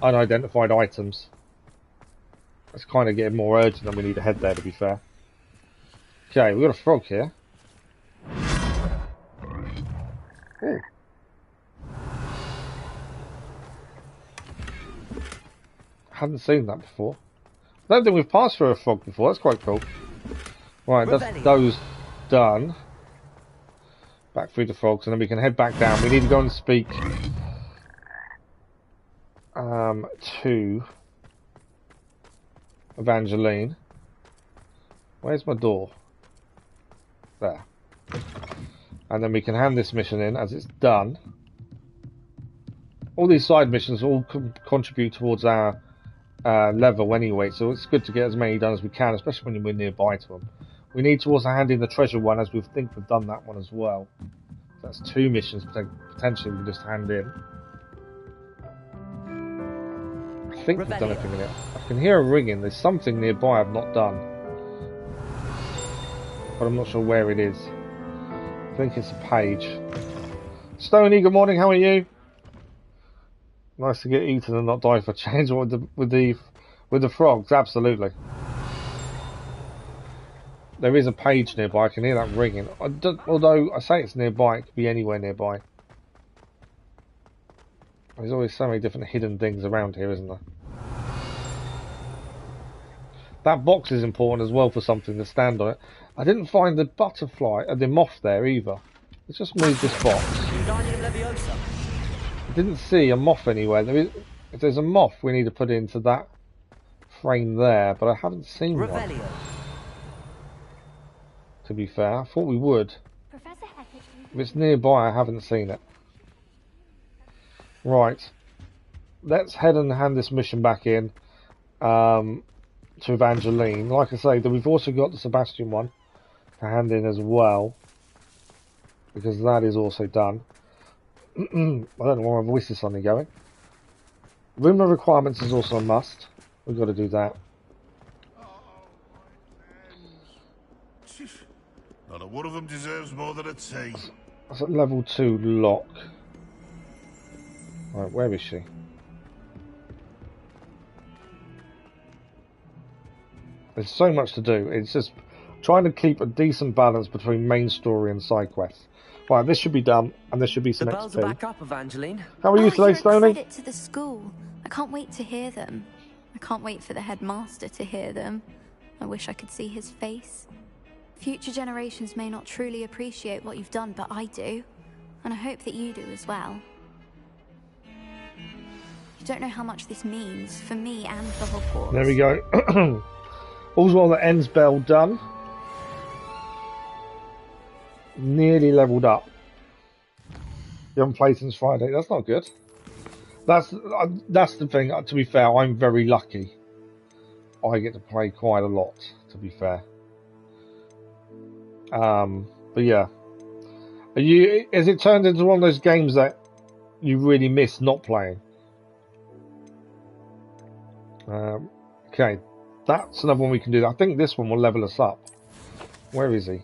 S1: unidentified items. It's kind of getting more urgent than we need to head there, to be fair. Okay, we've got a frog here. Ooh. Hadn't seen that before. I don't think we've passed through a frog before. That's quite cool. Right, that's those done. Back through the frogs, and then we can head back down. We need to go and speak to Evangeline. Where's my door? There. And then we can hand this mission in as it's done. All these side missions all contribute towards our level anyway, so it's good to get as many done as we can, especially when we're nearby to them. We need to also hand in the treasure one, as we think we've done that one as well. That's 2 missions potentially we can just hand in. I think we've done everything in it. I can hear a ringing. There's something nearby I've not done. But I'm not sure where it is. I think it's a page. Stoney, good morning, how are you? Nice to get eaten and not die for change with the frogs, absolutely. There is a page nearby, I can hear that ringing. Although I say it's nearby, it could be anywhere nearby. There's always so many different hidden things around here, isn't there? That box is important as well for something to stand on it. I didn't find the butterfly, the moth there either. Let's just move this box. I didn't see a moth anywhere. If there's a moth, we need to put it into that frame there, but I haven't seen one. To be fair, I thought we would. If it's nearby, I haven't seen it. Right. Let's head and hand this mission back in to Evangeline. Like I say, we've also got the Sebastian one to hand in as well, because that is also done. I don't know why my voice is suddenly going. Room of requirements is also a must. We've got to do that.
S3: Not a one of them deserves more than a tea.
S1: That's at level 2 lock. Right, where is she? There's so much to do. It's just trying to keep a decent balance between main story and side quests. Right, this should be done, and there should be some
S4: The bells
S1: XP.
S4: are back up, Evangeline.
S1: How are you today, Stoney?
S12: Credit to the school. I can't wait to hear them. I can't wait for the headmaster to hear them. I wish I could see his face. Future generations may not truly appreciate what you've done, but I do. And I hope that you do as well. You don't know how much this means for me and for Hogwarts.
S1: There we go. All's well that ends bell done. Nearly leveled up. You haven't played since Friday. That's not good. That's the thing. To be fair, I'm very lucky. I get to play quite a lot. To be fair. But yeah. Has it turned into one of those games that you really miss not playing? Okay, that's another one we can do. I think this one will level us up. Where is he?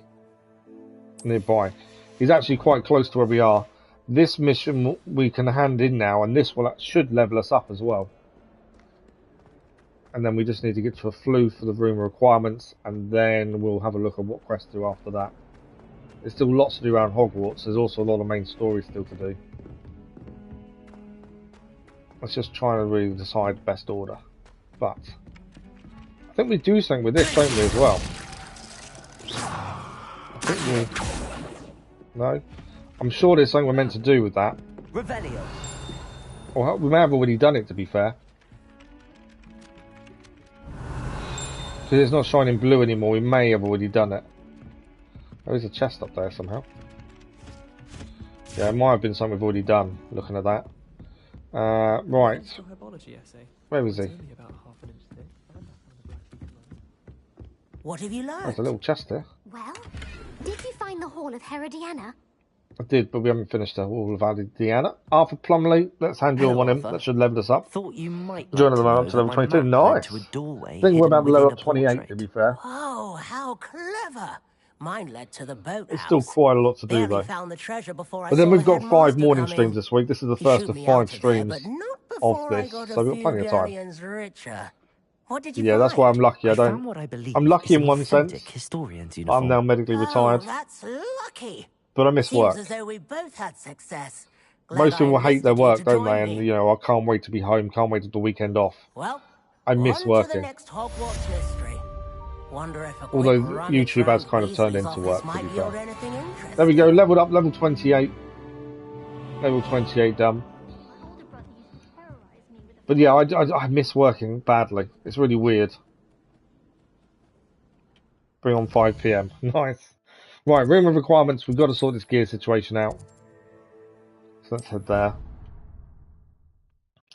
S1: Nearby. He's actually quite close to where we are. This mission we can hand in now, and this should level us up as well. And then we just need to get to a flue for the room requirements, and then we'll have a look at what quests do after that. There's still lots to do around Hogwarts. There's also a lot of main story still to do. Let's just try and really decide the best order. But I think we do something with this, don't we, as well? I think we... No? I'm sure there's something we're meant to do with that.
S4: Revelio.
S1: Or we may have already done it, to be fair. Because it's not shining blue anymore, we may have already done it. There is a chest up there somehow. Yeah, it might have been something we've already done, looking at that. Right. Where is he?
S13: What have you learned?
S1: There's a little chest there.
S13: Well, did you find the Hall of Herodiana?
S1: I did, but we haven't finished the Hall of Herodiana. Arthur Plumley, let's hand you one in. That should level us up.
S4: Thought you might
S1: join at the moment to level 22. Nice. I think we're about level up 28, to be fair.
S13: Oh, how clever! Mine led to the boathouse.
S1: It's still quite a lot to do, though.
S13: Found the treasure before
S1: but then we've got 5 morning streams this week. This is the first of 5 streams of this, so we've got plenty of time.
S13: What did you
S1: yeah,
S13: find?
S1: that's why I'm lucky. I'm lucky in one sense. I'm now medically retired.
S13: That's lucky.
S1: But I miss work.
S13: As though we both had success.
S1: Most people hate their work, don't they? And you know, I can't wait to be home. Can't wait to the weekend off.
S13: Well,
S1: I miss working.
S13: The next Hogwarts mystery. Wonder if
S1: although YouTube has kind of turned into work, to be fair. There we go. Leveled up. Level 28. Level 28 done. But yeah, I miss working badly. It's really weird. Bring on 5 PM. Nice. Right, room of requirements. We've got to sort this gear situation out. So let's head there.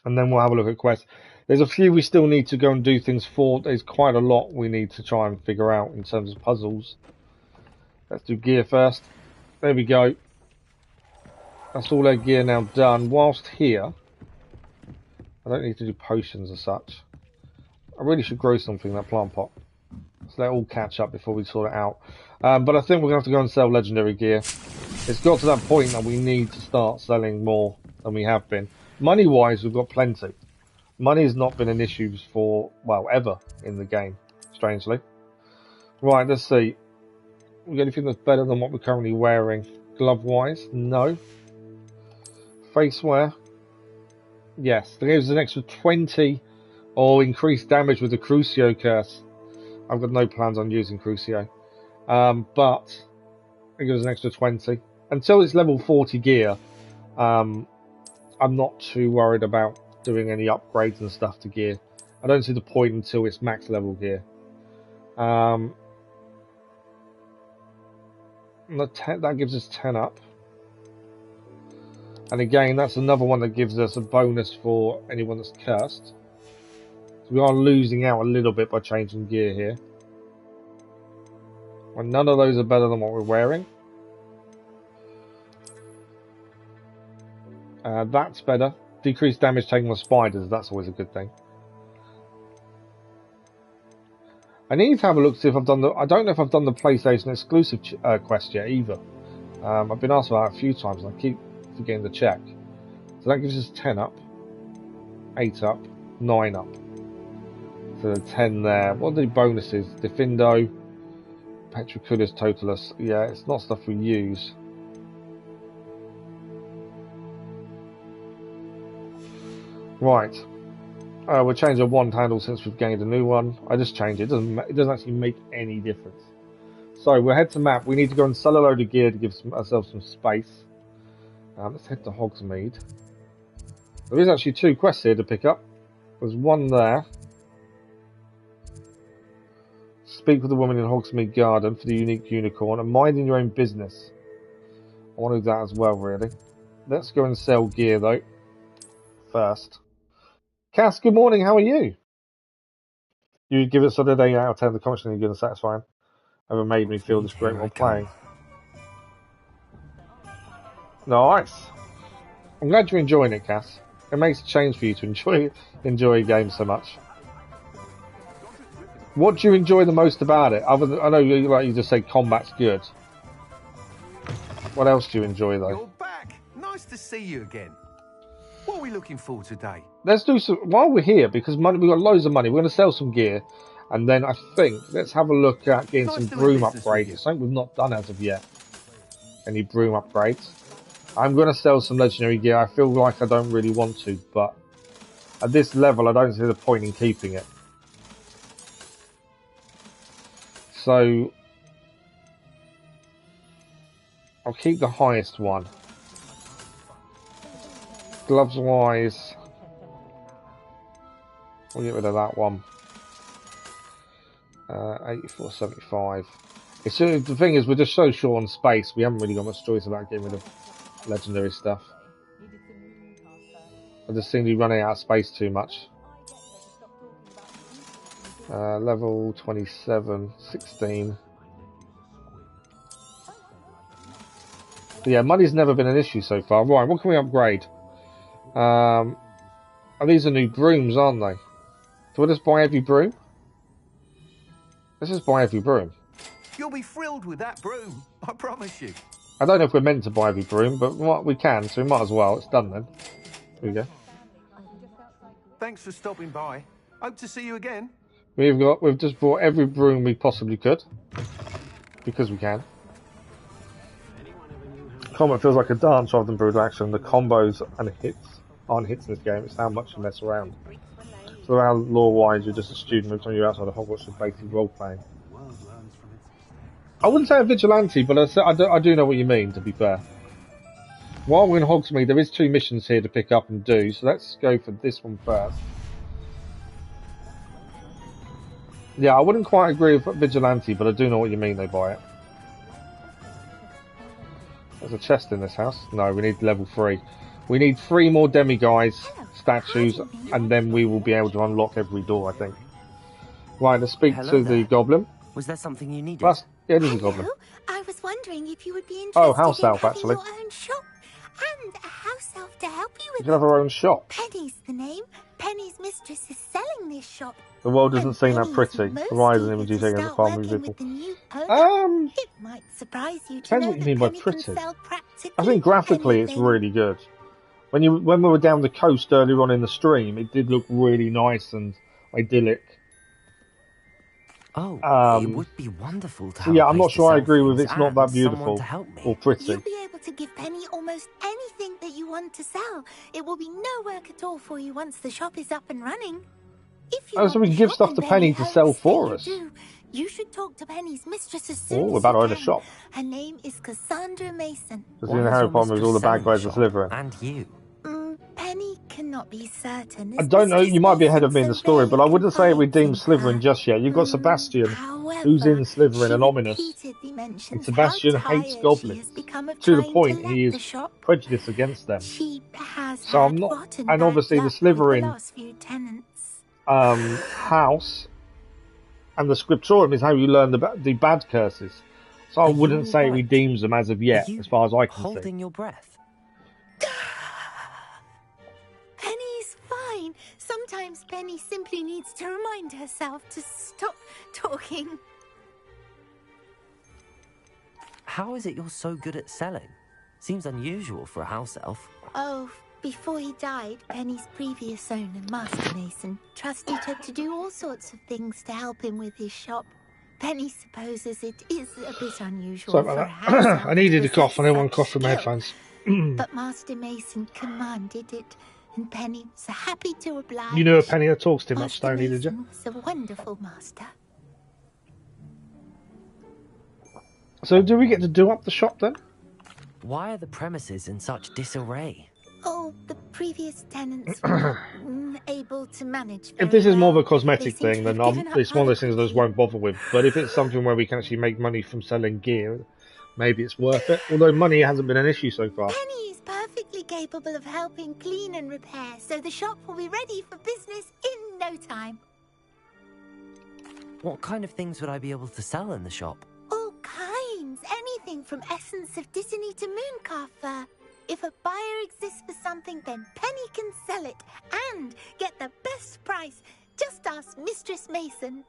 S1: And then we'll have a look at quests. There's a few we still need to go and do things for. There's quite a lot we need to try and figure out in terms of puzzles. Let's do gear first. There we go. That's all our gear now done. Whilst here, I don't need to do potions as such. I really should grow something in that plant pot. So let it all catch up before we sort it out. But I think we're going to have to go and sell legendary gear. It's got to that point that we need to start selling more than we have been. Money-wise, we've got plenty. Money has not been an issue for, well, ever in the game, strangely. Right, let's see. We got anything that's better than what we're currently wearing? Glove-wise? No. Face wear? Yes. They gave us an extra 20 or increased damage with the Crucio curse. I've got no plans on using Crucio. But it gives us an extra 20. Until it's level 40 gear, I'm not too worried about doing any upgrades and stuff to gear. I don't see the point until it's max level gear. That gives us 10 up. And again, that's another one that gives us a bonus for anyone that's cursed. So we are losing out a little bit by changing gear here. Well, none of those are better than what we're wearing. That's better. Decreased damage taken by spiders, that's always a good thing. I need to have a look to see if I've done the... I don't know if I've done the PlayStation exclusive quest yet either. I've been asked about it a few times and I keep forgetting to check. So that gives us 10 up, 8 up, 9 up. So 10 there. What are the bonuses? Defindo, Petriculus, Totalus. Yeah, it's not stuff we use. Right. We'll change our wand handle since we've gained a new one. I just changed it. It doesn't actually make any difference. So we'll head to map. We need to go and sell a load of gear to give ourselves some space. Let's head to Hogsmeade. There is actually 2 quests here to pick up. There's one there. Speak with the woman in Hogsmeade Garden for the unique unicorn and minding your own business. I want to do that as well, really. Let's go and sell gear, though, first. Cass, good morning, how are you? You give us a 8 out of 10 the comments and you're good and satisfying. Ever made me feel this great while playing. Nice. I'm glad you're enjoying it, Cass. It makes a change for you to enjoy games so much. What do you enjoy the most about it? Other than, I know you just said combat's good. What else do you enjoy though?
S10: You're back. Nice to see you again. What are we looking for today?
S1: Let's do some while we're here because money. We've got loads of money. We're going to sell some gear, and then I think let's have a look at getting some broom upgrades. Something we've not done as of yet. Any broom upgrades? I'm going to sell some legendary gear. I feel like I don't really want to, but at this level, I don't see the point in keeping it. So I'll keep the highest one. Gloves wise, we'll get rid of that one. 84.75. It's the thing is we're just so short on space. We haven't really got much choice about getting rid of legendary stuff. I just seem to be running out of space too much. Level 27, 16. But yeah, money's never been an issue so far. Right, what can we upgrade? These are new brooms, aren't they? Do I just buy every broom? Let's just buy every broom.
S10: You'll be thrilled with that broom, I promise you.
S1: I don't know if we're meant to buy every broom, but we can, so we might as well. It's done then. Here we go.
S10: Thanks for stopping by. Hope to see you again.
S1: We've just bought every broom we possibly could. Because we can. Combat feels like a dance rather than brutal action. The combos and hits aren't hits in this game, it's how much you mess around. So around lore-wise, you're just a student every time you're outside of Hogwarts, you're basically role-playing. I wouldn't say a vigilante, but I do know what you mean, to be fair. While we're in Hogsmeade, there is 2 missions here to pick up and do, so let's go for this one first. Yeah, I wouldn't quite agree with vigilante, but I do know what you mean though by it. There's a chest in this house. No, we need level 3. We need 3 more demiguise statues, and then we will be able to unlock every door, I think. Right, let's speak to the goblin.
S4: Was there something you needed?
S1: Yeah, it is a goblin.
S14: I was wondering if you would be interested
S1: oh, house elf,
S14: in
S1: actually.
S14: your own shop and a house elf to help you with
S1: You can have our own shop.
S14: Penny's the name. Penny's mistress is selling this shop.
S1: The world doesn't seem that
S14: Penny's
S1: pretty.
S14: most
S1: Horizon
S14: eager
S1: image
S14: to
S1: you take as a
S14: start
S1: farm
S14: working
S1: vehicle.
S14: with the new owner. It might surprise you to
S1: Depends
S14: know
S1: what you
S14: that
S1: mean by
S14: Penny can
S1: pretty.
S14: sell practically
S1: I think graphically it's
S14: anything.
S1: really good. When we were down the coast earlier on in the stream, it did look really nice and idyllic.
S4: Oh, it would be wonderful to
S1: So
S4: have
S1: yeah,
S4: a
S1: I'm not
S4: place to
S1: sure I
S4: sell
S1: agree with
S4: things
S1: it's not that
S4: and someone
S1: beautiful
S4: to help me.
S1: or pretty.
S14: You'll be able to give Penny almost anything that you want to sell. It will be no work at all for you once the shop is up and running. If you
S1: So we can give stuff to Penny to sell for us.
S14: You should talk to Penny's mistress as soon as
S1: Oh, about
S14: you
S1: her
S14: can.
S1: a shop.
S14: Her name is Cassandra Mason.
S1: Because in the Harry Potter movies, all the bad guys are Slytherin.
S4: And you.
S14: Penny cannot be certain.
S1: I don't know, you might be ahead of me in the story, but I wouldn't say it redeems Slytherin just yet. You've got Sebastian, who's in Slytherin and ominous. And Sebastian hates goblins, to the point he is prejudiced against them. So I'm not, and obviously the Slytherin house and the scriptorium is how you learn the bad curses. So I wouldn't say it redeems them as of yet, as far as I can see.
S4: Holding your breath.
S14: Penny's fine. Sometimes Penny simply needs to remind herself to stop talking.
S4: How is it you're so good at selling? Seems unusual for a house elf.
S14: Oh, before he died, Penny's previous owner, Master Mason, trusted her to do all sorts of things to help him with his shop. Penny supposes it is a bit unusual
S1: Sorry
S14: for a
S1: about
S14: house
S1: that.
S14: elf
S1: I needed to
S14: to
S1: cough. I didn't
S14: possess
S1: want to cough from my
S14: such skill.
S1: headphones.
S14: But Master Mason commanded it, and Penny was happy to oblige.
S1: You knew a Penny that talks too much,
S14: Master
S1: Stoney, did you?
S14: Mason was a wonderful master.
S1: So do we get to do up the shop then?
S4: Why are the premises in such disarray?
S14: Oh, the previous tenants were not able to manage.
S1: If this is more of a cosmetic
S14: They seem
S1: thing,
S14: to
S1: then
S14: have given up
S1: it's one of
S14: other
S1: those things I just won't bother with. But if it's something where we can actually make money from selling gear, maybe it's worth it. Although money hasn't been an issue so far.
S14: Penny is perfectly capable of helping clean and repair, so the shop will be ready for business in no time.
S4: What kind of things would I be able to sell in the shop?
S14: All kinds. Anything from essence of Disney to mooncalf fur. If a buyer exists for something, then Penny can sell it and get the best price. Just ask Mistress Mason.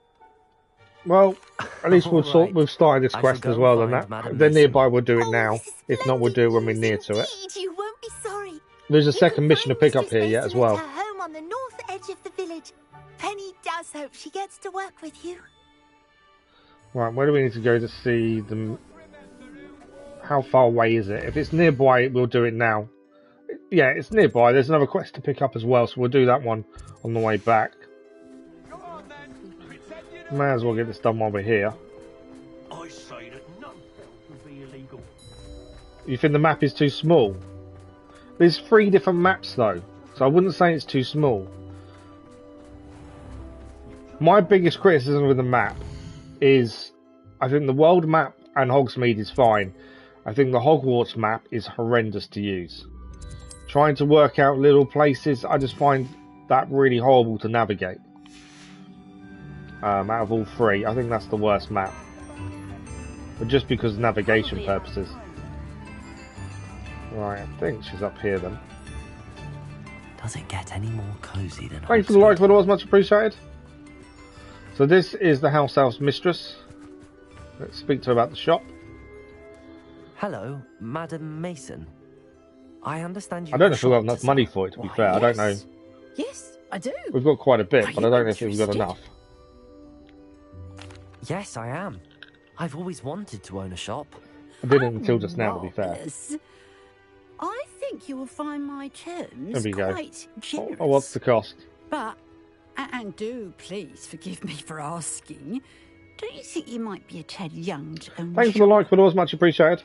S1: Well, at least we've started this
S4: I
S1: quest
S4: shall
S1: as
S4: go
S1: well.
S4: and
S1: Then
S4: find Madame
S1: they're
S4: Mason.
S1: nearby. We'll do it now. If not, we'll do it when we're near to it.
S14: You won't be sorry.
S1: There's a second mission to pick up here yet as well.
S14: Her home on the north edge of the village. Penny does hope she gets to work with you.
S1: Right, where do we need to go to see them? How far away is it? If it's nearby, we'll do it now. Yeah, it's nearby. There's another quest to pick up as well, so we'll do that one on the way back. May as well get this done while we're here.
S7: I say that no would be illegal.
S1: You think the map is too small? There's 3 different maps though, so I wouldn't say it's too small. My biggest criticism with the map is I think the world map and Hogsmeade is fine. I think the Hogwarts map is horrendous to use. Trying to work out little places, I just find that really horrible to navigate. Out of all 3, I think that's the worst map. But just because of navigation purposes. Right, I think she's up here then.
S4: Does it get any more cozy than
S1: Thanks for the like, but it was much appreciated. So this is the house elf's mistress. Let's speak to her about the shop.
S4: Hello, Madame Mason. I understand you.
S1: I don't know if we've got enough money for it, to be fair.
S15: Yes.
S1: I don't know.
S15: Yes, I do.
S1: We've got quite a bit,
S15: Are
S1: but
S15: you
S1: I don't know if we've got
S15: interested?
S1: enough.
S4: Yes, I am. I've always wanted to own a shop.
S1: I didn't until just now, to be fair.
S15: Marvellous. I think you will find my terms
S1: There we go.
S15: quite generous.
S1: Oh, what's the cost?
S15: But, and do please forgive me for asking, don't you think you might be a tad young to own a
S1: Thanks for the
S15: shop?
S1: like, but it was much appreciated.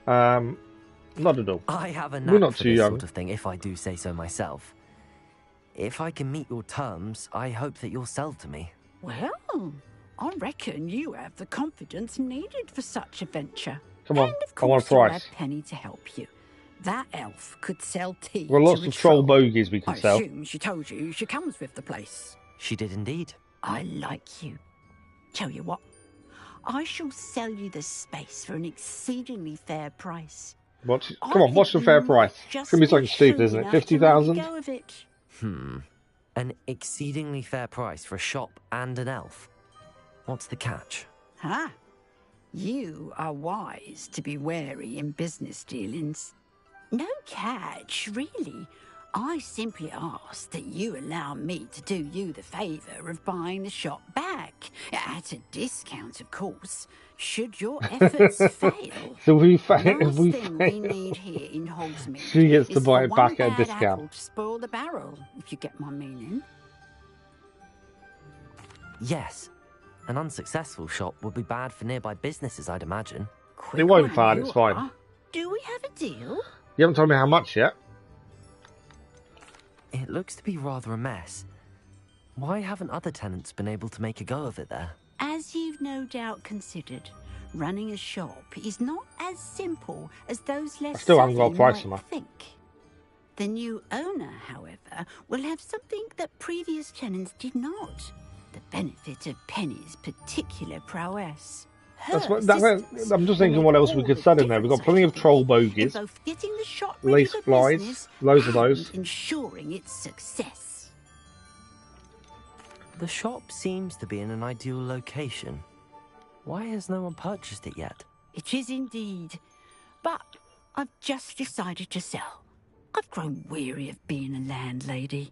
S1: Not at all.
S4: I have a
S1: We're
S4: knack
S1: not
S4: for
S1: too
S4: this
S1: young.
S4: sort of thing, if I do say so myself. If I can meet your terms, I hope that you'll sell to me.
S15: Well, I reckon you have the confidence needed for such a venture.
S1: Come on,
S15: And of
S1: I want a
S15: course you'll
S1: price.
S15: have Penny to help you. That elf could sell tea
S1: There are lots
S15: to a
S1: of troll
S15: troll.
S1: bogies we can
S15: I
S1: sell.
S15: assume she told you she comes with the place.
S4: She did indeed.
S15: I like you. Tell you what, I shall sell you the space for an exceedingly fair price.
S1: Come on, what's the fair price? It's going to be something stupid, isn't it? 50,000?
S15: Go of it.
S4: An exceedingly fair price for a shop and an elf. What's the catch?
S15: Huh? You are wise to be wary in business dealings. No catch, really. I simply ask that you allow me to do you the favour of buying the shop back. At a discount, of course. Should your efforts fail.
S1: So we fail.
S15: Last
S1: We
S15: thing
S1: fail.
S15: we need here in Hogsmeade
S1: She gets to
S15: is
S1: buy
S15: for
S1: it back
S15: one
S1: at a
S15: bad
S1: discount.
S15: apple to spoil the barrel, if you get my meaning.
S4: Yes. An unsuccessful shop would be bad for nearby businesses, I'd imagine.
S1: It won't fart, it's fine.
S15: Are. Do we have a deal?
S1: You haven't told me how much yet.
S4: It looks to be rather a mess. Why haven't other tenants been able to make a go of it there?
S15: As you've no doubt considered, running a shop is not as simple as those less
S1: I still haven't got a
S15: savvy
S1: price
S15: might
S1: on her.
S15: think. The new owner, however, will have something that previous tenants did not. The benefit of Penny's particular prowess.
S1: That's what, I'm just thinking what else we could sell in there. We've got plenty of troll bogies,
S15: Both getting the shop ready
S1: lace
S15: for
S1: flies,
S15: business
S1: loads of
S15: and
S1: those.
S15: ensuring its success.
S4: The shop seems to be in an ideal location. Why has no one purchased it yet?
S15: It is indeed. But I've just decided to sell. I've grown weary of being a landlady.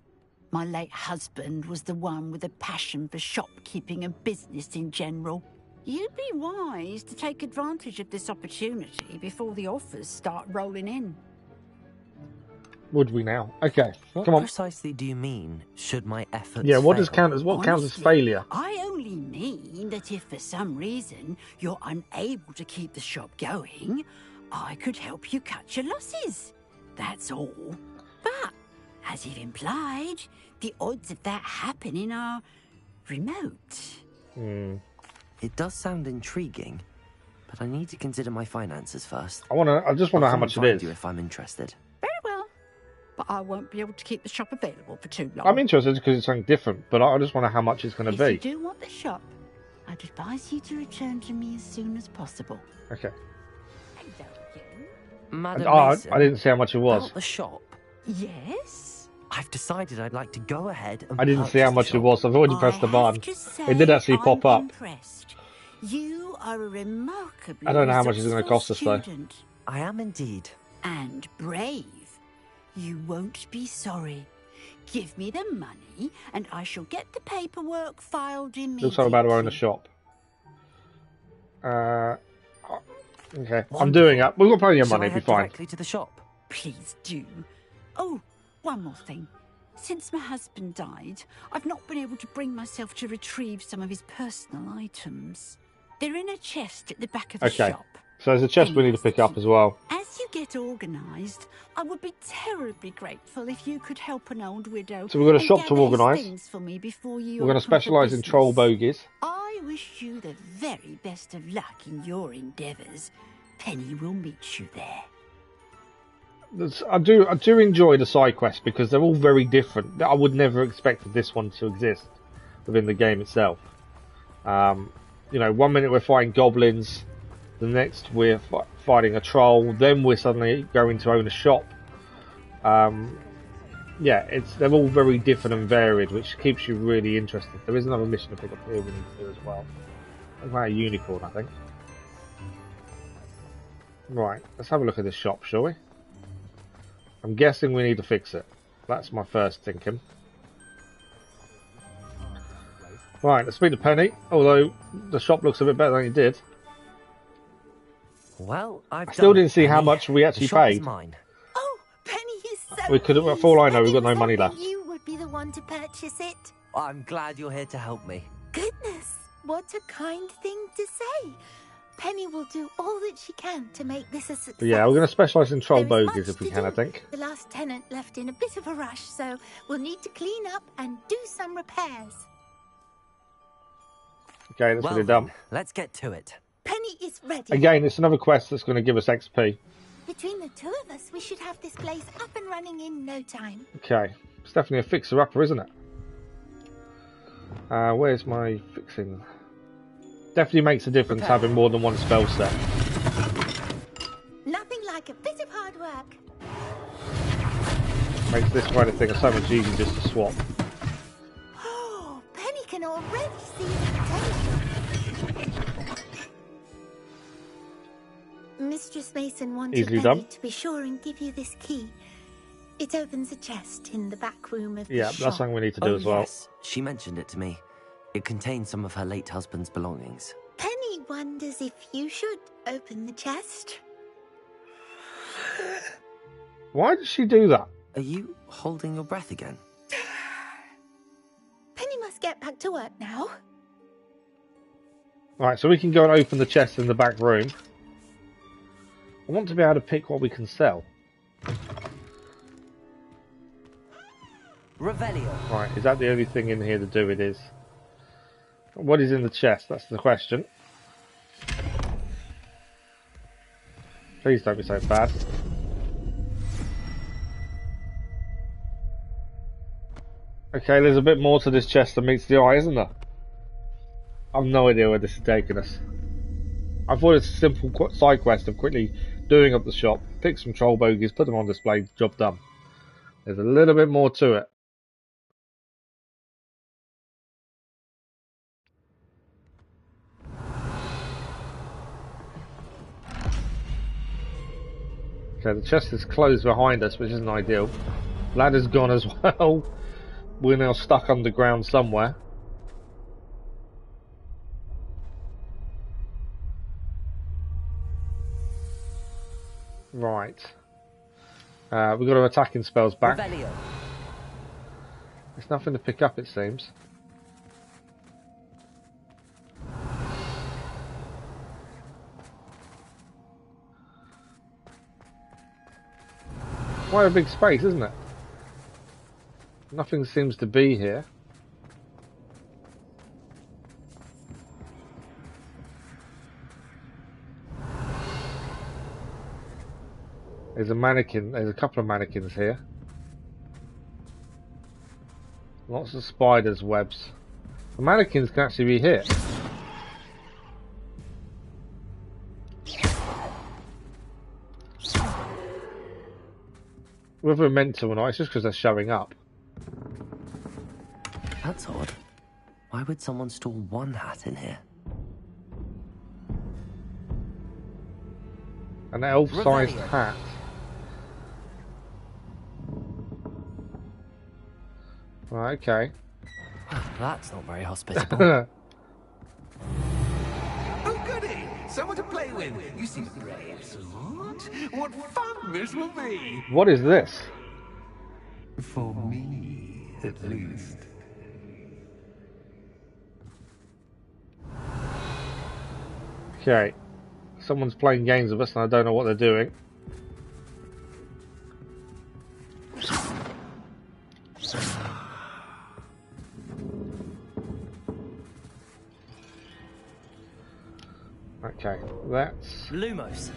S15: My late husband was the one with a passion for shopkeeping and business in general. You'd be wise to take advantage of this opportunity before the offers start rolling in.
S1: Would we now? Okay,
S4: What
S1: come on.
S4: precisely do you mean, should my efforts
S1: Yeah, what
S4: fail?
S1: does count as counts as
S15: Honestly,
S1: failure?
S15: I only mean that if for some reason you're unable to keep the shop going, I could help you cut your losses. That's all. But, as you've implied, the odds of that happening are remote.
S4: It does sound intriguing, but I need to consider my finances first.
S1: I just want to know how
S4: I'll
S1: much
S4: come
S1: it
S4: and
S1: is.
S4: find you if I'm interested.
S15: Very well. But I won't be able to keep the shop available for too long.
S1: I'm interested because it's something different, but I just want to know how much it's going to
S15: If you
S1: be.
S15: do want the shop, I'd advise you to return to me as soon as possible.
S1: Okay.
S4: Madam
S1: Oh,
S4: Mason,
S1: I didn't see how much it was.
S4: about the shop.
S15: Yes?
S4: I've decided I'd like to go ahead and
S1: I didn't see how
S4: purchase
S1: much
S4: the
S1: it
S4: shop.
S1: was. I've already pressed the button. It did actually pop up.
S15: Impressed. You are a remarkably
S1: I don't know how much it's going to cost us though.
S15: student.
S4: I am indeed.
S15: And brave. You won't be sorry. Give me the money, and I shall get the paperwork filed immediately.
S1: Looks like I'm about to own a shop. Okay, I'm doing it. We've got plenty of
S4: Shall
S1: money,
S4: I
S1: it'll be
S4: head
S1: fine.
S4: directly to the shop?
S15: Please do. Oh, one more thing. Since my husband died, I've not been able to bring myself to retrieve some of his personal items. They're in a chest at the back of the
S1: Okay,
S15: shop.
S1: so there's a chest we need to pick up as well.
S15: As you get organised, I would be terribly grateful if you could help an old widow.
S1: So we've got a
S15: and
S1: shop to
S15: gather his
S1: organise.
S15: things for me before you
S1: We're going to
S15: open for
S1: specialise in
S15: business.
S1: troll bogies.
S15: I wish you the very best of luck in your endeavours. Penny will meet you there.
S1: I do enjoy the side quests because they're all very different. I would never expected this one to exist within the game itself. You know, 1 minute we're fighting goblins, the next we're fighting a troll, then we're suddenly going to own a shop. Yeah, they're all very different and varied, which keeps you really interested. There is another mission to pick up here we need to do as well. About a unicorn, I think. Right, let's have a look at this shop, shall we? I'm guessing we need to fix it. That's my first thinking. Right, let's speak to Penny, although the shop looks a bit better than it did.
S4: Well, I
S1: still didn't see how much we
S4: The
S1: actually
S4: shop is
S1: paid.
S4: mine.
S14: Oh, Penny is so
S1: We could, for all I know, we've got no money left.
S14: You would be the one to purchase it.
S4: I'm glad you're here to help me.
S14: Goodness, what a kind thing to say. Penny will do all that she can to make this a success.
S1: But yeah, we're going to specialise in troll
S14: There is
S1: bogies
S14: much
S1: if we
S14: to
S1: can, I
S14: do.
S1: think.
S14: The last tenant left in a bit of a rush, so we'll need to clean up and do some repairs.
S1: Okay, that's
S4: Well,
S1: what we've done.
S4: let's get to it.
S14: Penny is ready.
S1: Again, it's another quest that's going to give us XP.
S14: Between the two of us, we should have this place up and running in no time.
S1: Okay, it's definitely a fixer-upper, isn't it? Where's my fixing? Definitely makes a difference having more than one spell set.
S14: Nothing like a bit of hard work.
S1: Makes this kind of thing so much easier just to swap.
S14: Oh, Penny can already see the potential. Mistress Mason wanted
S1: Easily
S14: Penny
S1: done.
S14: to be sure and give you this key. It opens a chest in the back room of the
S1: Yeah,
S14: shop.
S1: that's something we need to do as well.
S4: Yes, she mentioned it to me. It contains some of her late husband's belongings.
S14: Penny wonders if you should open the chest.
S1: Why did she do that?
S4: Are you holding your breath again?
S14: Penny must get back to work now.
S1: Right, so we can go and open the chest in the back room. I want to be able to pick what we can sell.
S4: Revelio.
S1: Right, is that the only thing in here to do it is? What is in the chest? That's the question. Please don't be so fast. Okay, there's a bit more to this chest than meets the eye, isn't there? I've no idea where this is taking us. I thought it's a simple side quest of quickly doing up the shop, pick some troll bogies, put them on display, job done. There's a little bit more to it. Okay, the chest is closed behind us, which isn't ideal. Ladder's gone as well. We're now stuck underground somewhere. Right. We've got our attacking spells back.
S4: Revelio.
S1: There's nothing to pick up, it seems. Quite a big space, isn't it? Nothing seems to be here. There's a mannequin, there's a couple of mannequins here. Lots of spiders' webs. The mannequins can actually be here. Whether we're meant to or not, it's just because they're showing up.
S4: That's odd. Why would someone store one hat in here?
S1: An elf-sized hat. Right, okay.
S4: That's not very hospitable.
S7: Oh, goody! Someone to play with. You seem brave, smart. What fun this will be!
S1: What is this?
S7: For me, at least.
S1: Okay. Someone's playing games with us and I don't know what they're doing. Okay, let's
S4: Lumos.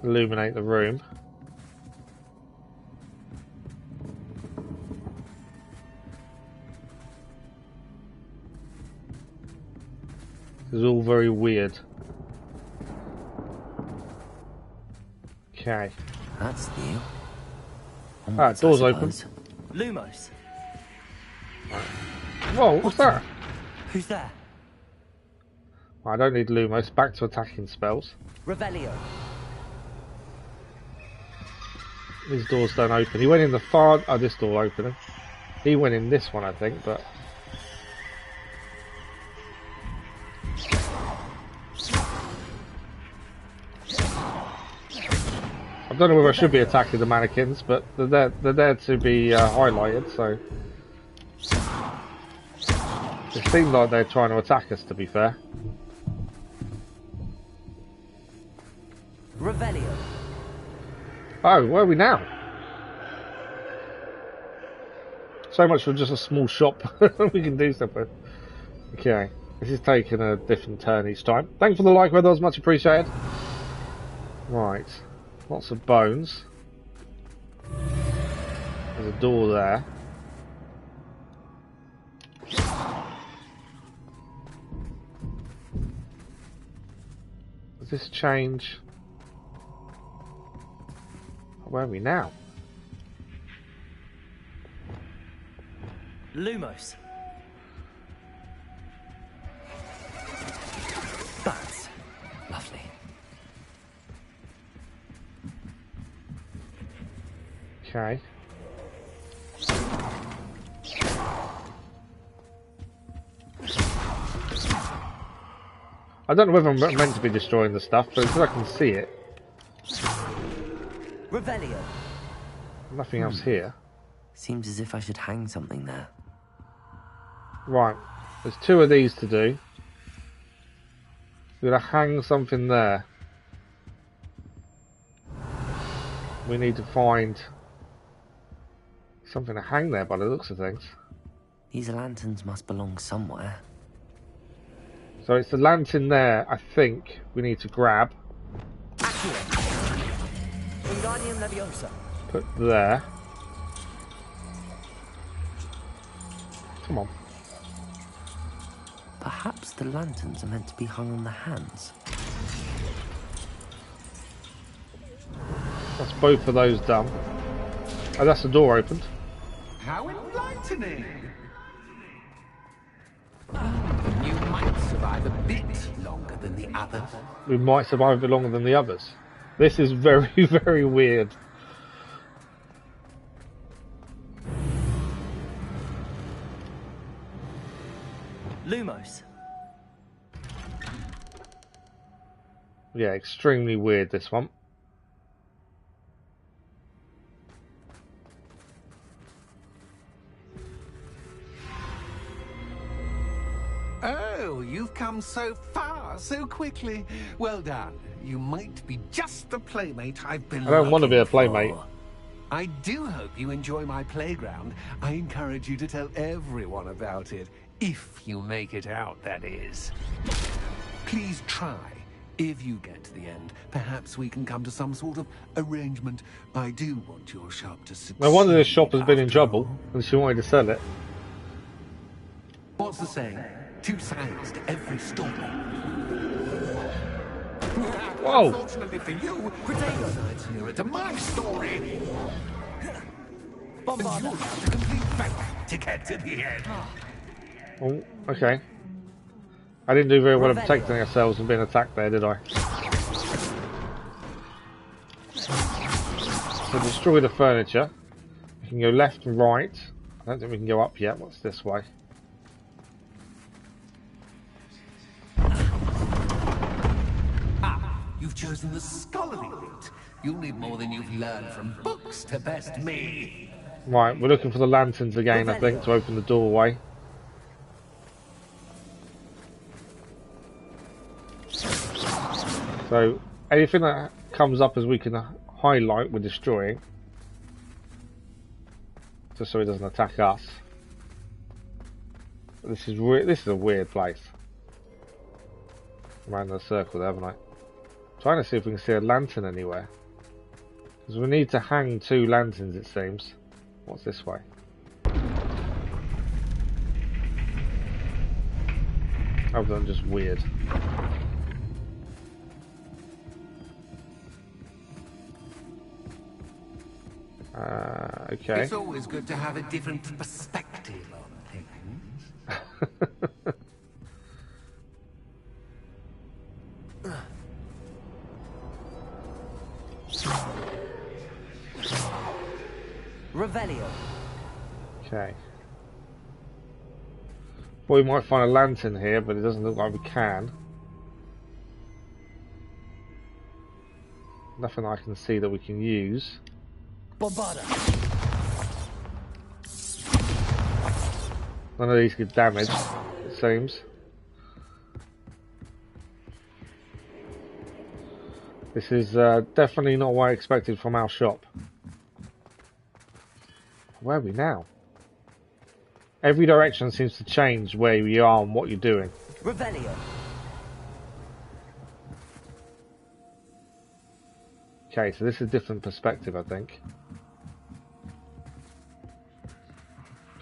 S1: illuminate the room. This is all very weird. Okay.
S4: That's new.
S1: Ah, door's open.
S4: Lumos.
S1: Whoa, what's that?
S4: Who's there?
S1: I don't need Lumos. Back to attacking spells.
S4: Revelio.
S1: These doors don't open. He went in the far... Oh, this door opening. He went in this one, I think, but... I don't know whether I should be attacking the mannequins, but they're there to be highlighted, so... It seems like they're trying to attack us, to be fair.
S4: Revelio.
S1: Oh, where are we now? So much for just a small shop. We can do something. Okay, this is taking a different turn each time. Thanks for the like, brother. That was much appreciated. Right, lots of bones. There's a door there. Does this change? Where are we now?
S4: Lumos. Bats. Lovely.
S1: Okay. I don't know whether I'm meant to be destroying the stuff, but because I can see it.
S4: Revelio.
S1: Nothing else here.
S4: Seems as if I should hang something there.
S1: Right. There's 2 of these to do. We're going to hang something there. We need to find something to hang there by the looks of things.
S4: These lanterns must belong somewhere.
S1: So it's the lantern there, I think, we need to grab. Put there. Come on.
S4: Perhaps the lanterns are meant to be hung on the hands.
S1: That's both of those done. Oh, that's the door opened.
S7: How enlightening! You might survive a bit longer than the others.
S1: We might survive a bit longer than the others. This is very, very weird.
S4: Lumos.
S1: Yeah, extremely weird, this one.
S7: Oh, you've come so far so quickly. Well done. You might be just the playmate I've been
S1: I don't want to be a
S7: looking
S1: playmate.
S7: for. I do hope you enjoy my playground. I encourage you to tell everyone about it. If you make it out, that is. Please try. If you get to the end, perhaps we can come to some sort of arrangement. I do want your shop to succeed.
S1: No wonder this shop has been in trouble, and she wanted to sell it.
S7: What's the saying? 2 sides to every story.
S1: Whoa!
S7: Unfortunately for you, potato sides nearer to my story. Bombard. You'll have to complete back to get to the end.
S1: Oh, okay. I didn't do very well at protecting ourselves and being attacked there, did I? So destroy the furniture. We can go left and right. I don't think we can go up yet. What's this way?
S7: You've chosen the scholarly route. You'll need more than you've learned from books to best me.
S1: Right, we're looking for the lanterns again, I think, to open the doorway. So, anything that comes up as we can highlight, we're destroying. Just so it doesn't attack us. This is a weird place. Around the circle there, haven't I? Trying to see if we can see a lantern anywhere. Because we need to hang 2 lanterns, it seems. What's this way? Other than just weird. Okay.
S7: It's always good to have a different perspective on things.
S4: Revelio.
S1: Okay. Well, we might find a lantern here, but it doesn't look like we can. Nothing I can see that we can use.
S4: Bombarda.
S1: None of these get damaged, it seems. This is definitely not what I expected from our shop. Where are we now? Every direction seems to change where you are and what you're doing.
S4: Revelio.
S1: Okay, so this is a different perspective, I think.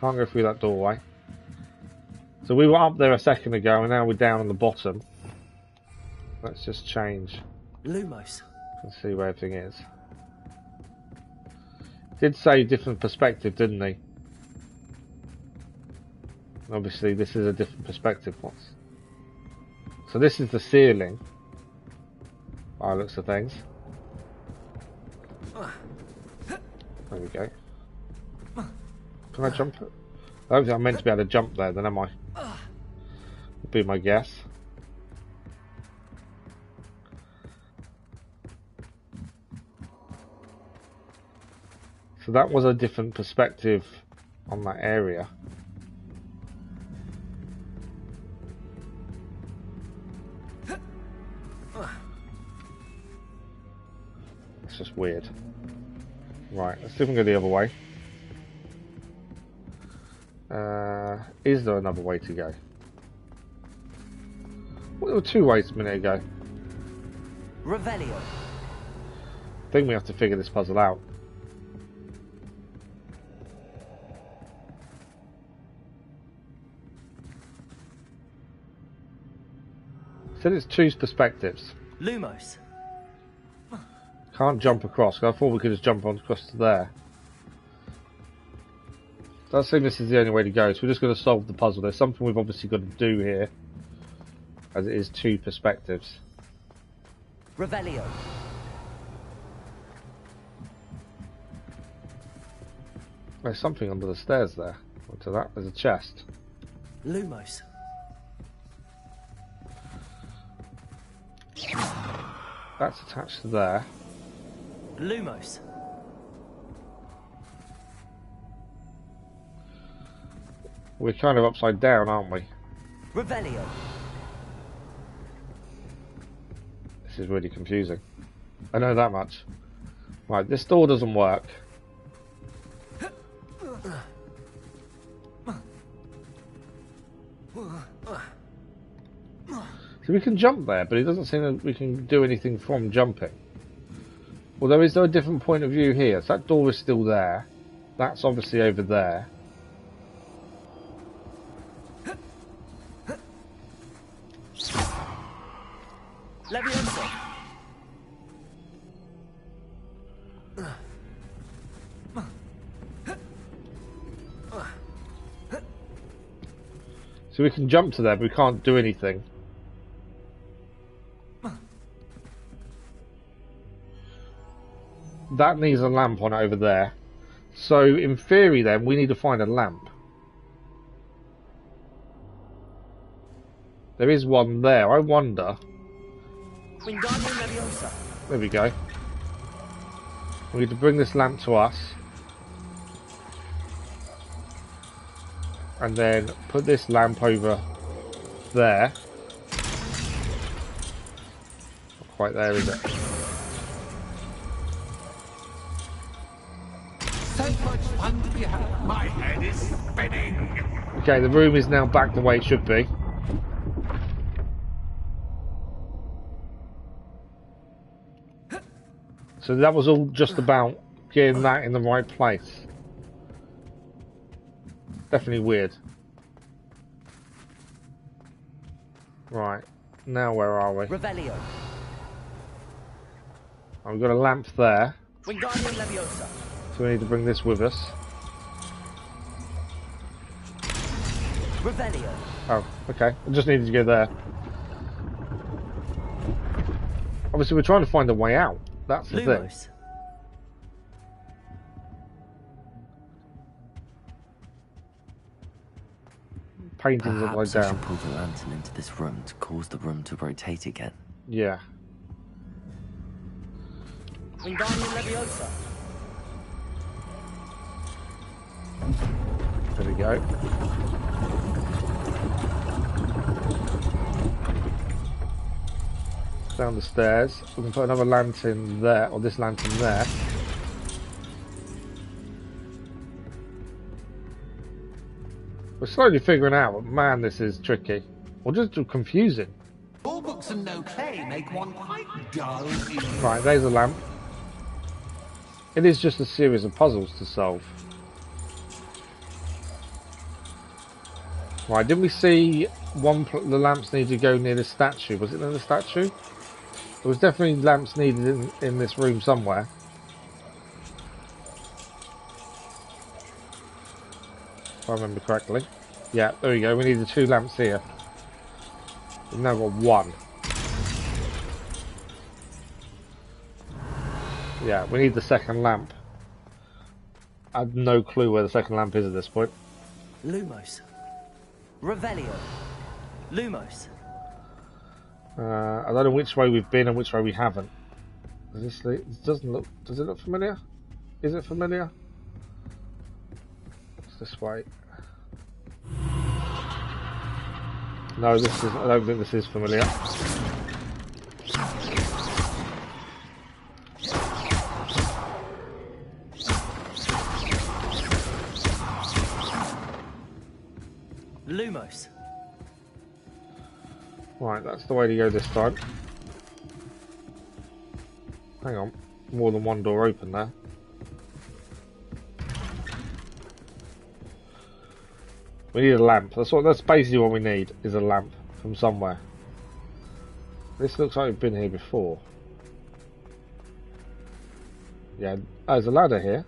S1: Can't go through that doorway. So we were up there a second ago, and now we're down on the bottom. Let's just change.
S4: Lumos.
S1: And see where everything is. Did say different perspective, didn't he? Obviously, this is a different perspective. So this is the ceiling. By the looks of things. There we go. Can I jump it? I don't think I'm meant to be able to jump there, then am I? Would be my guess. So that was a different perspective on that area. It's just weird. Right, let's see if we can go the other way. Is there another way to go? Well, there were 2 ways a minute ago.
S13: Revelio.
S1: I think we have to figure this puzzle out. Said it's 2 perspectives.
S13: Lumos.
S1: Can't jump across. I thought we could just jump on across to there. Does seem this is the only way to go, so we're just going to solve the puzzle. There's something we've obviously got to do here, as it is 2 perspectives.
S13: Revelio.
S1: There's something under the stairs there. What's that? There's a chest.
S13: Lumos.
S1: That's attached to there.
S13: Lumos.
S1: We're kind of upside down, aren't we?
S13: Revelio.
S1: This is really confusing. I know that much. Right, this door doesn't work. So we can jump there, but it doesn't seem that we can do anything from jumping. Although, is there a different point of view here? So that door is still there. That's obviously over there.
S13: Leviosa.
S1: So we can jump to there, but we can't do anything. That needs a lamp on it over there. So, in theory then, we need to find a lamp. There is one there. I wonder... There we go. We need to bring this lamp to us. And then put this lamp over there. Not quite there, is it?
S7: So much fun to be had. My head is spinning.
S1: Okay, the room is now back the way it should be. So that was all just about getting that in the right place. Definitely weird. Right, now where are we?
S13: Revelio.
S1: Oh, we've got a lamp there.
S13: Wingardium Leviosa.
S1: So we need to bring this with us.
S13: Revelio.
S1: Oh, okay. I just needed to go there. Obviously, we're trying to find a way out. That's the thing. Paintings upside
S4: Perhaps I
S1: down.
S4: should pull the lantern into this room to cause the room to rotate again.
S1: Yeah.
S13: Wingardium Leviosa.
S1: There we go. Down the stairs. We can put another lantern there, or this lantern there. We're slowly figuring out, but man, this is tricky. Or just confusing.
S7: All books and no clay make one quite dull.
S1: Right, there's a lamp. It is just a series of puzzles to solve. Right, did we see the lamps need to go near the statue? Was it near the statue? There was definitely lamps needed in this room somewhere. If I remember correctly. Yeah, there we go. We need the 2 lamps here. We've now got 1. Yeah, we need the second lamp. I have no clue where the second lamp is at this point.
S4: Lumos. Revelio. Lumos.
S1: I don't know which way we've been and which way we haven't. Does it look familiar? Is it familiar? It's this way. No, this is. I don't think this is familiar.
S4: Lumos.
S1: Right, that's the way to go this time. Hang on, more than one door open there. We need a lamp. That's basically what we need, is a lamp from somewhere. This looks like we've been here before. Yeah, there's a ladder here.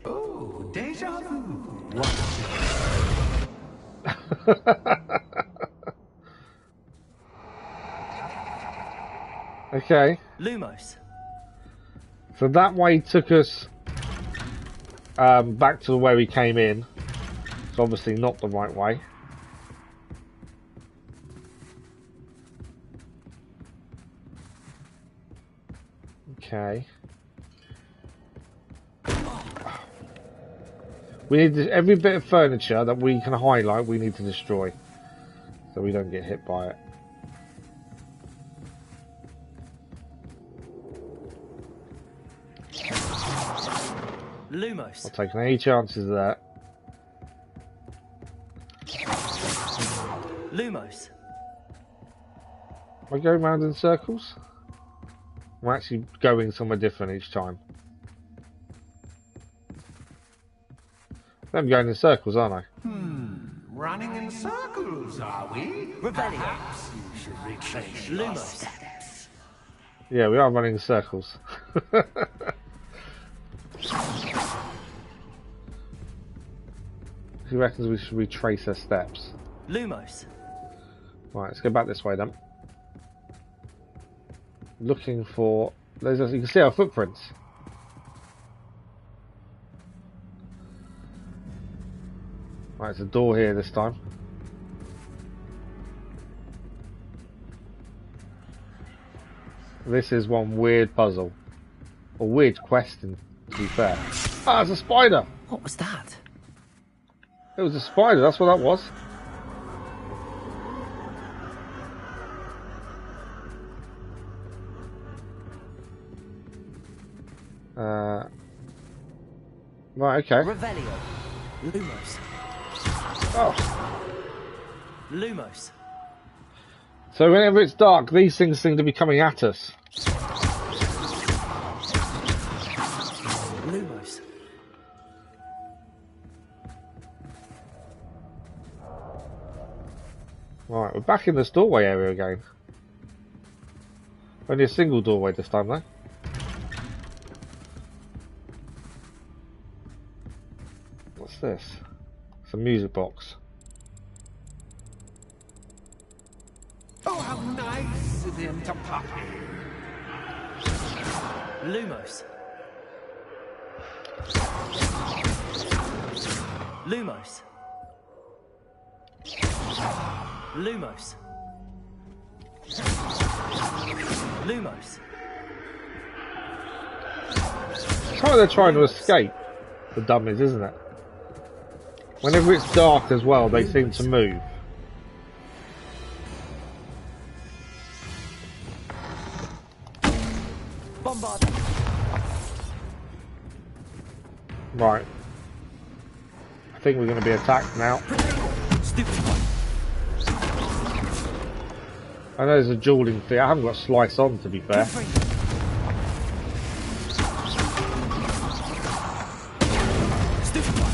S7: Oh, deja vu.
S1: Okay.
S4: Lumos.
S1: So that way took us back to the way we came in. It's obviously not the right way. Okay. We need every bit of furniture that we can highlight, we need to destroy. So we don't get hit by it.
S4: Lumos.
S1: Not taking any chances there.
S4: Lumos.
S1: Am I going round in circles? I'm actually going somewhere different each time. I'm going in circles, aren't I?
S7: Running in circles, are we? Perhaps you should retrace your steps.
S1: Yeah, we are running in circles. He reckons we should retrace our steps.
S4: Lumos.
S1: Right, let's go back this way then. Looking for... you can see our footprints. Right, there's a door here this time. This is one weird puzzle. A weird question, to be fair. Ah, it's a spider!
S4: What was that?
S1: It was a spider, that's what that was. Right, okay.
S4: Revelio. Lumos.
S1: Oh.
S4: Lumos.
S1: So whenever it's dark, these things seem to be coming at us.
S4: Lumos.
S1: Right, we're back in this doorway area again. Only a single doorway this time though. What's this? It's a music box.
S7: Oh, how nice of him to pop in.
S4: Lumos. Lumos. Lumos. Lumos.
S1: It's like they're trying to escape, the dummies, isn't it? Whenever it's dark as well, they seem to move.
S4: Bombard.
S1: Right. I think we're going to be attacked now.
S4: Stupid one.
S1: I know there's a dueling thing. I haven't got slice on, to be fair.
S4: Stupid one.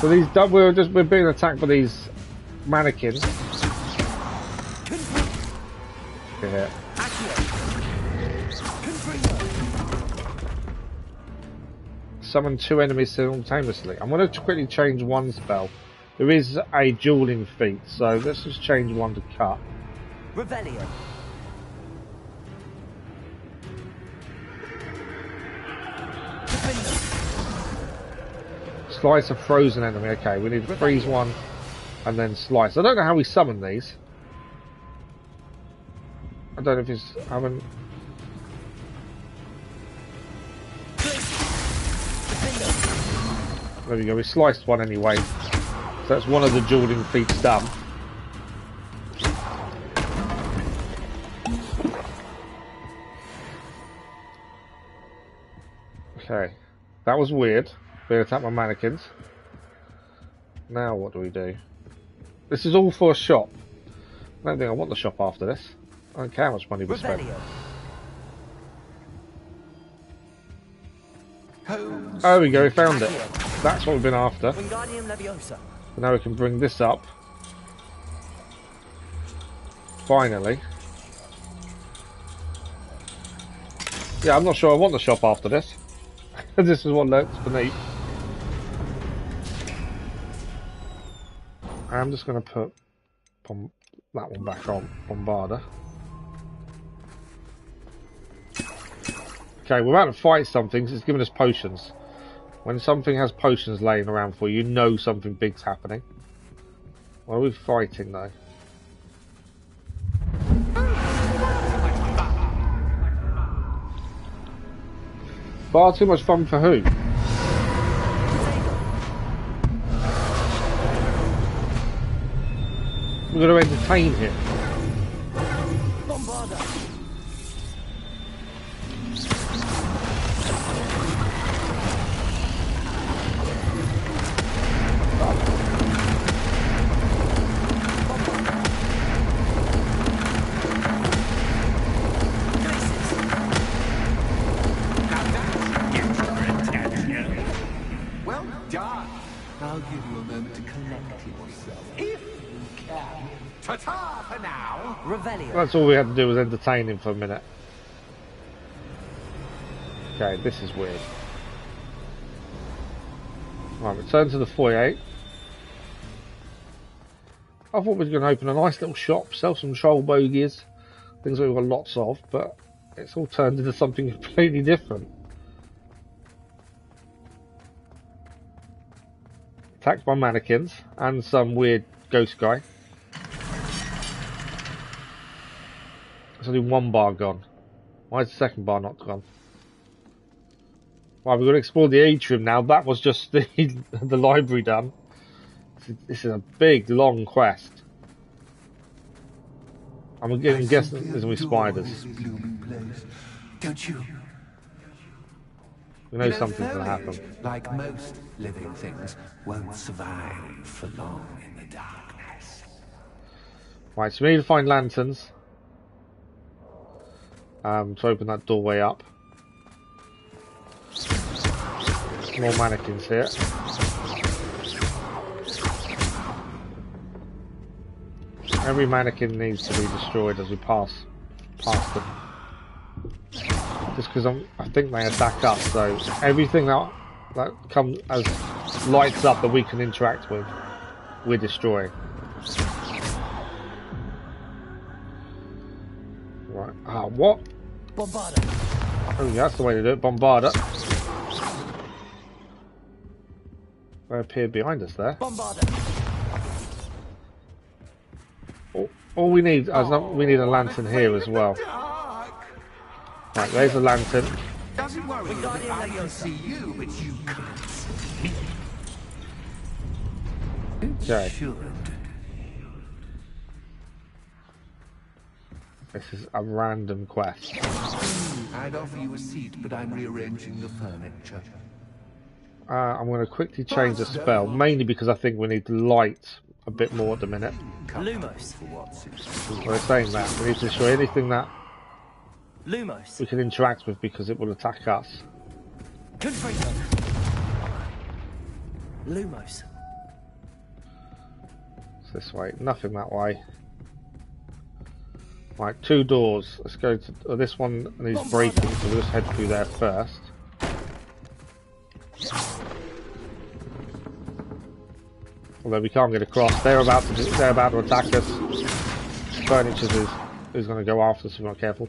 S1: So these we're being attacked by these mannequins. Here. Summon 2 enemies simultaneously. I'm going to quickly change one spell. There is a dueling feat, so let's just change one to cut.
S4: Revelio.
S1: Slice a frozen enemy. Okay, we need to freeze one and then slice. I don't know how we summon these. I don't know if it's... I haven't... There we go, we sliced one anyway. So that's one of the dueling feats done. Okay, that was weird. Being attacked by mannequins. Now what do we do? This is all for a shop. I don't think I want the shop after this. I don't care how much money we spend. There we go, we found it. That's what we've been after. Now we can bring this up. Finally. Yeah, I'm not sure I want the shop after this. This is what lurks beneath. I'm just going to put that one back on, Bombarder. Okay, we're about to fight something, so it's giving us potions. When something has potions laying around for you, you know something big's happening. What are we fighting though? Far too much fun for who? We're going to entertain him.
S7: Well done. I'll give you a moment to collect yourself, if you can. Ta-ta for now.
S4: Revelio.
S1: That's all we had to do was entertain him for a minute. Okay, this is weird. Right, return to the foyer. I thought we were going to open a nice little shop, sell some troll bogies, things that we've got lots of, but it's all turned into something completely different. Attacked by mannequins and some weird ghost guy. There's only one bar gone. Why is the second bar not gone? Right, we're going to explore the atrium now. That was just the library done. This is a big, long quest. I'm guessing there's going to be spiders.
S7: Don't you?
S1: We know something's going to happen.
S7: Like most living things, won't survive for long in the darkness.
S1: Right, so we need to find lanterns to open that doorway up. More mannequins here. Every mannequin needs to be destroyed as we pass them. Just because I think they attack us, so everything that comes as lights up that we can interact with, we're destroying. Right. Ah, what?
S4: Bombarder.
S1: Oh, yeah, that's the way to do it. Bombarder. They appeared behind us there.
S4: Bombarder.
S1: All we need is we need a lantern here as well. Right, there's a lantern.
S7: Doesn't worry, I can see you, but you can't see me.
S1: Okay. This is a random quest.
S7: I'd offer you a seat, but I'm rearranging the furniture.
S1: I'm going to quickly change the spell, mainly because I think we need light a bit more at the minute.
S4: Lumos.
S1: We're saying that we need to destroy anything that
S4: Lumos.
S1: we can interact with because it will attack us.
S4: Lumos.
S1: It's this way. Nothing that way. Right, 2 doors. Let's go to this one needs breaking, so we'll just head through there first. Although we can't get across, they're about to attack us. Furniture is going to go after us if we're not careful.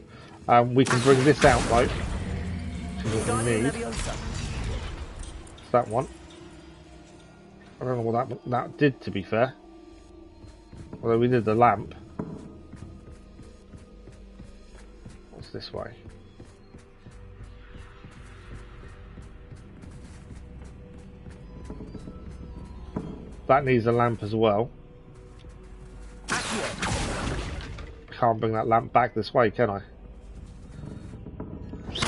S1: We can bring this out though, which is what we need. It's that one. I don't know what that did, to be fair. Although we did the lamp. What's this way? That needs a lamp as well. Can't bring that lamp back this way, can I? Which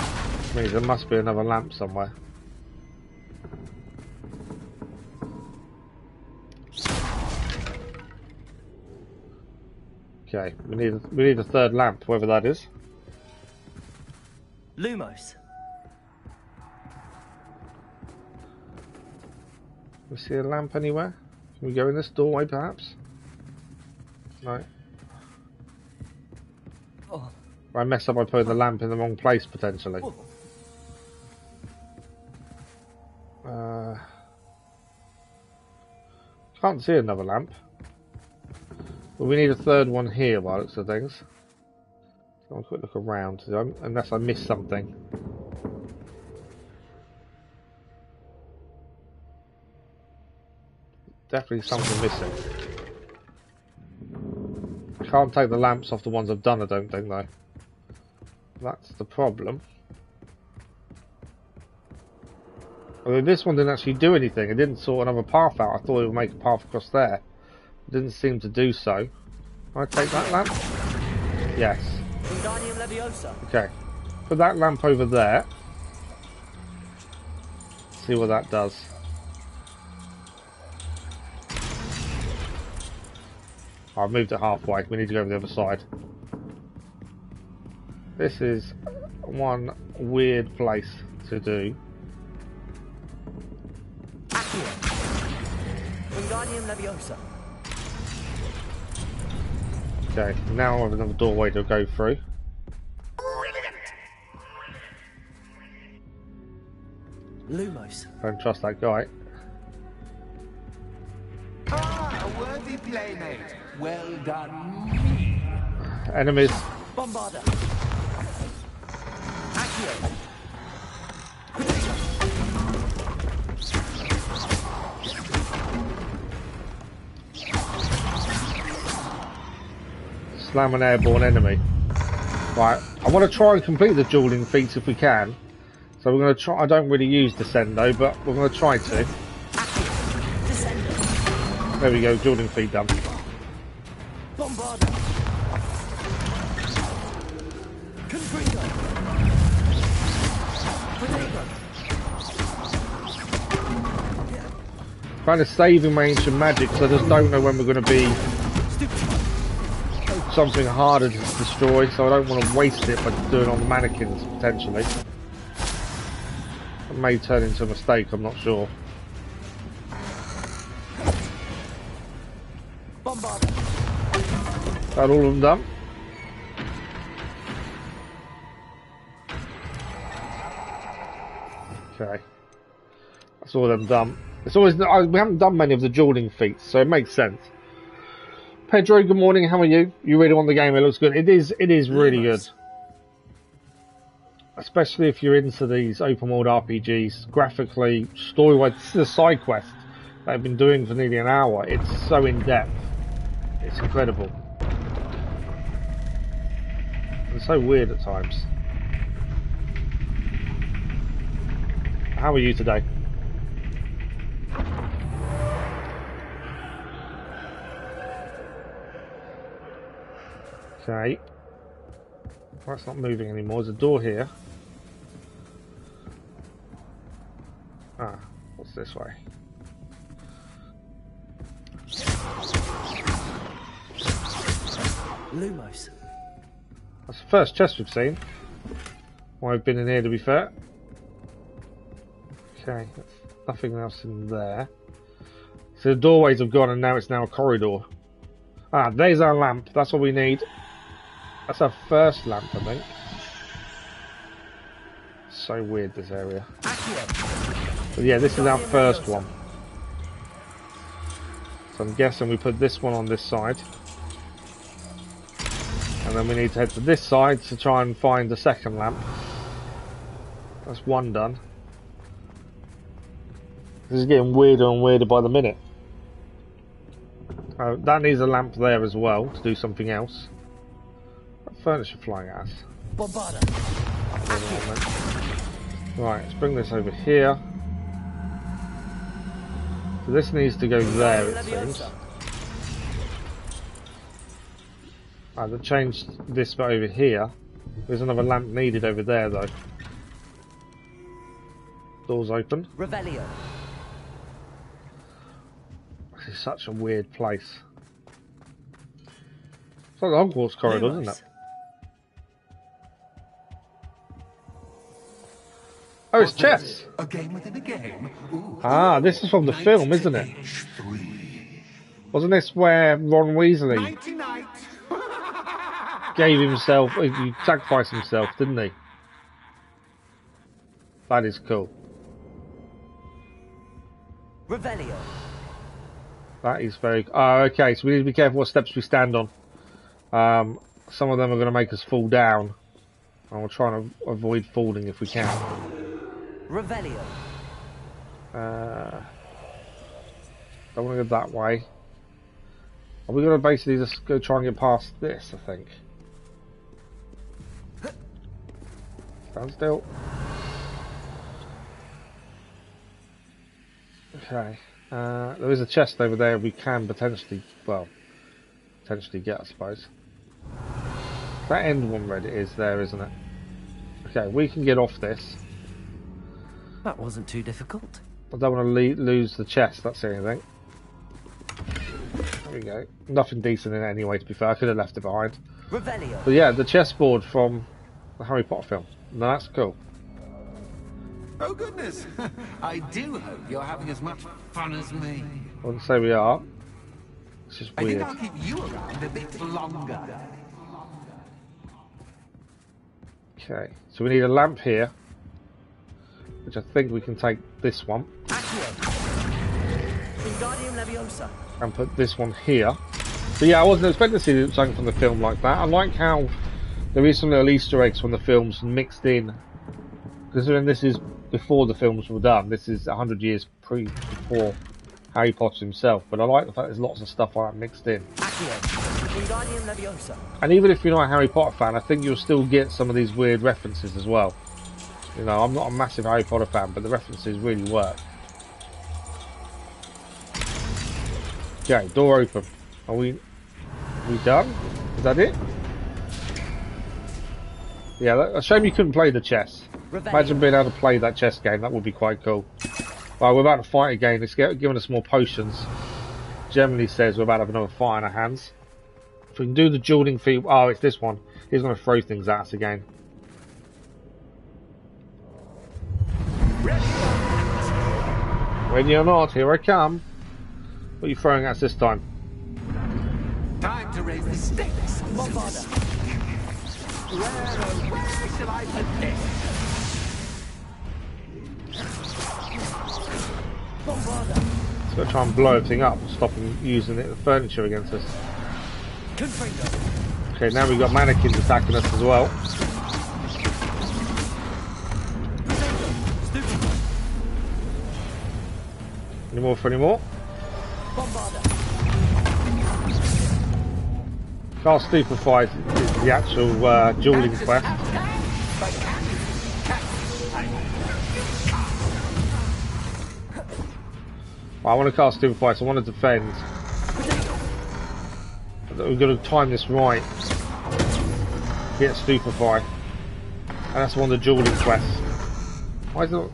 S1: means there must be another lamp somewhere. Okay, we need a third lamp, whoever that is.
S4: Lumos.
S1: We see a lamp anywhere? Can we go in this doorway, perhaps? No.
S4: Oh.
S1: I messed up by putting the lamp in the wrong place, potentially. Can't see another lamp. But we need a third one here, by the looks of things. I'll have a quick look around, unless I missed something. Definitely something missing. Can't take the lamps off the ones I've done, I don't think, though. That's the problem. Although this one didn't actually do anything. It didn't sort another path out. I thought it would make a path across there. It didn't seem to do so. Can I take that lamp? Yes. Okay. Put that lamp over there. See what that does. I've moved it halfway. We need to go over the other side. This is one weird place to do. Okay, now I have another doorway to go through.
S4: Lumos.
S1: Don't trust that guy.
S7: Ah, a worthy playmate. Well done.
S1: Enemies.
S4: Bombarder.
S1: Slam an airborne enemy. Right, I want to try and complete the dueling feats if we can. So we're going to try. I don't really use Descendo, but we're going to try to. There we go, dueling feat done. Kind of saving my ancient magic, so I just don't know when we're going to be something harder to destroy, so I don't want to waste it by doing it on the mannequins, potentially. It may turn into a mistake, I'm not sure. Got all of them done. Okay. That's all of them done. It's always we haven't done many of the dueling feats, so it makes sense. Pedro, good morning. How are you? You really want the game? It looks good. It is really good. Especially if you're into these open world RPGs, graphically, story-wise. This is a side quest that I've been doing for nearly an hour. It's so in depth. It's incredible. It's so weird at times. How are you today? Okay. Well, it's not moving anymore. There's a door here. Ah, what's this way?
S4: Lumos.
S1: That's the first chest we've seen. Well, I've been in here, to be fair. Okay, nothing else in there. So the doorways have gone and now it's now a corridor. Ah, there's our lamp. That's what we need. That's our first lamp, I think. So weird, this area. But yeah, this is our first one. So I'm guessing we put this one on this side. And then we need to head to this side to try and find the second lamp. That's one done. This is getting weirder and weirder by the minute. That needs a lamp there as well to do something else. What furniture flying at us? Right, let's bring this over here. So this needs to go there, it seems. They've changed this bit over here. There's another lamp needed over there, though. Doors open.
S13: Revelio.
S1: This is such a weird place. It's like the Hogwarts corridor, isn't it? Oh, it's chess!
S7: A game within a game. Ooh.
S1: Ah, this is from the film, isn't it? Wasn't this where Ron Weasley gave himself, he sacrificed himself, didn't he? That is cool.
S13: Revelio.
S1: That is very... Oh, okay, so we need to be careful what steps we stand on. Some of them are going to make us fall down. And we'll try and avoid falling if we can.
S13: Revelio.
S1: Don't want to go that way. Are we going to basically just go try and get past this, I think? Stand still. Okay. There is a chest over there we can potentially, well, potentially get, I suppose. That end one red it is there, isn't it? Okay, we can get off this.
S4: That wasn't too difficult.
S1: I don't want to lose the chest, that's the only thing. There we go. Nothing decent in it anyway, to be fair. I could have left it behind.
S13: Revelio.
S1: But yeah, the chessboard from the Harry Potter film. No, that's cool.
S7: Oh goodness! I do hope you're having as much fun as me.
S1: I wouldn't say we are. It's just weird.
S7: I think I'll keep you around a bit longer.
S1: Okay, so we need a lamp here, which I think we can take this one and put this one here. So yeah, I wasn't expecting to see something from the film like that. I like how there is some little Easter eggs from the films mixed in, considering this is before the films were done. This is 100 years before Harry Potter himself, but I like the fact there's lots of stuff like that mixed in. And even if you're not a Harry Potter fan, I think you'll still get some of these weird references as well. You know, I'm not a massive Harry Potter fan, but the references really work. Okay, door open. Are we done? Is that it? Yeah, a shame you couldn't play the chess. Imagine being able to play that chess game, that would be quite cool. Right, we're about to fight again. It's giving us more potions. Generally says we're about to have another fight in our hands. If we can do the dueling feat... Oh, it's this one. He's going to throw things at us again. Ready or not, here I come. What are you throwing at us this time?
S7: Time to raise the stakes. Where shall I put this?
S1: Let's go try and blow everything up, stop them using the furniture against us. Okay, now we've got mannequins attacking us as well. Any more for any more? Cast Stupefy is the actual dueling quest. I want to cast Stupefy, so I want to defend. We've got to time this right. Get Stupefy. And that's one of the dueling quests. Why is it...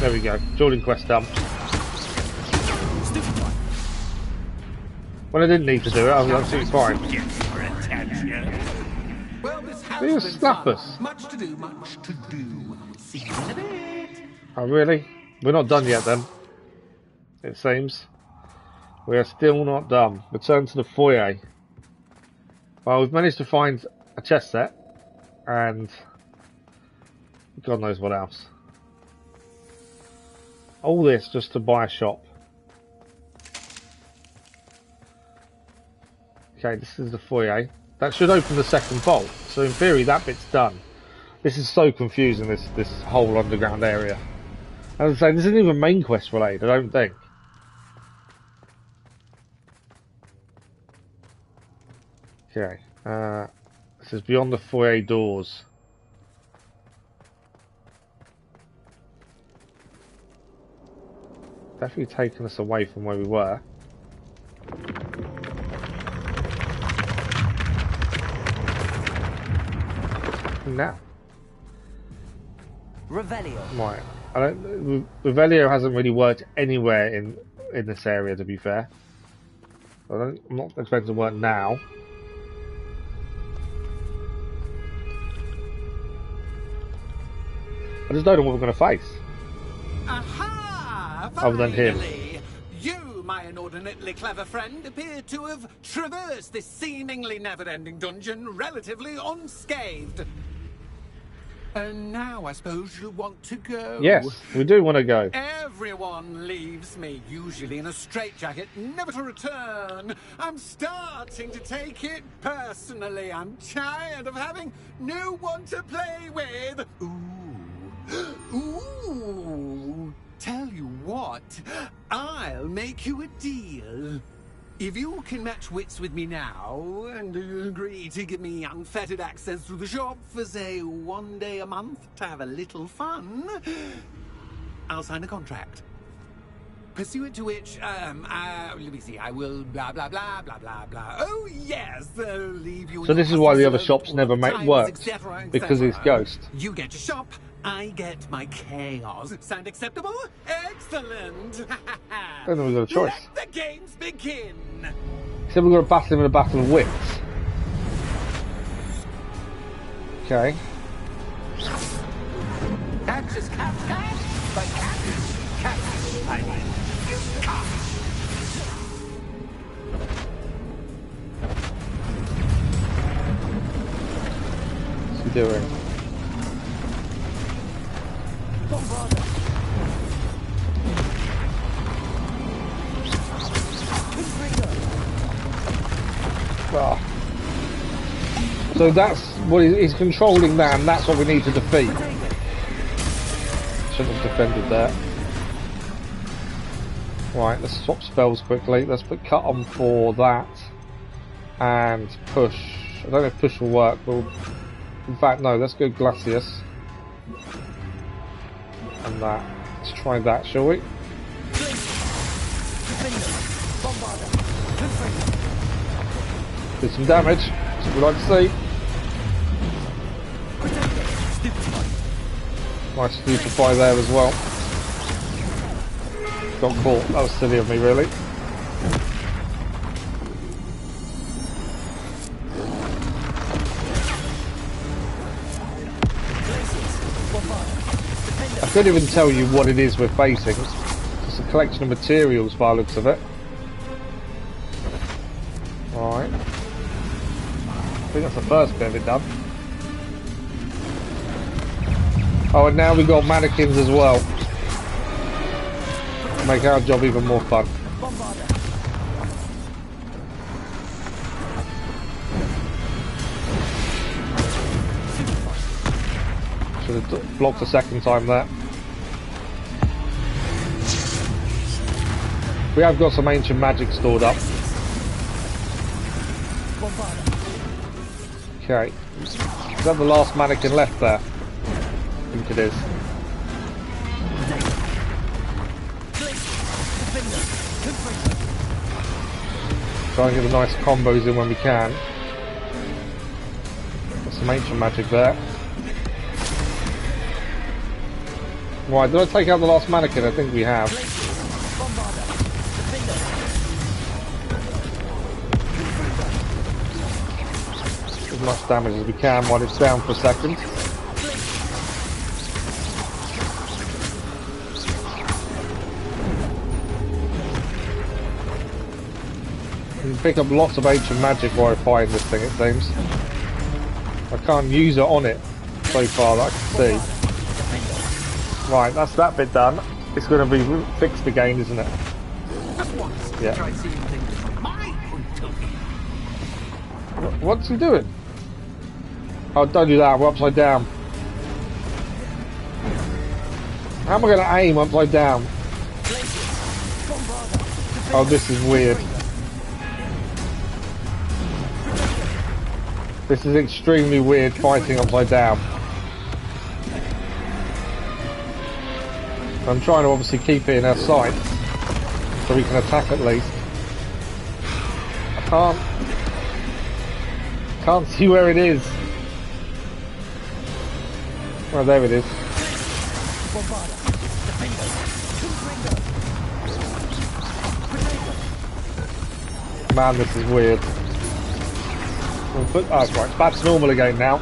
S1: There we go. Dueling quest done. Well, I didn't need to do it. I was absolutely fine.
S7: Well, this
S1: They just slap us.
S7: Much to do, much to do. See you in a bit.
S1: Oh, really? We're not done yet then. It seems. We are still not done. Return to the foyer. Well, we've managed to find a chess set. And God knows what else. All this just to buy a shop. Okay, this is the foyer. That should open the second vault. So in theory, that bit's done. This is so confusing, this whole underground area. As I say, this isn't even main quest related, I don't think. Okay, this is beyond the foyer doors. Definitely taking us away from where we were. Now.
S4: Revelio.
S1: Right. Revelio hasn't really worked anywhere in this area, to be fair. I'm not expecting to work now. I just don't know what we're going to face.
S7: Aha!
S1: Other than him.
S7: Finally! You, my inordinately clever friend, appear to have traversed this seemingly never-ending dungeon relatively unscathed. And now I suppose you want to go.
S1: Yes, we do want to go.
S7: Everyone leaves me, usually in a straitjacket, never to return. I'm starting to take it personally. I'm tired of having no one to play with. Ooh. Tell you what, I'll make you a deal. If you can match wits with me now, and agree to give me unfettered access to the shop for, say, 1 day a month to have a little fun, I'll sign a contract. Pursuant to which, let me see, I will blah, blah, blah, blah, blah, blah. Oh, yes, leave you...
S1: So this is why the other shops never work, because it's Ghost.
S7: You get your shop, I get my chaos. Sound acceptable? Excellent!
S1: I don't know we've got a choice.
S7: Let the games begin!
S1: So we've got to battle him in a battle of wits. Okay.
S7: Catch is catch, but catch, I mean.
S1: What's he doing? Oh. So that's what he's controlling that, and that's what we need to defeat. Shouldn't have defended that. Right, let's swap spells quickly. Let's put cut on for that and push. I don't know if push will work, but in fact no, let's go Glacius. And that. Let's try that, shall we? Did some damage. That's what we like to see. Nice stupefy there as well. Got caught. That was silly of me, really. I couldn't even tell you what it is we're facing. It's a collection of materials by the looks of it. Alright. I think that's the first bit of it done. Oh, and now we've got mannequins as well. Make our job even more fun. Should have blocked a second time there. We have got some ancient magic stored up. Okay. Is that the last mannequin left there? I think it is. Try and get the nice combos in when we can. Got some ancient magic there. Right, did I take out the last mannequin? I think we have. As much damage as we can while it's down for a second. pick up lots of ancient magic while I find this thing, it seems. I can't use it on it so far that I can see. Right, that's that bit done. It's going to be fixed again, isn't it? Yeah. What's he doing? Oh, don't do that, we're upside down. How am I going to aim upside down? Oh, this is weird. This is extremely weird, fighting upside down. I'm trying to obviously keep it in our sight, so we can attack at least. I can't see where it is. Oh, there it is. Man, this is weird. Oh, that's right, back to normal again now.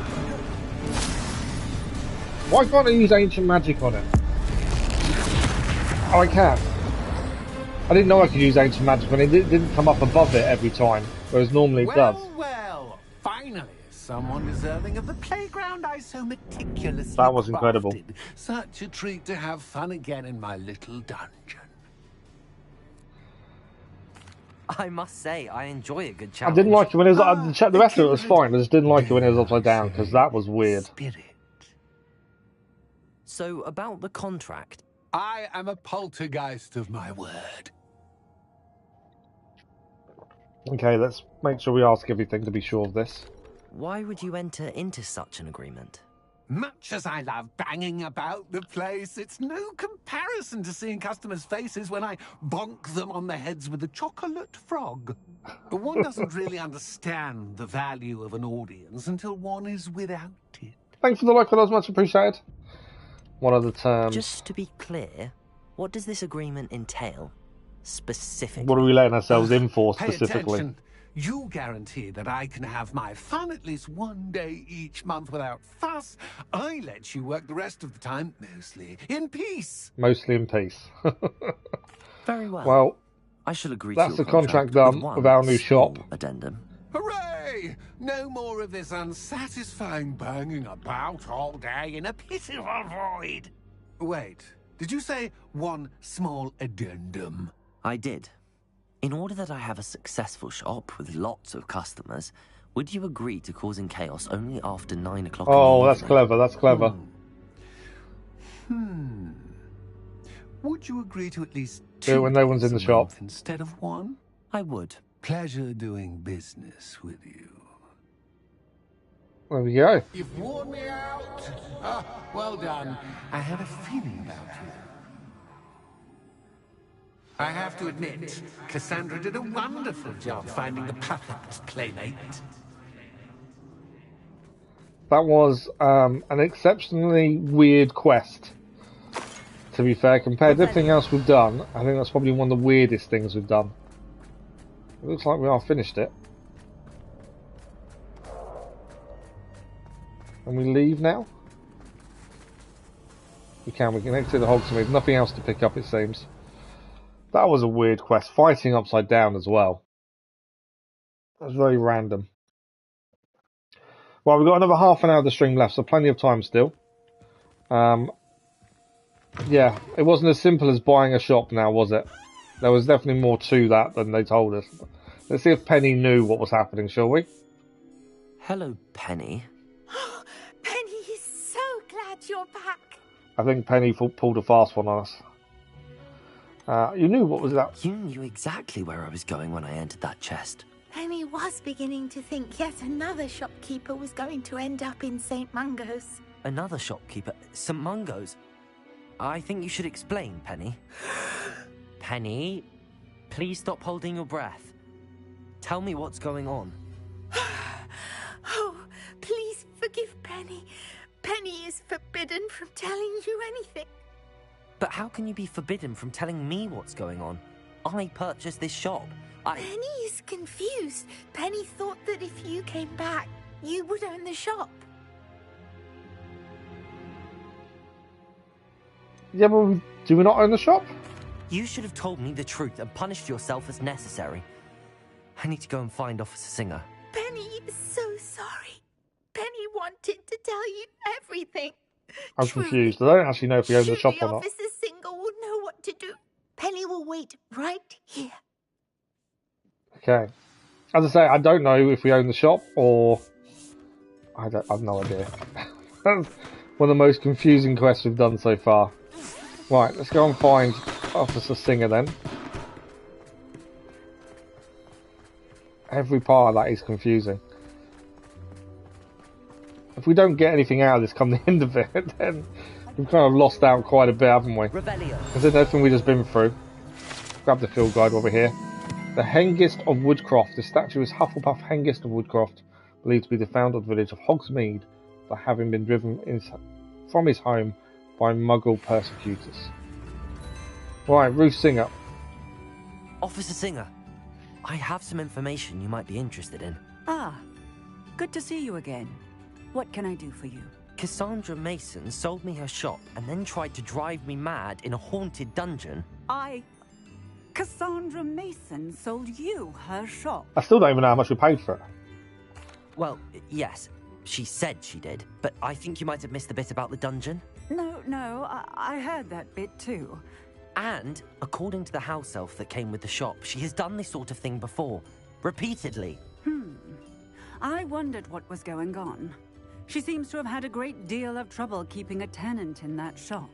S1: Why can't I use ancient magic on it? Oh, I can. I didn't know I could use ancient magic when it didn't come up above it every time, whereas normally it does.
S7: Well, finally, someone deserving of the playground I so meticulously
S1: That was incredible.
S7: crafted. Such a treat to have fun again in my little dungeon.
S4: I must say, I enjoy a good
S1: I
S4: challenge.
S1: didn't like it when it was. The rest of it was fine. I just didn't like it when it was upside down because that was weird.
S4: So about the contract.
S7: I am a poltergeist of my word.
S1: Okay, let's make sure we ask everything to be sure of this.
S4: Why would you enter into such an agreement?
S7: Much as I love banging about the place, it's no comparison to seeing customers' faces when I bonk them on the heads with a chocolate frog. One doesn't really understand the value of an audience until one is without it.
S1: Thanks for the like, that was much appreciated. One of the terms.
S4: Just to be clear, what does this agreement entail? Specifically.
S1: What are we letting ourselves in for
S7: Pay
S1: specifically?
S7: attention. You guarantee that I can have my fun at least one day each month without fuss. I let you work the rest of the time, mostly in peace.
S1: Mostly in peace.
S4: Very well.
S1: Well,
S4: I shall agree
S1: that's
S4: to
S1: the contract done with our new shop.
S4: Addendum.
S7: Hooray! No more of this unsatisfying banging about all day in a pitiful void. Wait, did you say one small addendum?
S4: I did. In order that I have a successful shop with lots of customers, would you agree to causing chaos only after 9 o'clock?
S1: Oh, that's clever, that's clever.
S7: Would you agree to at least
S1: Do it when no one's in the shop.
S7: instead of one?
S4: I would.
S7: Pleasure doing business with you.
S1: There we go.
S7: You've worn me out. Ah, well done. I had a feeling about you. I have to admit, Cassandra did a wonderful job finding the perfect playmate.
S1: That was an exceptionally weird quest. To be fair, compared to everything else we've done, I think that's probably one of the weirdest things we've done. It looks like we are finished it. And we leave now? We can exit the Hogsmeade. Nothing else to pick up, it seems. That was a weird quest. Fighting upside down as well. That was very random. Well, we've got another half an hour of the stream left, so plenty of time still. Yeah, it wasn't as simple as buying a shop now, was it? There was definitely more to that than they told us. Let's see if Penny knew what was happening, shall we?
S4: Hello, Penny.
S14: Penny is so glad you're back.
S1: I think Penny pulled a fast one on us. You knew what was that?
S4: You knew exactly where I was going when I entered that chest.
S14: Penny was beginning to think yet another shopkeeper was going to end up in St. Mungo's.
S4: Another shopkeeper? St. Mungo's? I think you should explain, Penny. Penny, please stop holding your breath. Tell me what's going on.
S14: Oh, please forgive Penny. Penny is forbidden from telling you anything.
S4: But how can you be forbidden from telling me what's going on? I purchased this shop.
S14: Penny is confused. Penny thought that if you came back, you would own the shop.
S1: Yeah, but do we not own the shop?
S4: You should have told me the truth and punished yourself as necessary. I need to go and find Officer Singer.
S14: Penny is so sorry. Penny wanted to tell you everything.
S1: I'm confused. I don't actually know if we own the shop or not.
S14: Officer Singer will know what to do. Penny will wait right here.
S1: Okay. As I say, I don't know if we own the shop or... I've no idea. That's one of the most confusing quests we've done so far. Right, let's go and find Officer Singer then. Every part of that is confusing. If we don't get anything out of this come the end of it, then we've kind of lost out quite a bit, haven't we? Considering everything we've just been through. Grab the field guide over here. The Hengist of Woodcroft. The statue is Hufflepuff Hengist of Woodcroft, believed to be the founder of the village of Hogsmeade, for having been driven from his home by Muggle persecutors. Right, Ruth Singer.
S4: Officer Singer, I have some information you might be interested in.
S16: Ah, good to see you again. What can I do for you?
S4: Cassandra Mason sold me her shop and then tried to drive me mad in a haunted dungeon.
S16: Cassandra Mason sold you her shop?
S1: I still don't even know how much we paid for it.
S4: Well, yes, she said she did, but I think you might have missed the bit about the dungeon.
S16: No, I heard that bit too.
S4: And, according to the house elf that came with the shop, she has done this sort of thing before. Repeatedly.
S16: I wondered what was going on. She seems to have had a great deal of trouble keeping a tenant in that shop.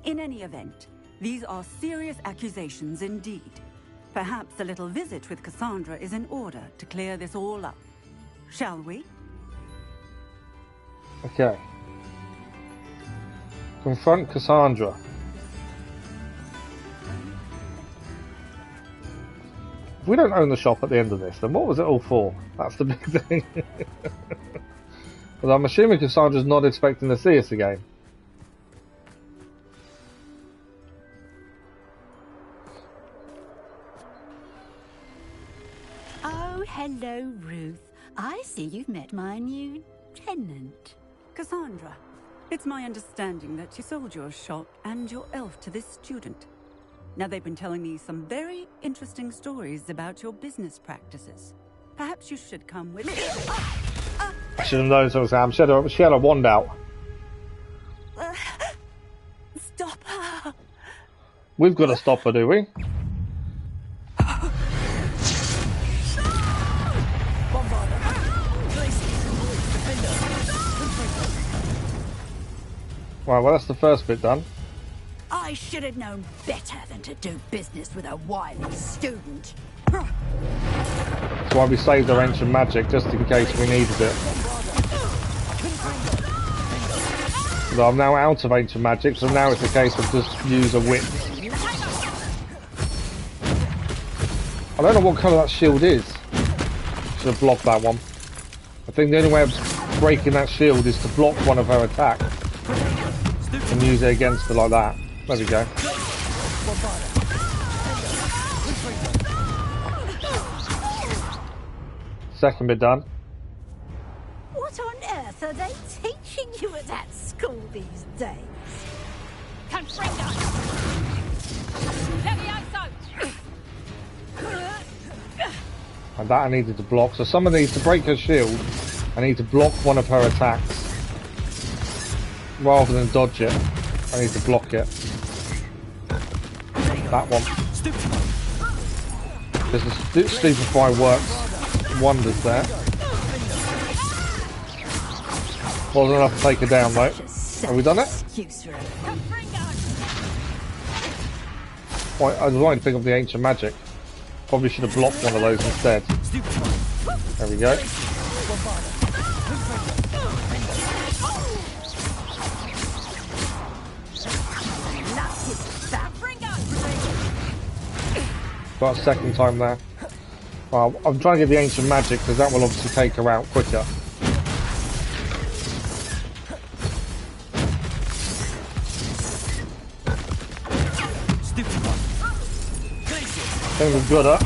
S16: In any event, these are serious accusations indeed. Perhaps a little visit with Cassandra is in order to clear this all up. Shall we?
S1: Okay. Confront Cassandra. If we don't own the shop at the end of this, then what was it all for? That's the big thing. Because I'm assuming Cassandra's not expecting to see us again.
S15: Oh, hello, Ruth. I see you've met my new tenant.
S16: Cassandra, it's my understanding that you sold your shop and your elf to this student. Now, they've been telling me some very interesting stories about your business practices. Perhaps you should come with me.
S1: I should have known something, Sam. She had a wand out.
S15: Stop her.
S1: We've got to stop her, do we? Right, well, that's the first bit done.
S15: I should have known better than to do business with a wily student.
S1: That's why we saved our ancient magic, just in case we needed it. But I'm now out of ancient magic, so now it's a case of just use a whip. I don't know what colour that shield is. Should have blocked that one. I think the only way of breaking that shield is to block one of her attacks. And use it against her like that. There we go. Second bit done.
S14: What on earth are they teaching you at that school these days? Confringo!
S1: And that I needed to block. So someone needs to break her shield. I need to block one of her attacks. Rather than dodge it, I need to block it. That one. Because the Stupefy works wonders there. Wasn't enough to take her down though. Have we done it? Well, I was trying to think of the ancient magic. Probably should have blocked one of those instead. There we go. Got a second time there. Well, I'm trying to get the ancient magic because that will obviously take her out quicker. I think we've got her.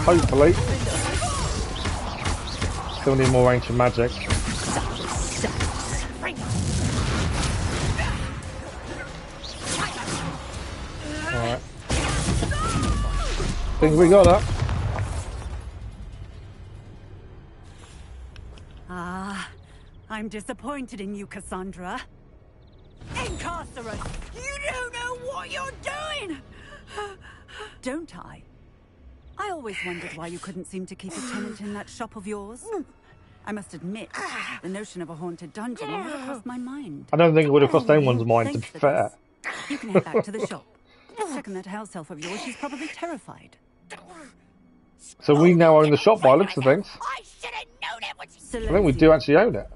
S1: Hopefully. Still need more ancient magic. Alright. Think we got her.
S16: I'm disappointed in you, Cassandra. Incarcerate! You don't know what you're doing! Don't I? I always wondered why you couldn't seem to keep a tenant in that shop of yours. I must admit, the notion of a haunted dungeon never crossed my mind.
S1: I don't think it would have crossed anyone's mind, to be fair.
S16: You can head back to the shop. Checking that house elf of yours, she's probably terrified.
S1: So we now own the shop by the looks of things.
S14: I should have known it was...
S1: I think we do actually own it.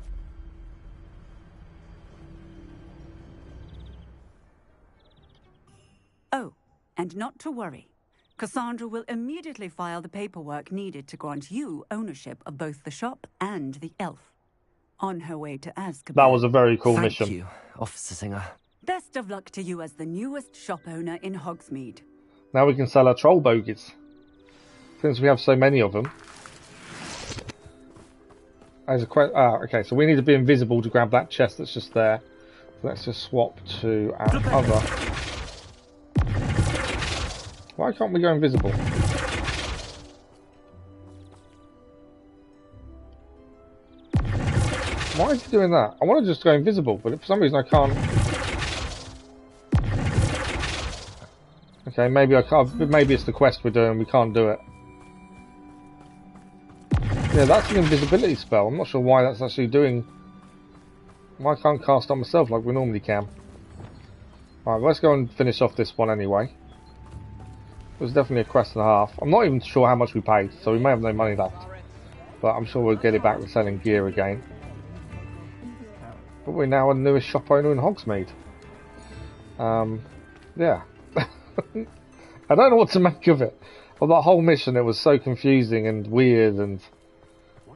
S16: Oh, and not to worry. Cassandra will immediately file the paperwork needed to grant you ownership of both the shop and the elf. On her way to Azkaban.
S1: That was a very cool mission.
S4: Thank you, Officer Singer.
S16: Best of luck to you as the newest shop owner in Hogsmeade.
S1: Now we can sell our troll bogies. Since we have so many of them. As a okay, so we need to be invisible to grab that chest that's just there. So let's just swap to our other. Why can't we go invisible? Why is he doing that? I want to just go invisible, but for some reason I can't. Okay, maybe I can't. Maybe it's the quest we're doing. We can't do it. Yeah, that's an invisibility spell. I'm not sure why that's actually doing. Why I can't cast on myself like we normally can. Alright, let's go and finish off this one anyway. It was definitely a quest and a half. I'm not even sure how much we paid, so we may have no money left. But I'm sure we'll get it back with selling gear again. But we're now the newest shop owner in Hogsmeade. Yeah. I don't know what to make of it. Well, that whole mission, it was so confusing and weird, and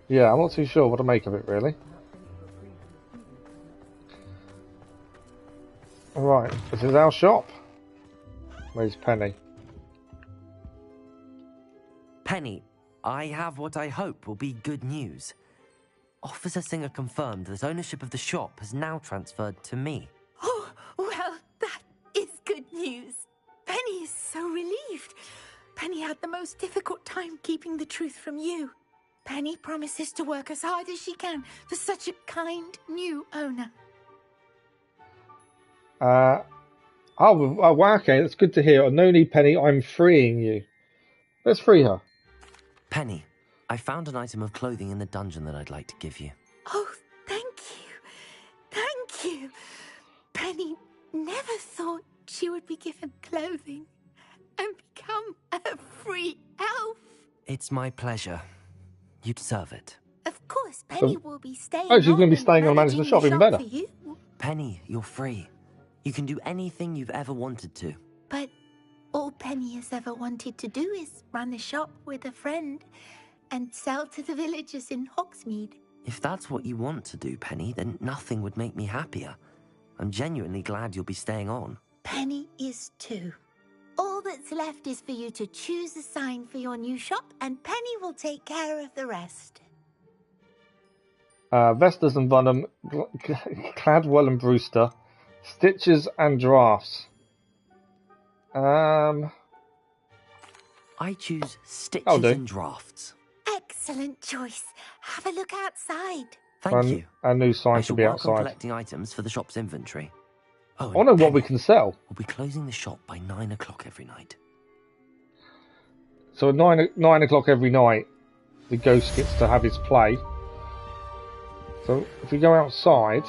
S1: yeah, I'm not too sure what to make of it, really. Alright, this is our shop. Where's Penny?
S4: Penny, I have what I hope will be good news. Officer Singer confirmed that ownership of the shop has now transferred to me.
S14: Oh, well, that is good news. Penny is so relieved. Penny had the most difficult time keeping the truth from you. Penny promises to work as hard as she can for such a kind new owner.
S1: Wow, okay, that's good to hear. No need, Penny, I'm freeing you. Let's free her.
S4: Penny, I found an item of clothing in the dungeon that I'd like to give you.
S14: Oh, thank you. Thank you. Penny never thought she would be given clothing and become a free elf.
S4: It's my pleasure. You deserve it.
S14: Of course, Penny will be staying.
S1: Oh, she's going to be staying on managing the shop, even better.
S4: Penny, you're free. You can do anything you've ever wanted to.
S14: But all Penny has ever wanted to do is run a shop with a friend and sell to the villagers in Hogsmeade.
S4: If that's what you want to do, Penny, then nothing would make me happier. I'm genuinely glad you'll be staying on.
S14: Penny is too. All that's left is for you to choose a sign for your new shop, and Penny will take care of the rest.
S1: Vestas and Venom, Cladwell and Brewster, Stitches and Drafts.
S4: I choose Stitches and Drafts.
S14: Excellent choice. Have a look outside.
S4: Thank you.
S1: Our new sign should be
S4: work on
S1: outside.
S4: Collecting items for the shop's inventory. Oh,
S1: I know what we can sell.
S4: We'll be closing the shop by 9 o'clock every night.
S1: So at 9 o'clock every night, the ghost gets to have his play. So if we go outside,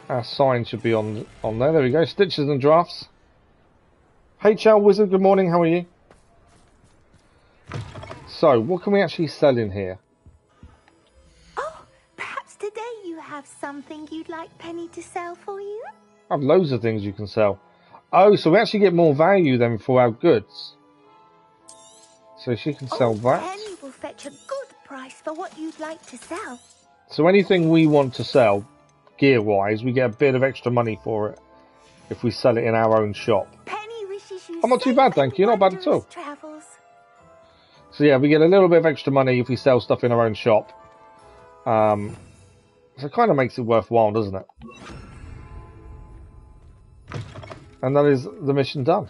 S1: our sign should be on there. There we go. Stitches and Drafts. Hey, Chow Wizard. Good morning. How are you? So, what can we actually sell in here?
S14: Oh, perhaps today you have something you'd like Penny to sell for you?
S1: I have loads of things you can sell. Oh, so we actually get more value then for our goods. So she can sell that.
S14: Penny will fetch a good price for what you'd like to sell.
S1: So anything we want to sell, gear-wise, we get a bit of extra money for it if we sell it in our own shop.
S14: Penny wishes you
S1: I'm not too bad, thank you. Not bad at all.
S14: Travels.
S1: So yeah, we get a little bit of extra money if we sell stuff in our own shop. So it kind of makes it worthwhile, doesn't it? And that is the mission done.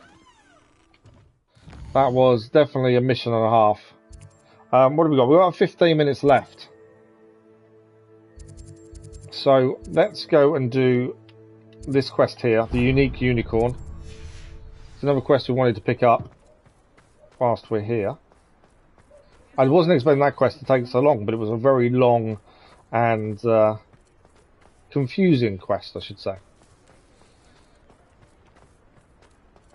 S1: That was definitely a mission and a half. What have we got? We've got 15 minutes left. so let's go and do this quest here, the unique unicorn. It's another quest we wanted to pick up whilst we're here. I wasn't expecting that quest to take so long, but it was a very long and confusing quest, I should say.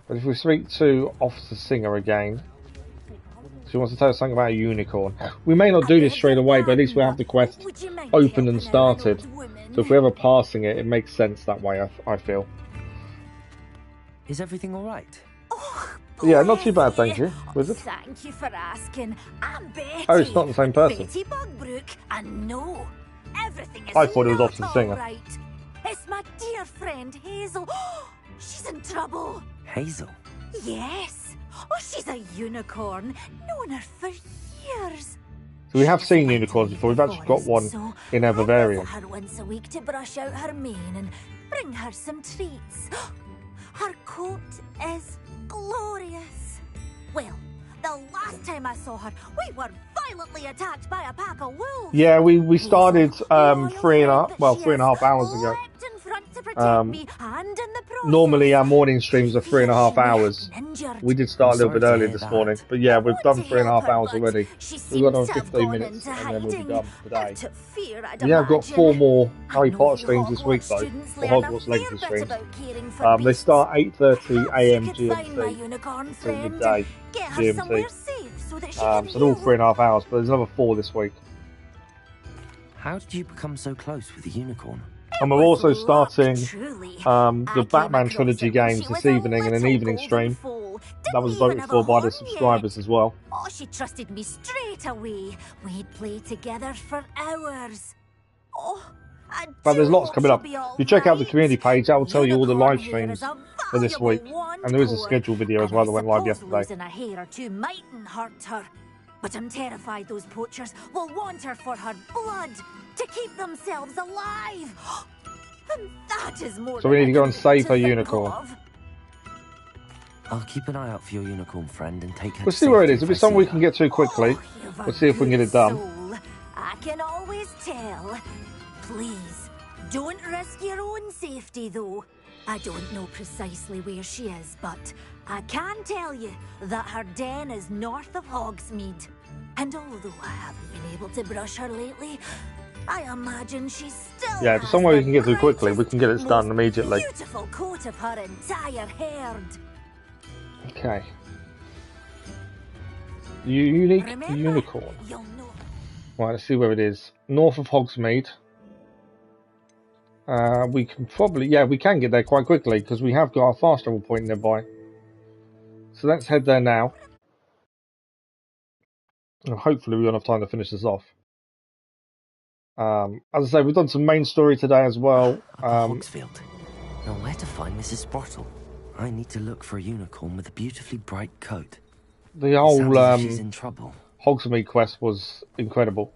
S1: But if we speak to Officer Singer again, she wants to tell us something about a unicorn. We may not do this straight away, but at least we have the quest open and started. So if we're ever passing it, it makes sense that way, I feel.
S4: Is everything all right?
S1: Yeah, not too bad, thank you. Was it?
S14: Thank you for asking. I'm Betty.
S1: Oh, it's not the same person.
S14: Betty Bugbrook, and no, everything is
S1: I thought it was
S14: not
S1: Officer Singer.
S14: all right. It's my dear friend Hazel. She's in trouble.
S4: Hazel?
S14: Yes. Oh, she's a unicorn. Known her for years.
S1: So we have seen unicorns before. We've actually got one in our Bavarian.
S14: Her once a week to brush out her mane and bring her some treats. Her coat is glorious. Well, the last time I saw her, we were violently attacked by a pack of wolves.
S1: Yeah, we started 3.5 hours ago. Normally our morning streams are 3.5 hours. We did start a little bit earlier this morning, but yeah, we've done 3.5 hours already. We've got on 15 minutes and then we'll be done today. Yeah, I've got 4 more Harry Potter streams this week though, for Hogwarts Legacy streams. They start 8:30 AM GMT till midday GMT. So they're all 3.5 hours, but there's another 4 this week.
S4: How did you become so close with the unicorn?
S1: And we're also starting the Batman trilogy games this evening in an evening stream. That was voted for by the subscribers as well.
S14: Oh, she trusted me straight away. We'd play together for hours. Oh,
S1: but there's lots coming up. If you check out the community page, that will tell you all the live streams for this week. And there is a scheduled video as well that went live yesterday.
S14: Losing a hair or two mightn't hurt her. But I'm terrified those poachers will want her for her blood, to keep themselves alive. And that is more
S1: so we need to go and save her unicorn.
S4: I'll keep an eye out for your unicorn friend and take her.
S1: We'll see where it is. If it's something we can get to quickly, we'll see if we can get it done.
S14: I can always tell. Please, don't risk your own safety though. I don't know precisely where she is, but I can tell you that her den is north of Hogsmeade. And although I haven't been able to brush her lately, I imagine she's still.
S1: Yeah, if somewhere we can get to quickly, we can get it done immediately.
S14: Beautiful coat of her entire herd.
S1: Okay. Unique unicorn. Right, let's see where it is. North of Hogsmeade. We can probably, we can get there quite quickly because we have got our fast travel point nearby. So let's head there now. And hopefully we've got enough time to finish this off. As I say, we've done some main story today as well.
S4: Hogsfield. Now where to find Mrs. Sprottle? I need to look for a unicorn with a beautifully bright coat.
S1: The whole
S4: she's in trouble.
S1: Hogsmeade quest was incredible.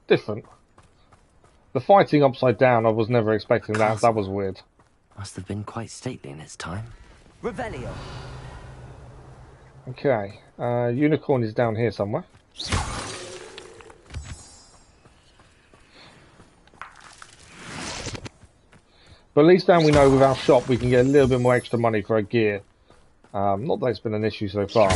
S1: Different. The fighting upside down, I was never expecting that. That was weird.
S4: Must have been quite stately in its time.
S11: Revelio.
S1: Okay. Unicorn is down here somewhere. But at least now we know with our shop we can get a little bit more extra money for our gear. Not that it's been an issue so far.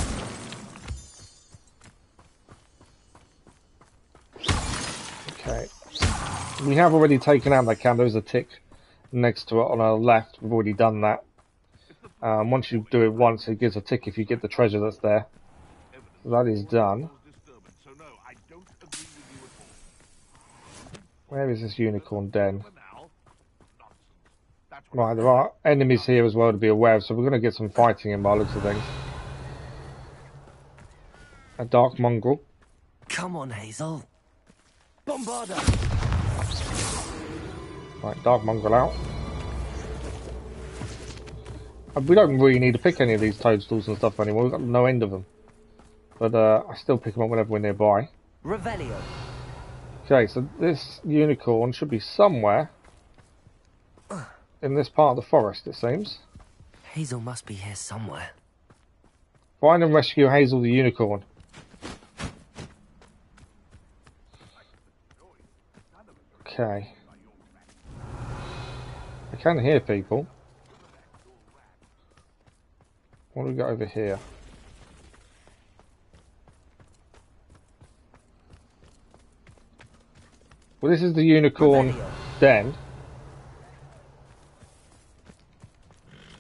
S1: Okay. We have already taken out that camp. There's a tick next to it on our left. We've already done that. Once you do it once, it gives a tick if you get the treasure that's there. So that is done. Where is this unicorn den? Right, there are enemies here as well to be aware of, so we're going to get some fighting in by the looks of things. A dark mongrel.
S4: Come on, Hazel. Bombarda.
S1: Right, dark mongrel out. We don't really need to pick any of these toadstools and stuff anymore. We've got no end of them. But I still pick them up whenever we're nearby.
S11: Revelio.
S1: Okay, so this unicorn should be somewhere in this part of the forest, it seems.
S4: Hazel must be here somewhere.
S1: Find and rescue Hazel the unicorn. Okay. I can hear people. What do we got over here? Well, this is the unicorn den.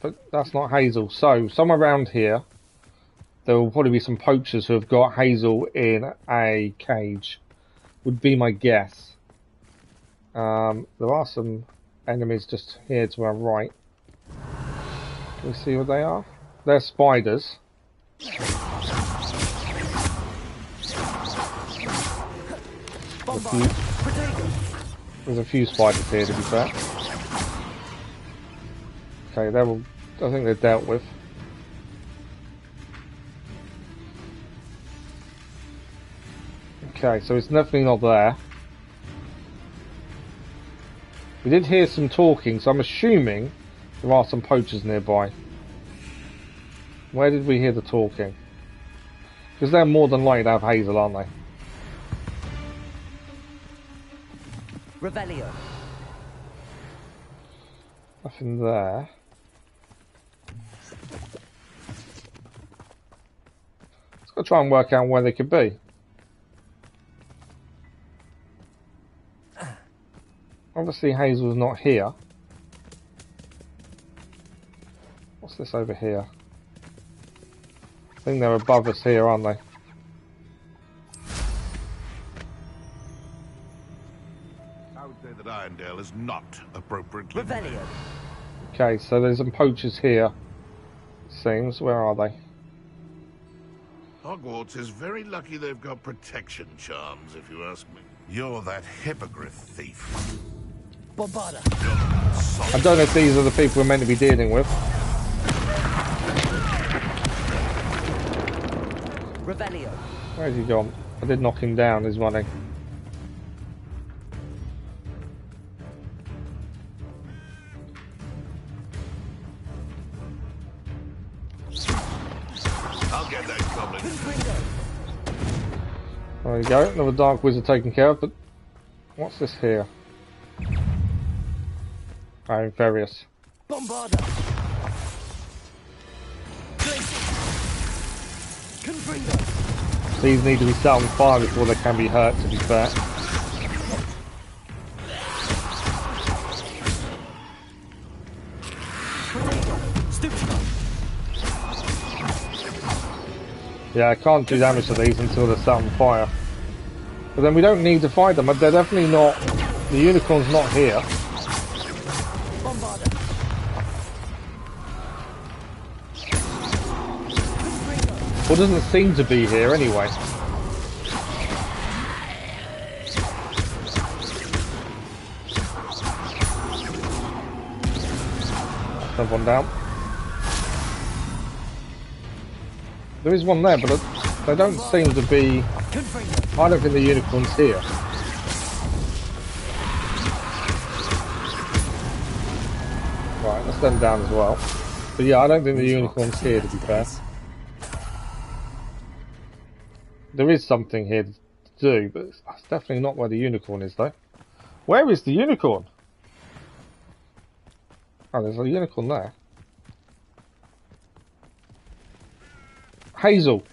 S1: But that's not Hazel. So, somewhere around here, there will probably be some poachers who have got Hazel in a cage. Would be my guess. There are some enemies just here to our right. Can we see what they are? They're spiders. There's a few spiders here, to be fair. Okay, they're all, I think they're dealt with. Okay, so it's definitely not there. We did hear some talking, so I'm assuming there are some poachers nearby. Where did we hear the talking? Because they're more than likely to have Hazel, aren't they?
S4: Revelio.
S1: Nothing there. Let's go try and work out where they could be. Obviously Hazel's not here. What's this over here? I think they're above us here, aren't they?
S3: I would say that Irondale is not appropriately.
S4: Revelio.
S1: Okay, so there's some poachers here. Seems. Where are they?
S3: Hogwarts is very lucky they've got protection charms, if you ask me. You're that hippogriff thief.
S13: Bombarda.
S1: I don't know if these are the people we're meant to be dealing with.
S4: Revelio.
S1: Where's he gone? I did knock him down, he's running.
S3: I'll get that goblin.
S1: There we go, another dark wizard taken care of, but what's this here? Oh, Inferius.
S13: Bombarda.
S1: These need to be set on fire before they can be hurt, to be fair. Yeah, I can't do damage to these until they're set on fire. But then we don't need to fight them. They're definitely not... The unicorn's not here. Well, doesn't seem to be here anyway. Another one down. There is one there, but they don't seem to be... I don't think the unicorn's here. Right, let's let them down as well. But yeah, I don't think the unicorn's here, to be fair. There is something here to do, but it's definitely not where the unicorn is, though. Where is the unicorn? Oh, there's a unicorn there. Hazel.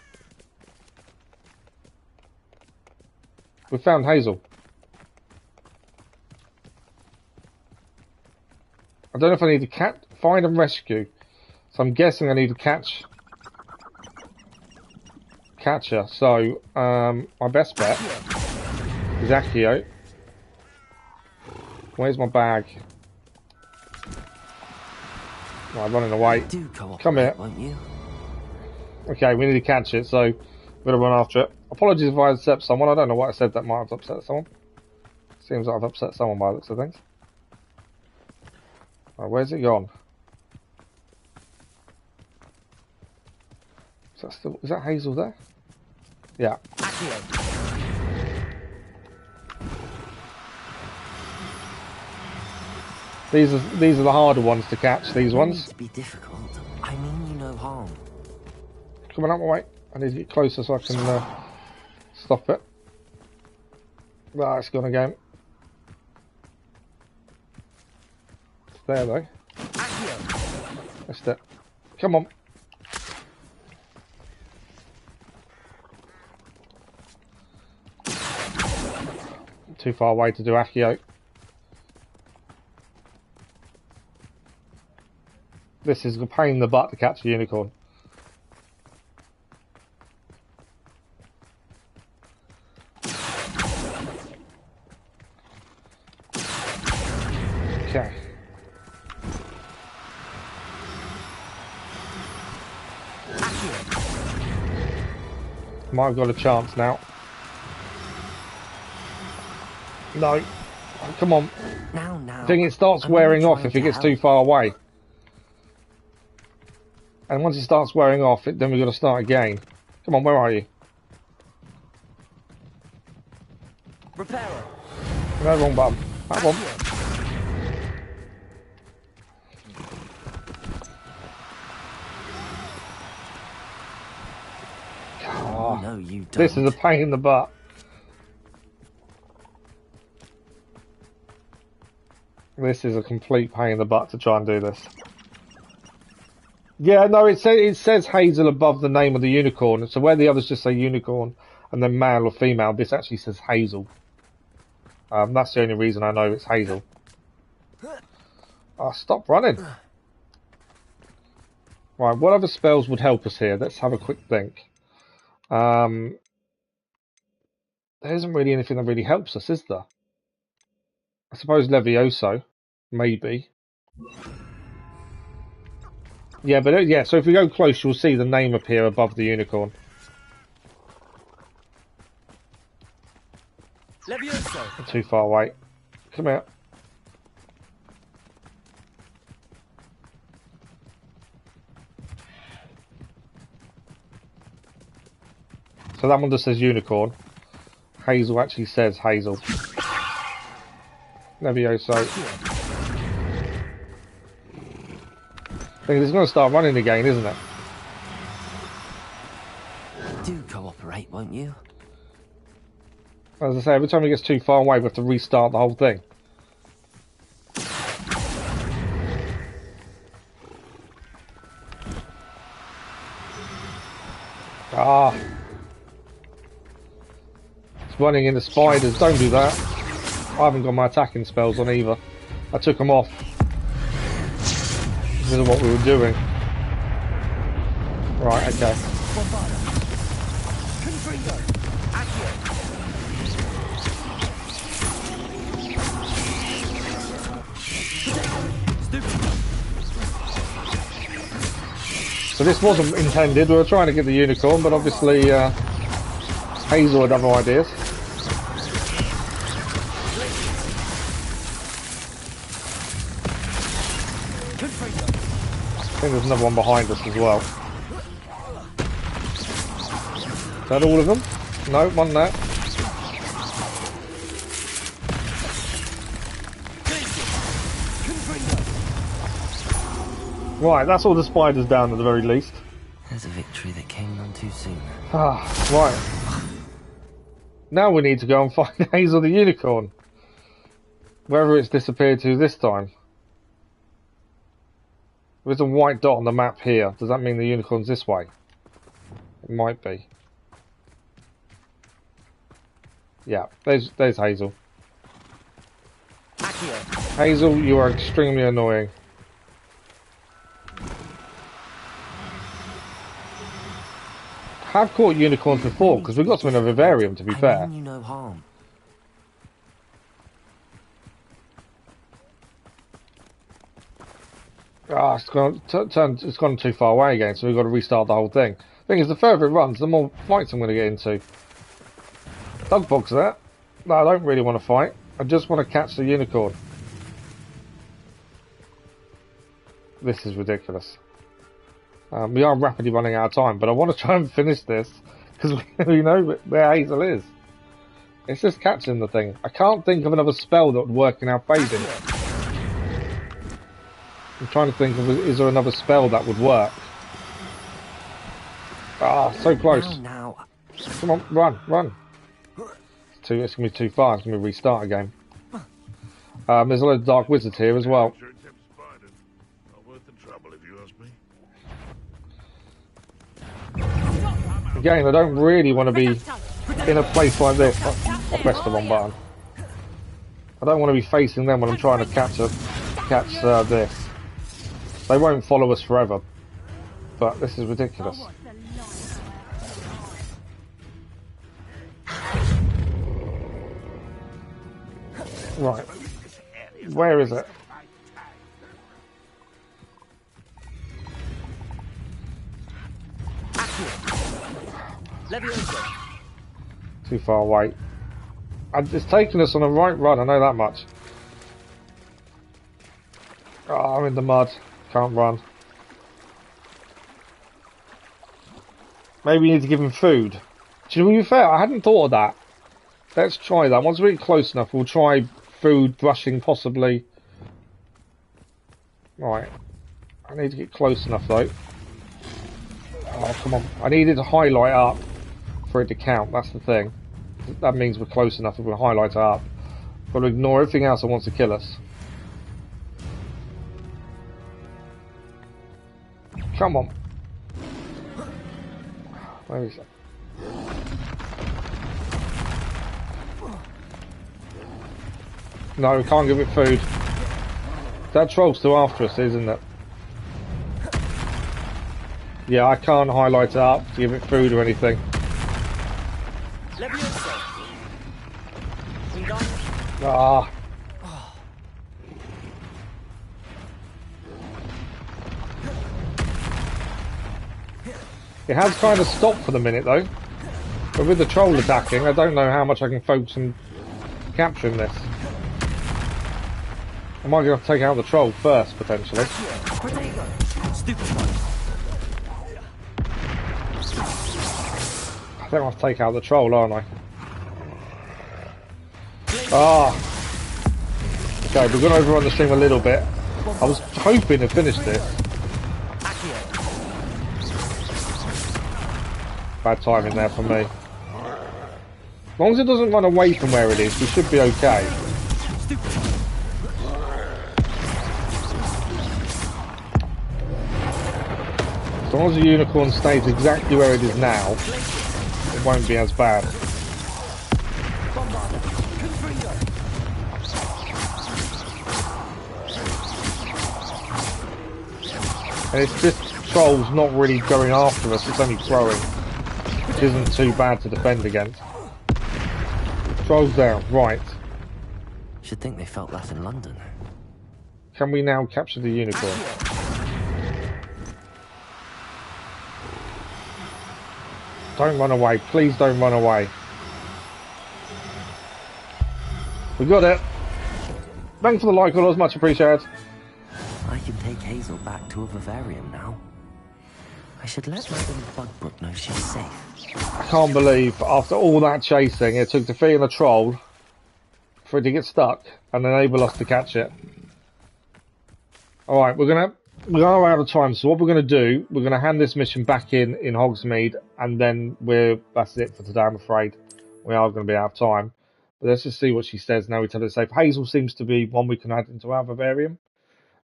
S1: We found Hazel. I don't know if I need to find and rescue. So I'm guessing I need to catch her. So my best bet is Accio. Where's my bag? Right, running away. Come here.
S4: Won't you?
S1: Okay, we need to catch it, so we're gonna run after it. Apologies if I upset someone. I don't know what I said that might have upset someone. Seems like I've upset someone by the looks of things. Right, where's it gone? Is that Hazel there? Yeah. These are the harder ones to catch. These ones.
S4: To be difficult. I mean you no harm.
S1: Coming up my way. I need to get closer so I can stop it. Ah, it's gone again. there though. That's it. Come on. Too far away to do Accio. This is a pain in the butt to catch a unicorn. Okay. Might have got a chance now. No. Oh, come on.
S4: Now.
S1: I think it starts wearing off if it gets too far away. And once it starts wearing off, then we've got to start again. Come on, where are you?
S4: Repairer.
S1: No, wrong button. That one. Oh,
S4: no, you don't.
S1: This is a pain in the butt. This is a complete pain in the butt to try and do this. Yeah, no, it says Hazel above the name of the unicorn. So where the others just say unicorn and then male or female, this actually says Hazel. That's the only reason I know it's Hazel. Oh, stop running. Right, what other spells would help us here? Let's have a quick think. There isn't really anything that really helps us, is there? I suppose Levioso, maybe. Yeah, but yeah, so if we go close, you'll see the name appear above the unicorn.
S4: Levioso.
S1: Too far away. Come here. So that one just says unicorn. Hazel actually says Hazel. Levioso. I think it's going to start running again, isn't it?
S4: Do cooperate, won't you?
S1: As I say, every time it gets too far away, we have to restart the whole thing. Ah. It's running into spiders. Don't do that. I haven't got my attacking spells on either. I took them off. This is what we were doing. Right, okay. So this wasn't intended. We were trying to get the unicorn, but obviously Hazel had other ideas. I think there's another one behind us as well. Is that all of them? No, one there. Right, that's all the spiders down at the very least.
S4: There's a victory that came none too soon.
S1: Ah, right. Now we need to go and find Hazel the unicorn. Wherever it's disappeared to this time. There's a white dot on the map here. Does that mean the unicorn's this way? It might be. Yeah, there's Hazel. Hazel, you are extremely annoying. I've caught unicorns before because we got some in a vivarium, to be fair.
S4: I mean you no harm.
S1: Ah, it's gone too far away again, so we've got to restart the whole thing. Thing is, the further it runs, the more fights I'm going to get into. Dog box that. No, I don't really want to fight. I just want to catch the unicorn. This is ridiculous. We are rapidly running out of time, but I want to try and finish this because we know where Hazel is. It's just catching the thing. I can't think of another spell that would work in our favour. I'm trying to think of, is there another spell that would work? Ah, so close.
S4: Now.
S1: Come on, run. It's going to be too far. It's going to restart again. There's a lot of dark wizards here as well.
S3: you ask me.
S1: Again, I don't really want to be in a place like this. I pressed the wrong button. I don't want to be facing them when I'm trying to catch this. They won't follow us forever, but this is ridiculous. Right, where is it? Too far away. It's taking us on a right run, I know that much. Oh, I'm in the mud. Can't run. Maybe we need to give him food. Do you know, to be fair, I hadn't thought of that. Let's try that. Once we get close enough, we'll try food, brushing, possibly. Right. I need to get close enough, though. Oh, come on. I needed to highlight up for it to count. That's the thing. That means we're close enough if we highlight it up. Got to ignore everything else that wants to kill us. Come on. Where is it? No, we can't give it food. That troll's still after us, isn't it? Yeah, I can't highlight it up to give it food or anything. Ah. It has kind of stopped for the minute though. But with the troll attacking, I don't know how much I can focus on capturing this. I might have to take out the troll first, potentially. I think I'll have to take out the troll, aren't I? Ah! Okay, we're going to overrun the stream a little bit. I was hoping to finish this. Bad timing there for me. As long as it doesn't run away from where it is, we should be okay. As long as the unicorn stays exactly where it is now, it won't be as bad. And it's this troll's not really going after us, it's only throwing. Which isn't too bad to defend against. Troll's down, right.
S4: Should think they felt that in London.
S1: Can we now capture the unicorn? Don't run away, please don't run away. We got it. Thanks for the like, all much appreciated.
S4: I can take Hazel back to a vivarium now. I should let Madam Bugbrook know she's safe.
S1: I can't believe, after all that chasing, it took defeating a troll for it to get stuck and enable us to catch it. Alright, we're out of time, so what we're gonna do, we're gonna hand this mission back in Hogsmeade, and then that's it for today, I'm afraid. We are gonna be out of time. But let's just see what she says now we tell her it's safe. Hazel seems to be one we can add into our vivarium.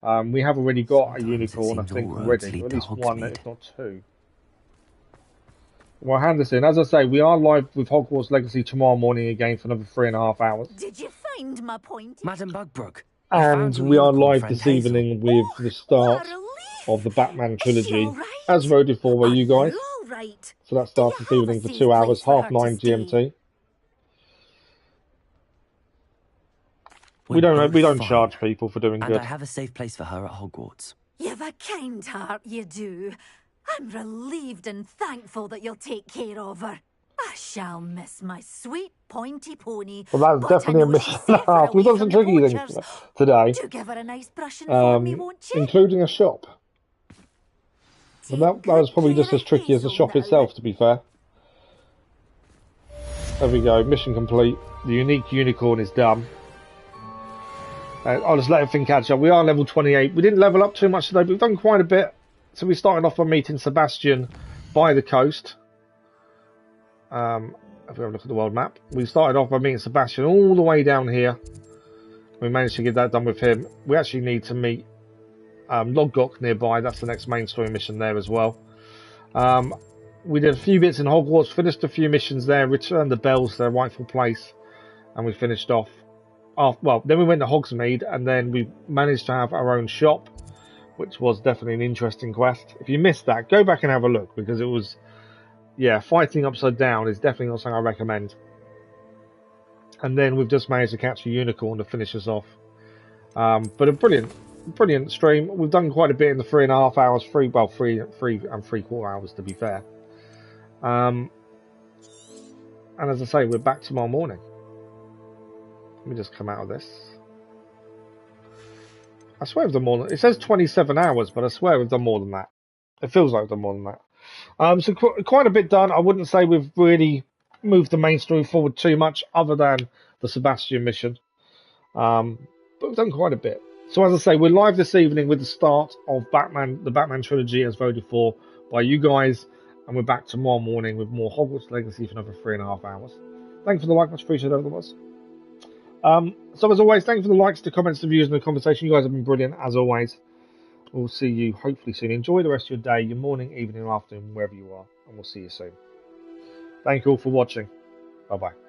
S1: We have already got a unicorn, I think, already. Or at least one, if not two. We'll hand this in. As I say, we are live with Hogwarts Legacy tomorrow morning again for another 3.5 hours.
S14: Did you find my point?
S4: Madam Bugbrook.
S1: And we are live this evening with the start of the Batman trilogy, as voted for by you guys. So that starts this evening for 2 hours, 9:30 GMT. We don't charge people for doing good.
S4: And I have a safe place for her at Hogwarts.
S14: You've a kind heart, you do. I'm relieved and thankful that you'll take care of her. I shall miss my sweet pointy pony.
S1: Well, that's definitely a mission and a half. We've done some tricky things today.
S14: Do give her a nice brushing for me, won't you?
S1: Including a shop. But that was probably just as tricky as the shop itself, to be fair. There we go, mission complete. The unique unicorn is done. I'll just let everything catch up. We are level 28. We didn't level up too much today, but we've done quite a bit. So we started off by meeting Sebastian by the coast. If we have a look at the world map, we started off by meeting Sebastian all the way down here. We managed to get that done with him. We actually need to meet Lodgok nearby. That's the next main story mission there as well. We did a few bits in Hogwarts, finished a few missions there, returned the bells to their rightful place, and we finished off. Well, then we went to Hogsmeade, and then we managed to have our own shop, which was definitely an interesting quest. If you missed that, go back and have a look, because it was, yeah, fighting upside down is definitely not something I recommend. And then we've just managed to catch a unicorn to finish us off. But a brilliant stream. We've done quite a bit in the 3.5 hours, three and 3/4 hours to be fair. And as I say, we're back tomorrow morning. Let me just come out of this. I swear we've done more than... It says 27 hours, but I swear we've done more than that. It feels like we've done more than that. So quite a bit done. I wouldn't say we've really moved the main story forward too much, other than the Sebastian mission. But we've done quite a bit. So as I say, we're live this evening with the start of the Batman trilogy as voted for by you guys. And we're back tomorrow morning with more Hogwarts Legacy for another 3.5 hours. Thank you for the like, much appreciated, otherwise. So as always, thank you for the likes, the comments, the views, and the conversation. You guys have been brilliant, as always. We'll see you hopefully soon. Enjoy the rest of your day, your morning, evening, or afternoon, wherever you are. And we'll see you soon. Thank you all for watching. Bye-bye.